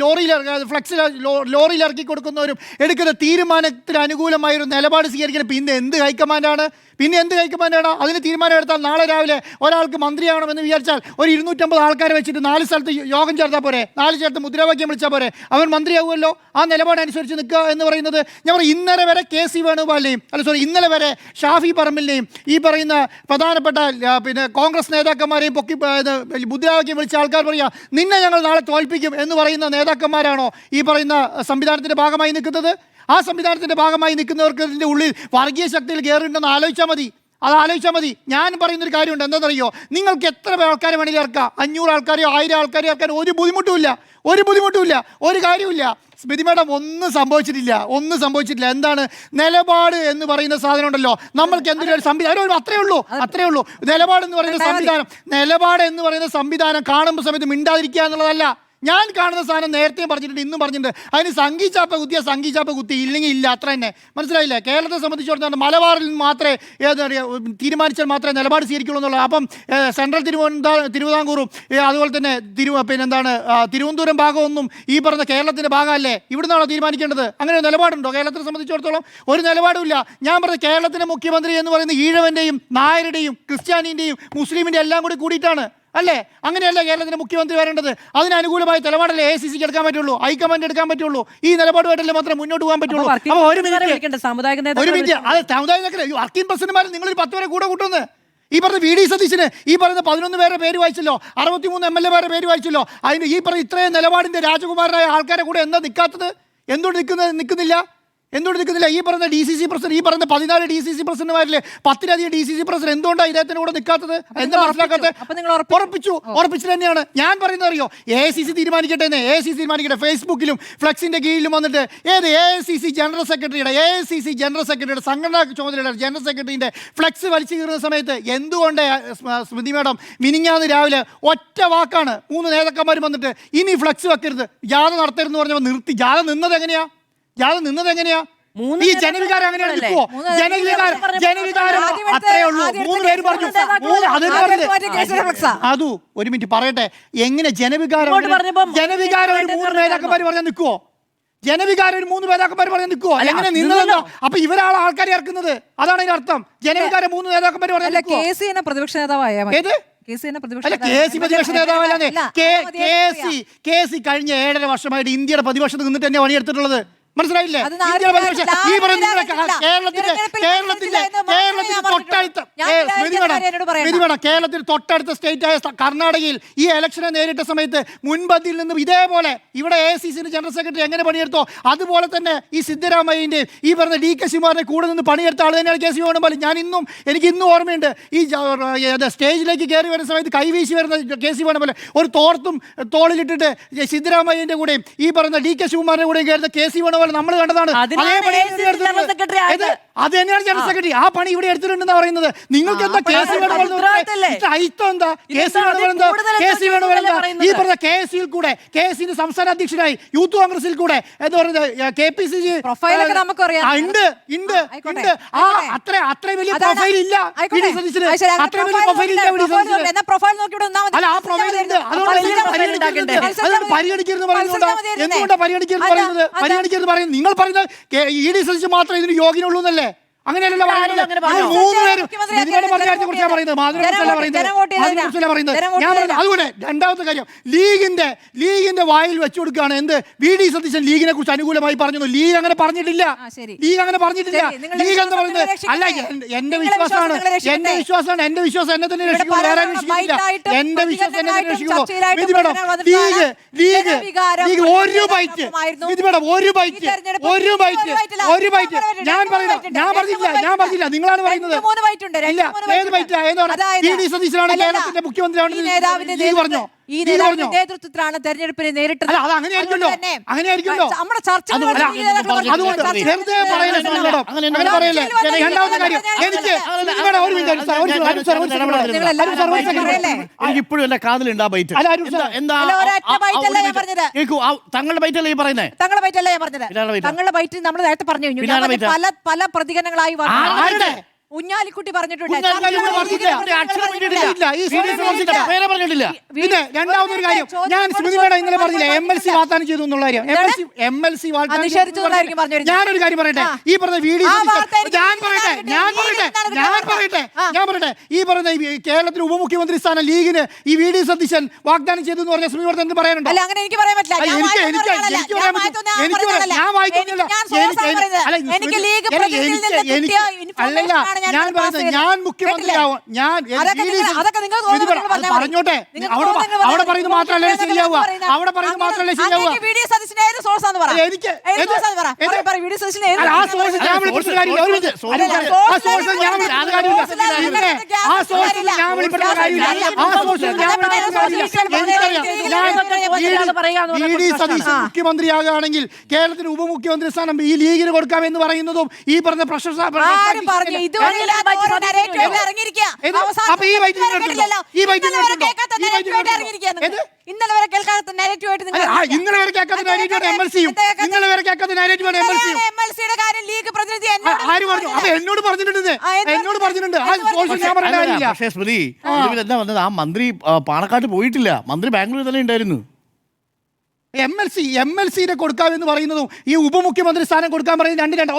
ലോറിയിൽ ഇറക്കി കൊടുക്കുന്നവരും എടുക്കുന്ന തീരുമാനത്തിന് അനുകൂലമായൊരു നിലപാട് സ്വീകരിക്കുന്നത് പിന്നെ എന്ത് ഹൈക്കമാൻഡാണ്? അതിന് തീരുമാനം എടുത്താൽ നാളെ രാവിലെ ഒരാൾക്ക് മന്ത്രിയാവണമെന്ന് വിചാരിച്ചാൽ ഒരു 250 ആൾക്കാരെ വെച്ചിട്ട് 4 സ്ഥലത്ത് യോഗം ചേർത്താൽ പോരെ? 4 സ്ഥലത്ത് മുദ്രാവാക്യം വിളിച്ചാൽ പോരെ? അവൻ മന്ത്രിയാവുമല്ലോ. ആ നിലപാടനുസരിച്ച് നിൽക്കുക എന്ന് പറയുന്നത് ഞാൻ പറയും. ഇന്നലെ വരെ KC വേണുഗോപാലിനെയും ഇന്നലെ വരെ ഷാഫി പറമ്പിലിനെയും ഈ പറയുന്ന പ്രധാനപ്പെട്ട കോൺഗ്രസ് നേതാക്കന്മാരെയും പൊക്കി മുദ്രാവാക്യം വിളിച്ച ആൾക്കാർ പറയുക നിന്നെ ഞങ്ങൾ നാളെ തോൽപ്പിക്കും എന്ന് പറയുന്ന നേതാക്കന്മാരാണോ ഈ പറയുന്ന സംവിധാനത്തിൻ്റെ ഭാഗമായി നിൽക്കുന്നത്? ആ സംവിധാനത്തിൻ്റെ ഭാഗമായി നിൽക്കുന്നവർക്ക് ഇതിൻ്റെ ഉള്ളിൽ വർഗീയ ശക്തിയിൽ കയറിയിട്ടുണ്ടെന്ന് ആലോചിച്ചാൽ മതി. ഞാൻ പറയുന്നൊരു കാര്യമുണ്ട്, എന്താണെന്നറിയോ? നിങ്ങൾക്ക് എത്ര ആൾക്കാരെ വേണമെങ്കിലും ഇറക്കാം, 500 ആൾക്കാരെയോ 1000 ആൾക്കാരെയോ ഇറക്കാൻ ഒരു ബുദ്ധിമുട്ടുമില്ല, ഒരു കാര്യമില്ല. സ്മൃതി മാഡം ഒന്നും സംഭവിച്ചിട്ടില്ല. എന്താണ് നിലപാട് എന്ന് പറയുന്ന സാധനം ഉണ്ടല്ലോ, നമ്മൾക്ക് എന്തൊരു സംവിധാനം അത്രേ ഉള്ളൂ. നിലപാട് എന്ന് പറയുന്ന സംവിധാനം കാണുമ്പോൾ സമയത്ത് മിണ്ടാതിരിക്കുക എന്നുള്ളതല്ല. ഞാൻ കാണുന്ന സാധനം നേരത്തെയും പറഞ്ഞിട്ടുണ്ട്, ഇന്നും പറഞ്ഞിട്ടുണ്ട്. അതിന് സംഘിച്ചാപ്പ കുത്തി ഇല്ലെങ്കിൽ ഇല്ല, അത്ര തന്നെ. മനസ്സിലായില്ലേ? കേരളത്തെ സംബന്ധിച്ചിടത്തോളം മലബാറിൽ നിന്ന് മാത്രമേ തീരുമാനിച്ചാൽ മാത്രമേ നിലപാട് സ്വീകരിക്കുള്ളൂ എന്നുള്ളത്. അപ്പം സെൻട്രൽ തിരുവിതാംകൂറും അതുപോലെ തന്നെ തിരുവനന്തപുരം ഭാഗമൊന്നും ഈ പറഞ്ഞ കേരളത്തിൻ്റെ ഭാഗമല്ലേ? ഇവിടുന്നാണോ തീരുമാനിക്കേണ്ടത്? അങ്ങനെ ഒരു നിലപാടുണ്ടോ കേരളത്തിനെ സംബന്ധിച്ചിടത്തോളം? ഒരു നിലപാടുമില്ല. ഞാൻ പറഞ്ഞ കേരളത്തിൻ്റെ മുഖ്യമന്ത്രി എന്ന് പറയുന്നത് ഈഴവൻ്റെയും നായരുടെയും ക്രിസ്ത്യാനിൻ്റെയും മുസ്ലിമിൻ്റെ എല്ലാം കൂടിയിട്ടാണ് അല്ലേ? അങ്ങനെയല്ല കേരളത്തിന്റെ മുഖ്യമന്ത്രി വരേണ്ടത്. അതിനനുകൂലമായ നിലപാടല്ലേ ACCക്ക് എടുക്കാൻ പറ്റുള്ളൂ, ഹൈക്കമാൻഡ് എടുക്കാൻ പറ്റുള്ളൂ. ഈ നിലപാടുമായിട്ടല്ലേ മാത്രമേ മുന്നോട്ട് പോകാൻ പറ്റുള്ളൂ. അപ്പോൾ ഒരു മിനിറ്റ്, സാമുദായിക വർക്കിംഗ് പ്രസിഡന്റുമാർ നിങ്ങൾ 10 പേരെ കൂടെ കൂട്ടുന്നത്. ഈ പറഞ്ഞ VD സതീശന് ഈ പറയുന്ന 11 പേരുടെ പേര് വായിച്ചല്ലോ, 63 MLA-മാരുടെ പേര് വായിച്ചല്ലോ. അതിന് ഈ പറഞ്ഞ ഇത്രയും നിലപാടിന്റെ രാജകുമാരനായ ആൾക്കാരെ കൂടെ എന്താ നിൽക്കാത്തത്? എന്തുകൊണ്ട് നിൽക്കുന്നില്ല? ഈ പറയുന്ന DCC പ്രസിഡന്റ്, ഈ പറയുന്ന 14 DCC പ്രസിഡന്റുമാരിലെ 10-ലധികം DCC പ്രസിഡന്റ് എന്തുകൊണ്ടാണ് ഇദ്ദേഹത്തിന് കൂടെ നിൽക്കാത്തത്? എന്താ മനസ്സിലാക്കാത്തത്? ഉറപ്പിച്ചു തന്നെയാണ്. ഞാൻ പറയുന്നത് അറിയോ? ACC തീരുമാനിക്കട്ടെ. ഫേസ്ബുക്കിലും ഫ്ലെക്സിന്റെ കീഴിലും വന്നിട്ട് ACC ജനറൽ സെക്രട്ടറിയുടെ സംഘടനാ ചുമതലയുടെ ജനറൽ സെക്രട്ടറിന്റെ ഫ്ലെക്സ് വലിച്ചു കീറുന്ന സമയത്ത് എന്തുകൊണ്ട് സ്മൃതി മാഡം മിനിഞ്ഞാന്ന് രാവിലെ ഒറ്റ വാക്കാണ് 3 നേതാക്കന്മാർ വന്നിട്ട് ഇനി ഫ്ലെക്സ് വെക്കരുത്, ജാഥ നടത്തരുതെന്ന് പറഞ്ഞപ്പോൾ നിർത്തി. ജാഥ നിന്നത് എങ്ങനെയാ? ഈ ജനവികാരം അങ്ങനെയാണ് നിൽക്കുവോ? ജനവികാരം അത്രേ ഉള്ളൂ. 3 പേര് പറഞ്ഞു. അതു ഒരു മിനിറ്റ് പറയട്ടെ. എങ്ങനെ ജനവികാരം ഒരു 3 നേതാക്കന്മാർ പറഞ്ഞാൽ നിൽക്കുവോ? എങ്ങനെ നിന്നതെന്നോ? അപ്പൊ ഇവരാണ് ആൾക്കാരെ ഇറക്കുന്നത്. അതാണ് അതിന്റെ അർത്ഥം. ജനവികാരം 3 നേതാക്കന്മാർ പറഞ്ഞാൽ പ്രതിപക്ഷ നേതാവായ കഴിഞ്ഞ 7.5 വർഷമായിട്ട് ഇന്ത്യയുടെ പ്രതിപക്ഷത്ത് നിന്നിട്ട് തന്നെ പണിയെടുത്തിട്ടുള്ളത്. മനസ്സിലായില്ലേ? കേരളത്തിൽ തൊട്ടടുത്ത സ്റ്റേറ്റ് ആയ കർണാടകയിൽ ഈ ഇലക്ഷനെ നേരിട്ട സമയത്ത് മുൻപന്തിയിൽ നിന്നും ഇതേപോലെ ഇവിടെ ACCന്റെ ജനറൽ സെക്രട്ടറി എങ്ങനെ പണിയെടുത്തോ അതുപോലെ തന്നെ ഈ സിദ്ധരാമയ്യന്റെയും ഈ പറഞ്ഞ DK ശിവകുമാറിന്റെ കൂടെ നിന്ന് പണിയെടുത്ത ആൾ തന്നെയാണ് KC വേണുഗോപാൽ. എനിക്ക് ഇന്നും ഓർമ്മയുണ്ട്. ഈ സ്റ്റേജിലേക്ക് കയറി വരുന്ന സമയത്ത് കൈവീശി വരുന്ന KC വേണുഗോപാൽ ഒരു തോളിലിട്ടിട്ട് സിദ്ധരാമയ്യന്റെ കൂടെയും ഈ പറഞ്ഞ DK ശിവകുമാറിന്റെ കൂടെയും കയറുന്ന KC വേണുഗോപാൽ നമ്മൾ കണ്ടതാണ്. അത് തന്നെയാണ് ജനറൽ സെക്രട്ടറി. ആ പണി ഇവിടെ എടുത്തിട്ടുണ്ടെന്നാ പറയുന്നത്. നിങ്ങൾക്ക് എന്താ KC വേണുഗോപാൽ ഈ പറഞ്ഞ KSയിൽ കൂടെ KSന്റെ സംസ്ഥാന അധ്യക്ഷനായി യൂത്ത് കോൺഗ്രസിൽ കൂടെ എന്ന് പറയുന്നത് KPCC ഉണ്ട്. അത്രയും വലിയ പ്രൊഫൈൽ ഇല്ല VD സതീശന്. അത്രയും വലിയ പ്രൊഫൈൽ ഇല്ല VD സതീശന്. അല്ല, ആ പ്രൊഫൈൽ ഉണ്ട്. അതുകൊണ്ട് പരിഗണിക്കരുത് പറയുന്നുണ്ടോ? എന്തുകൊണ്ടാണ് പരിഗണിക്കരുത് പറയുന്നത്? നിങ്ങൾ പറയുന്നത് ED സതീശൻ മാത്രമേ ഇതിന് യോഗ്യനുള്ളൂ എന്നല്ലേ? അങ്ങനെയല്ലല്ലോ പറയുന്നത്. 3 പേരും കുറിച്ചാണ് പറയുന്നത്, മാധുരിയെക്കുറിച്ചല്ല പറയുന്നത്. ഞാൻ പറയുന്നത് അതുകൊണ്ട് രണ്ടാമത്തെ കാര്യം, ലീഗിന്റെ വായിൽ വെച്ചു കൊടുക്കുകയാണ്. എന്ത്? VD സതീശൻ ലീഗിനെ കുറിച്ച് അനുകൂലമായി പറഞ്ഞു. ലീഗ് അങ്ങനെ പറഞ്ഞിട്ടില്ല. ലീഗ് എന്ന് പറയുന്നത് അല്ല. എന്റെ വിശ്വാസം എന്നെ തന്നെ രക്ഷിക്കുള്ളൂ. വേറെ രക്ഷിക്കില്ല. എന്റെ വിശ്വാസം എന്നെ തന്നെ രക്ഷിക്കുള്ളൂ. ലീഗ് ഒരു ബൈറ്റ് ഞാൻ പറഞ്ഞില്ല. നിങ്ങളാണ് പറയുന്നത്. ഇല്ല, ഏത് ബൈറ്റാ? VD സതീശനാണ് കേരളത്തിന്റെ മുഖ്യമന്ത്രിയാണ് ലീഗ് പറഞ്ഞോ? ഈ ലീഗ് പറഞ്ഞോ? നേതൃത്വത്തിലാണ് തെരഞ്ഞെടുപ്പിനെ നേരിട്ടത്. അല്ല, അത് അങ്ങനെയായിരിക്കുമല്ലോ. അതുകൊണ്ട് തന്നെ അങ്ങനെയായിരിക്കുമല്ലോ. നമ്മുടെ ചർച്ചകൾ അതുകൊണ്ട് ഈ നേതാക്കൾ പറഞ്ഞു. അതുകൊണ്ട് ചർച്ചകൾ വെറുതെ പറയല്ലേ സുനിൽ അങ്ങനെ അങ്ങനെ പറയല്ലേ. രണ്ടാമത്തെ കാര്യം എനിക്ക് ഇവിടെ ഒരു മിനിറ്റ് സാർ, ഒരു സെക്കൻഡ് എനിക്ക് ഇപ്പോഴും എന്റെ കാതിലുണ്ട് ആ ബൈറ്റ്. അല്ല, അരുൺ സാർ. എന്താ അല്ല, ഒരൊറ്റ ബൈറ്റ് അല്ല ഞാൻ പറഞ്ഞത്. കേൾക്കൂ, തങ്ങളുടെ ബൈറ്റ് അല്ലേ ഈ പറയുന്നേ? തങ്ങളുടെ ബൈറ്റ് അല്ല ഞാൻ പറഞ്ഞത്. പിന്നാലെ ബൈറ്റ്. തങ്ങളുടെ ബൈറ്റ് നമ്മൾ നേരത്തെ പറഞ്ഞു കഴിഞ്ഞു. പിന്നാലെ ഞാൻ ബൈറ്റ്. പല പല പ്രതികരണങ്ങളായി വന്നു. ആരുടെ? കുഞ്ഞാലിക്കുട്ടി പറഞ്ഞിട്ടുണ്ട്. കുഞ്ഞാലിക്കുട്ടി പറഞ്ഞിട്ടില്ല. അക്ഷരം പറഞ്ഞിട്ടില്ല. ഈ പറഞ്ഞിട്ടില്ല. പേരെ പറഞ്ഞിട്ടില്ല. പിന്നെ രണ്ടാമതൊരു കാര്യം, ഞാൻ സ്മൃതി മേഡം ഇന്നലെ പറഞ്ഞില്ലേ MLC വാഗ്ദാനം ചെയ്തു എന്നുള്ള കാര്യം. MLC വാഗ്ദാനം നിഷേധിച്ചതായിരിക്കും പറഞ്ഞിരുന്നത്. ഞാനൊരു കാര്യം പറയട്ടെ, ഈ പറഞ്ഞ വീഡിയോ ആ വാർത്ത എനിക്ക് ഞാൻ പറയട്ടെ ഈ പറഞ്ഞ ഈ കേരളത്തിലെ ഉപമുഖ്യമന്ത്രി സ്ഥാനം ലീഗിന് ഈ VD സതീശൻ വാഗ്ദാനം ചെയ്തു എന്ന് പറഞ്ഞ സ്മൃതി മേഡം എന്ത് പറയാനുണ്ടോ? അല്ല, അങ്ങനെ എനിക്ക് പറയാൻ പറ്റില്ല. ഞാൻ എനിക്ക് ലീഗ് പ്രതിനിധിയിൽ നിന്ന് കിട്ടിയ ഇൻഫർമേഷനാണ് ഞാൻ പാസ് ചെയ്തത്. ഞാൻ മുഖ്യമന്ത്രിയാവും. ഞാൻ അതൊക്കെ നിങ്ങൾ തോന്നുന്നത് പറഞ്ഞോട്ടെ. അവിടെ പറയുന്നത് മാത്രമല്ലേ ശരിയാവുക. അവിടെ പറയുന്നത് മാത്രമല്ലേ ശരിയാവുക. VD സതീശന് ഏത് സോഴ്സാന്ന് പറ. എനിക്ക് ഏത് സോഴ്സാന്ന് പറ. VD സതീശന് ഏത് ആ സോഴ്സ് ഞാൻ വിളിച്ചിട്ട് കാര്യമില്ല. ഒരു മിനിറ്റ്. ആ സോഴ്സ് ഞാൻ വിളിച്ചിട്ട് കാര്യമില്ല. ആ സോഴ്സ് ഞാൻ വിളിച്ചിട്ട് കാര്യമില്ല. ആ സോഴ്സ് ഞാൻ വിളിച്ചിട്ട് കാര്യമില്ല. VD സതീശൻ മുഖ്യമന്ത്രിയാകുകയാണെങ്കിൽ കേരളത്തിന് ഉപമുഖ്യമന്ത്രി സ്ഥാനം ഈ ലീഗിന് കൊടുക്കാമെന്ന് പറയുന്നതും ഈ പറഞ്ഞ പ്രശസ്ത ആരും പറഞ്ഞു ഇതുവരെ അപ്പൊ ഈ വൈദ്യുതി ഇന്നലെ വരെ കേൾക്കാത്ത നെഗറ്റീവായിട്ട് ഇന്നലെ വരെ കേൾക്കാത്ത നെഗറ്റീവായിട്ട് MLC-യും ഇന്നലെ വരെ കേൾക്കാത്ത നെഗറ്റീവായിട്ട് MLC-യും MLC-യുടെ കാര്യം ലീഗ് പ്രതിനിധി ആര് പറഞ്ഞു? അപ്പൊ എന്നോട് പറഞ്ഞിട്ടുണ്ട്. ആ സോഴ്സ് ഞാൻ പറഞ്ഞ കാര്യമില്ല. പക്ഷേ സ്മൃതി, ഒടുവിൽ എന്താ വന്നത്? ആ മന്ത്രി പാണക്കാട്ട് പോയിട്ടില്ല. മന്ത്രി ബാംഗ്ലൂരിൽ തന്നെ ഉണ്ടായിരുന്നു. MLC-നെ കൊടുക്കാമെന്ന് പറയുന്നതും ഈ ഉപമുഖ്യമന്ത്രി സ്ഥാനം കൊടുക്കാൻ പറയുന്നത്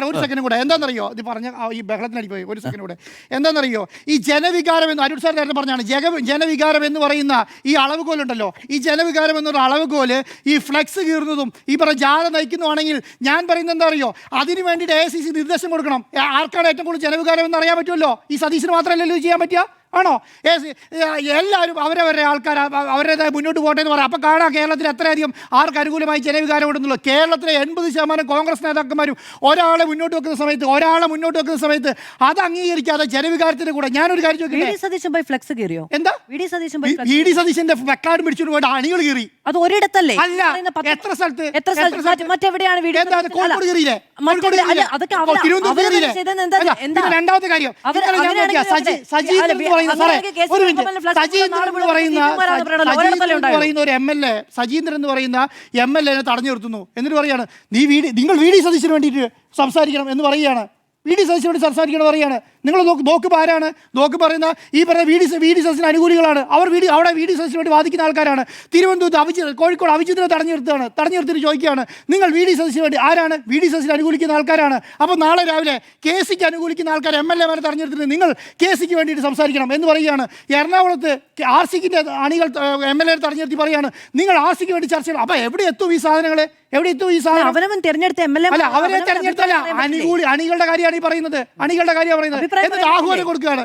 ഒരു സെക്കൻഡ് കൂടെ. എന്താണെന്നറിയോ? ഇത് പറഞ്ഞ ഈ ബഹളത്തിനടി പോയി ഒരു സെക്കൻഡ് കൂടെ. എന്താണെന്നറിയോ? ഈ ജനവികാരം എന്ന് അരുൺ സാർ നേരത്തെ പറഞ്ഞാണ്. ജനവികാരം എന്ന് പറയുന്ന ഈ അളവുകോലുണ്ടല്ലോ, ഈ ജനവികാരം എന്നൊരു അളവുകോല് ഈ ഫ്ലെക്സ് കീറുന്നതും ഈ പറഞ്ഞ ജാഥ നയിക്കുന്നതാണെങ്കിൽ ഞാൻ പറയുന്നത് എന്താ അറിയോ? അതിന് വേണ്ടിയിട്ട് AICC നിർദ്ദേശം കൊടുക്കണം. ആർക്കാണ് ഏറ്റവും കൂടുതൽ ജനവികാരം എന്ന് അറിയാൻ പറ്റുമല്ലോ. ഈ സതീശന് മാത്രമല്ലല്ലോ ചെയ്യാൻ പറ്റുക. ആണോ? എല്ലാവരും അവരവരുടെ ആൾക്കാർ അവരുടേതായ മുന്നോട്ട് പോട്ടെ എന്ന് പറയാം. അപ്പം കാണാം കേരളത്തിൽ എത്രയധികം ആർക്ക് അനുകൂലമായി ജനവികാരം ഉണ്ടെന്നുള്ളത്. കേരളത്തിലെ 80% കോൺഗ്രസ് നേതാക്കന്മാരും ഒരാളെ മുന്നോട്ട് വെക്കുന്ന സമയത്ത് അത് അംഗീകരിക്കാതെ ജനവികാരത്തിന്റെ കൂടെ ഞാനൊരു കാര്യം ചോദിക്കട്ടെ. ഫ്ലെക്സ് കീറിയോ? എന്താ VD സതീശന്റെ പ്ലക്കാർഡ് പിടിച്ചിട്ട് പോയിട്ട് അണികൾ കീറി. അത് ഒരിടത്തല്ലേ? അല്ല, എത്ര സ്ഥലത്ത് മറ്റെവിടെയാണ് കോഴിക്കോട് കീറിയില്ലേ? രണ്ടാമത്തെ കാര്യം, പറയുന്ന ഒരു MLA സജീന്ദ്രൻ എന്ന് പറയുന്ന MLA-നെ തടഞ്ഞു നിർത്തുന്നു. എന്നിട്ട് പറയാണ് നിങ്ങൾ VD സതീശന് വേണ്ടിയിട്ട് സംസാരിക്കണം എന്ന് പറയുകയാണ്. VD സതീശന് വേണ്ടി സംസാരിക്കണം പറയാണ്. നിങ്ങൾ നോക്കുമ്പോൾ ആരാണ്? നോക്ക് പറയുന്ന ഈ പറഞ്ഞ VD സതീശന് അനുകൂലികളാണ്. അവിടെ VD സതീശന് വേണ്ടി വാദിക്കുന്ന ആൾക്കാരാണ്. തിരുവനന്തപുരത്ത് കോഴിക്കോട് അഭിജിത്തിനെ തടഞ്ഞു നിർത്തിയിട്ട് ചോദിക്കുകയാണ്, നിങ്ങൾ VD സതീശന് വേണ്ടി ആരാണ്? VD സതീശന് അനുകൂലിക്കുന്ന ആൾക്കാരാണ്. അപ്പോൾ നാളെ രാവിലെ KC-ക്ക് അനുകൂലിക്കുന്ന ആൾക്കാർ MLA-മാരെ തടഞ്ഞു നിർത്തിയിട്ട് നിങ്ങൾ KC-ക്ക് വേണ്ടിയിട്ട് സംസാരിക്കണം എന്ന് പറയുകയാണ്. എറണാകുളത്ത് RC-ക്കിൻ്റെ അണികൾ MLA-നെ തടഞ്ഞു നിർത്തി പറയുകയാണ്, നിങ്ങൾ RC-ക്ക് വേണ്ടി ചർച്ച ചെയ്യണം. അപ്പോൾ എവിടെ എത്തും ഈ സാധനങ്ങൾ? അവനവൻ തെരഞ്ഞെടുത്ത MLA അല്ല, അവരെ തെരഞ്ഞെടുത്തല്ല, അണികളുടെ കാര്യമാണ് ഈ പറയുന്നത്. എന്നിട്ട് ആഹ്വാനം കൊടുക്കുകയാണ്.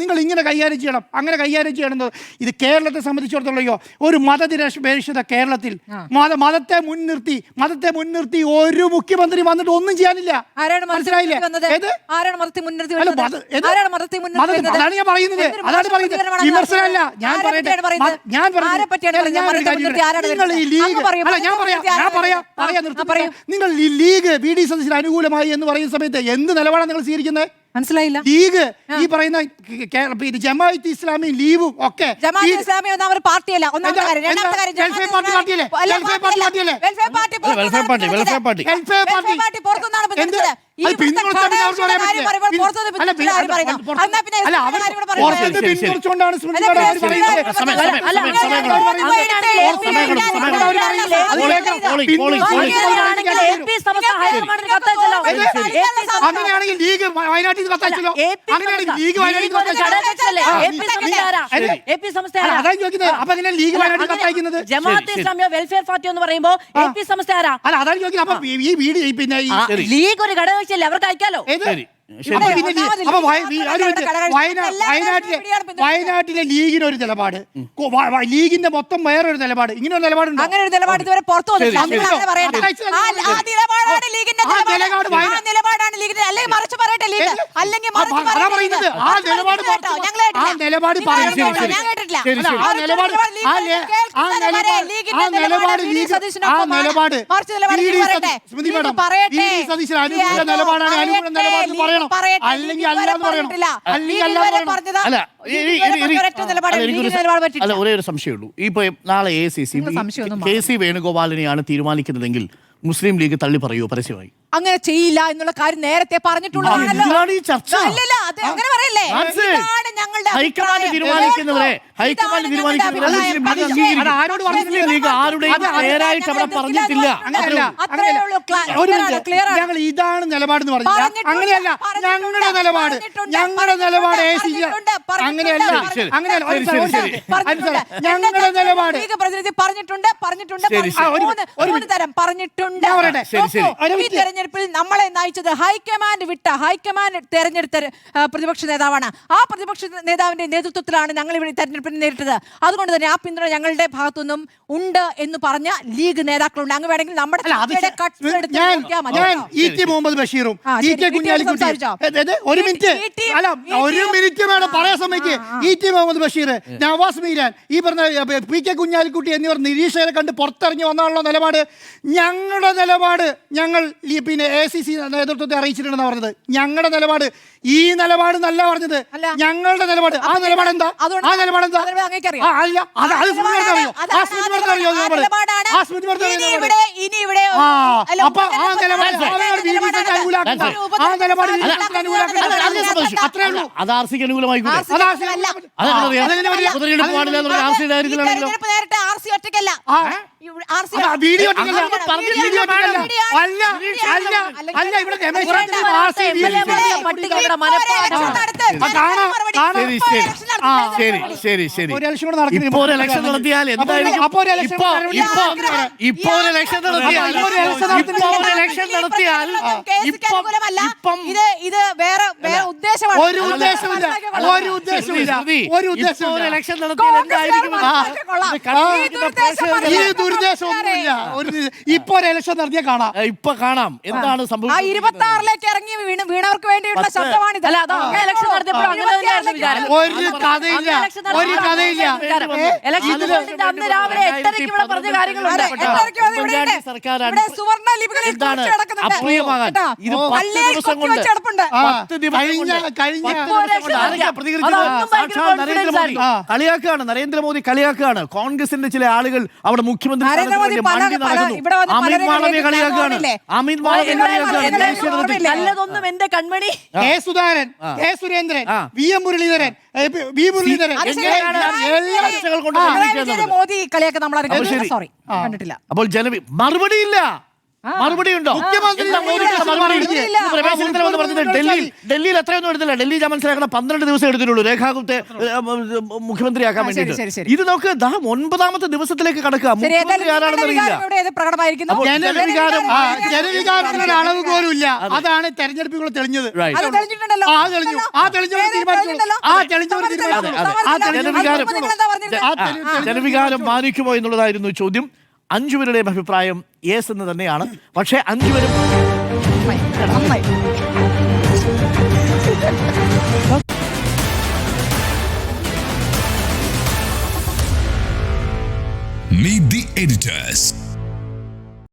നിങ്ങൾ ഇങ്ങനെ കൈകാര്യം ചെയ്യണം, അങ്ങനെ കൈകാര്യം ചെയ്യണം. ഇത് കേരളത്തെ സംബന്ധിച്ചിടത്തോളം ഒരു മതനിരപേക്ഷത കേരളത്തിൽ മതത്തെ മുൻനിർത്തി ഒരു മുഖ്യമന്ത്രി വന്നിട്ട് ഒന്നും ചെയ്യാനില്ല. മനസ്സിലായില്ലേ? അതാണ് ഞാൻ പറയുന്നത്. വിമർശനമല്ല. നിങ്ങൾ ഈ ലീഗ് VD സതീശന് അനുകൂലമായി എന്ന് പറയുന്ന സമയത്ത് എന്ത് നിലപാടാണ് നിങ്ങൾ സ്വീകരിക്കുന്നത്? മനസ്സിലായില്ല. ലീഗ് ഈ പറയുന്ന ജമാഅത്ത് ഇസ്ലാമി ലീവും ഒക്കെ പാർട്ടിയല്ല. അങ്ങനെയാണെങ്കിൽ ലീഗ് വയനാട്ടിൽ കത്തയച്ചല്ലോ. അങ്ങനെയാണെങ്കിൽ ലീഗ് വയനാട്ടിൽ അപ്പൊ അങ്ങനെ ലീഗ് വയനാട്ടിൽ കത്തയക്കുന്നത് ജമാഅത്തെ ഇസ്ലാമിയോ വെൽഫെയർ പാർട്ടി എന്ന് പറയുമ്പോ AP സംസ്ഥ ആരാ? അല്ല, അതാണ് ചോദിക്കുന്നത്. അപ്പൊ ഈ പിന്നെ ലീഗ് ഒരു ഘടകകക്ഷിയല്ലേ, അവർക്ക് അയക്കാലോ. അപ്പൊ പിന്നെ അപ്പൊ വയനാട്ടിലെ ലീഗിന് ഒരു നിലപാട്, ലീഗിന്റെ മൊത്തം വേറൊരു നിലപാട്, ഇങ്ങനെ ഒരു നിലപാടുണ്ട്. അങ്ങനെ ഒരു നിലപാട് ഇതുവരെ പുറത്തു വന്നിട്ടില്ല. അങ്ങനെ പറയണ്ട. ആ നിലപാടാണ് ലീഗിന്റെ നിലപാടാണ് ലീഗിന്റെ, അല്ലെങ്കിൽ മറിച്ച് പറയട്ടെ ലീഗ്, അല്ലെങ്കിൽ മറിച്ച് പറയട്ടെ. ആ നിലപാട് അല്ല, ഒരേ ഒരു സംശയമുള്ളൂ. ഇപ്പൊ നാളെ ACC KC വേണുഗോപാലിനെയാണ് തീരുമാനിക്കുന്നതെങ്കിൽ മുസ്ലിം ലീഗ് തള്ളി പറയുമോ പരസ്യമായി? അങ്ങനെ ചെയ്യില്ല എന്നുള്ള കാര്യം നേരത്തെ പറഞ്ഞിട്ടുള്ളതാണല്ലോ. ഈ ചർച്ച അങ്ങനെ പറയല്ലേ? ഹൈക്കമാൻഡ് തീരുമാനിക്കുന്നവരെ ലീഗ് ആരുടെയും നേരായിട്ട് അവിടെ പറഞ്ഞിട്ടില്ല. ഞങ്ങൾ ഇതാണ് നിലപാടെന്ന് പറഞ്ഞില്ല. അങ്ങനെയല്ല ഞങ്ങളുടെ നിലപാട്, ഞങ്ങളുടെ നിലപാട് അങ്ങനെയല്ല, അങ്ങനെയല്ല ഞങ്ങളുടെ നിലപാട് പ്രതിനിധി പറഞ്ഞിട്ടുണ്ട് ഈ തെരഞ്ഞെടുപ്പിൽ നമ്മളെ നയിച്ചത് ഹൈക്കമാൻഡ് തെരഞ്ഞെടുത്ത പ്രതിപക്ഷ നേതാവാണ്. ആ പ്രതിപക്ഷ നേതാവിന്റെ നേതൃത്വത്തിലാണ് ഞങ്ങൾ ഇവിടെ തെരഞ്ഞെടുപ്പിനെ നേരിട്ടത്. അതുകൊണ്ട് തന്നെ ആ പിന്തുണ ഞങ്ങളുടെ ഭാഗത്തുനിന്നും ഉണ്ട് എന്ന് പറഞ്ഞ ലീഗ് നേതാക്കളുണ്ട്. അങ്ങ് വേണമെങ്കിൽ നമ്മുടെ മുഹമ്മദ് ബഷീറും ഒരു മിനിറ്റ് വേണം പറയാൻ സമ്മതിക്ക്. മുഹമ്മദ് ബഷീർ, നവാസ് മീരാൻ, ഈ പറഞ്ഞ PK കുഞ്ഞാലിക്കുട്ടി എന്നിവർ നിരീക്ഷകരെ കണ്ട് പുറത്തിറങ്ങി വന്നാണല്ലോ നിലപാട്. ഞങ്ങളുടെ നിലപാട് ഞങ്ങൾ പിന്നെ ACC നേതൃത്വത്തെ അറിയിച്ചിട്ടുണ്ടെന്ന് പറഞ്ഞത്. ഞങ്ങളുടെ നിലപാട് ഈ നിലപാട് നല്ല പറഞ്ഞത്, ഞങ്ങളുടെ നിലപാട്. ആ നിലപാട് എന്താ? ആ നിലപാട് എന്താ? അത് RC ക്ക് അനുകൂലമായി ഇപ്പൊ ഒരു ഇലക്ഷൻ നടത്തിയാൽ എന്തായിരിക്കും? ഇപ്പൊ ഒരു ഇലക്ഷൻ നടത്തിയാൽ ഇത് വേറെ ഉദ്ദേശമാണ്. ഒരു ഉദ്ദേശമില്ല, ഒരു ഉദ്ദേശമില്ല, ഒരു ഉദ്ദേശമില്ല. ഇലക്ഷൻ നടത്തിയാൽ എന്തായിരിക്കും? ഈ ദുരുദ്ദേശം ഒന്നുമില്ല. ഇപ്പൊ ഒരു ഇലക്ഷൻ നടത്തിയാൽ കാണാം. ഇപ്പൊ കാണാം എന്താണ് സംഭവിച്ചത്. 26-ലേക്ക് ഇറങ്ങി വീണവർക്ക് വേണ്ടിയുള്ള ശബ്ദമാണിത്. ഒരു കഥയില്ല, ഒരു കഥയില്ല. സർക്കാരാണ് സുവർണ്ണ ലിപികളിൽ അപ്രിയമാകാൻ 10 ദിവസം കൊണ്ട് നരേന്ദ്രമോദി കളിയാക്കാണ്. കോൺഗ്രസിന്റെ ചില ആളുകൾ അവിടെ മുഖ്യമന്ത്രി നല്ലതൊന്നും എന്റെ കൺമണി സുധാകരൻ, സുരേന്ദ്രൻ, VM മുരളീധരൻ, മോദി കളിയൊക്കെ നമ്മൾ സോറി കണ്ടിട്ടില്ല. അപ്പോൾ മറുപടിയില്ല. മറുപടിയുണ്ടോ? ഡൽഹിയിൽ എത്രയൊന്നും എടുത്തില്ല. ഡൽഹി ഞാൻ മനസ്സിലാക്കണം 12 ദിവസം എടുത്തിട്ടുള്ളൂ രേഖാഗുപ്തെ മുഖ്യമന്ത്രിയാക്കാൻ വേണ്ടിയിട്ട്. ഇത് നോക്ക് 9ാമത്തെ ദിവസത്തിലേക്ക് കടക്കുക. മുഖ്യമന്ത്രി ആരാണെന്ന് അറിയില്ല. ജനവികാരത്തിനൊരു അളവ് പോലും ഇല്ല. അതാണ് തെരഞ്ഞെടുപ്പുകൾ തെളിഞ്ഞത്. ജനവികാരം മാനിക്കുമോ എന്നുള്ളതായിരുന്നു ചോദ്യം. 5 പേരുടെയും അഭിപ്രായം യെസ് എന്ന് തന്നെയാണ്. പക്ഷേ 5 പേരും Meet the editors.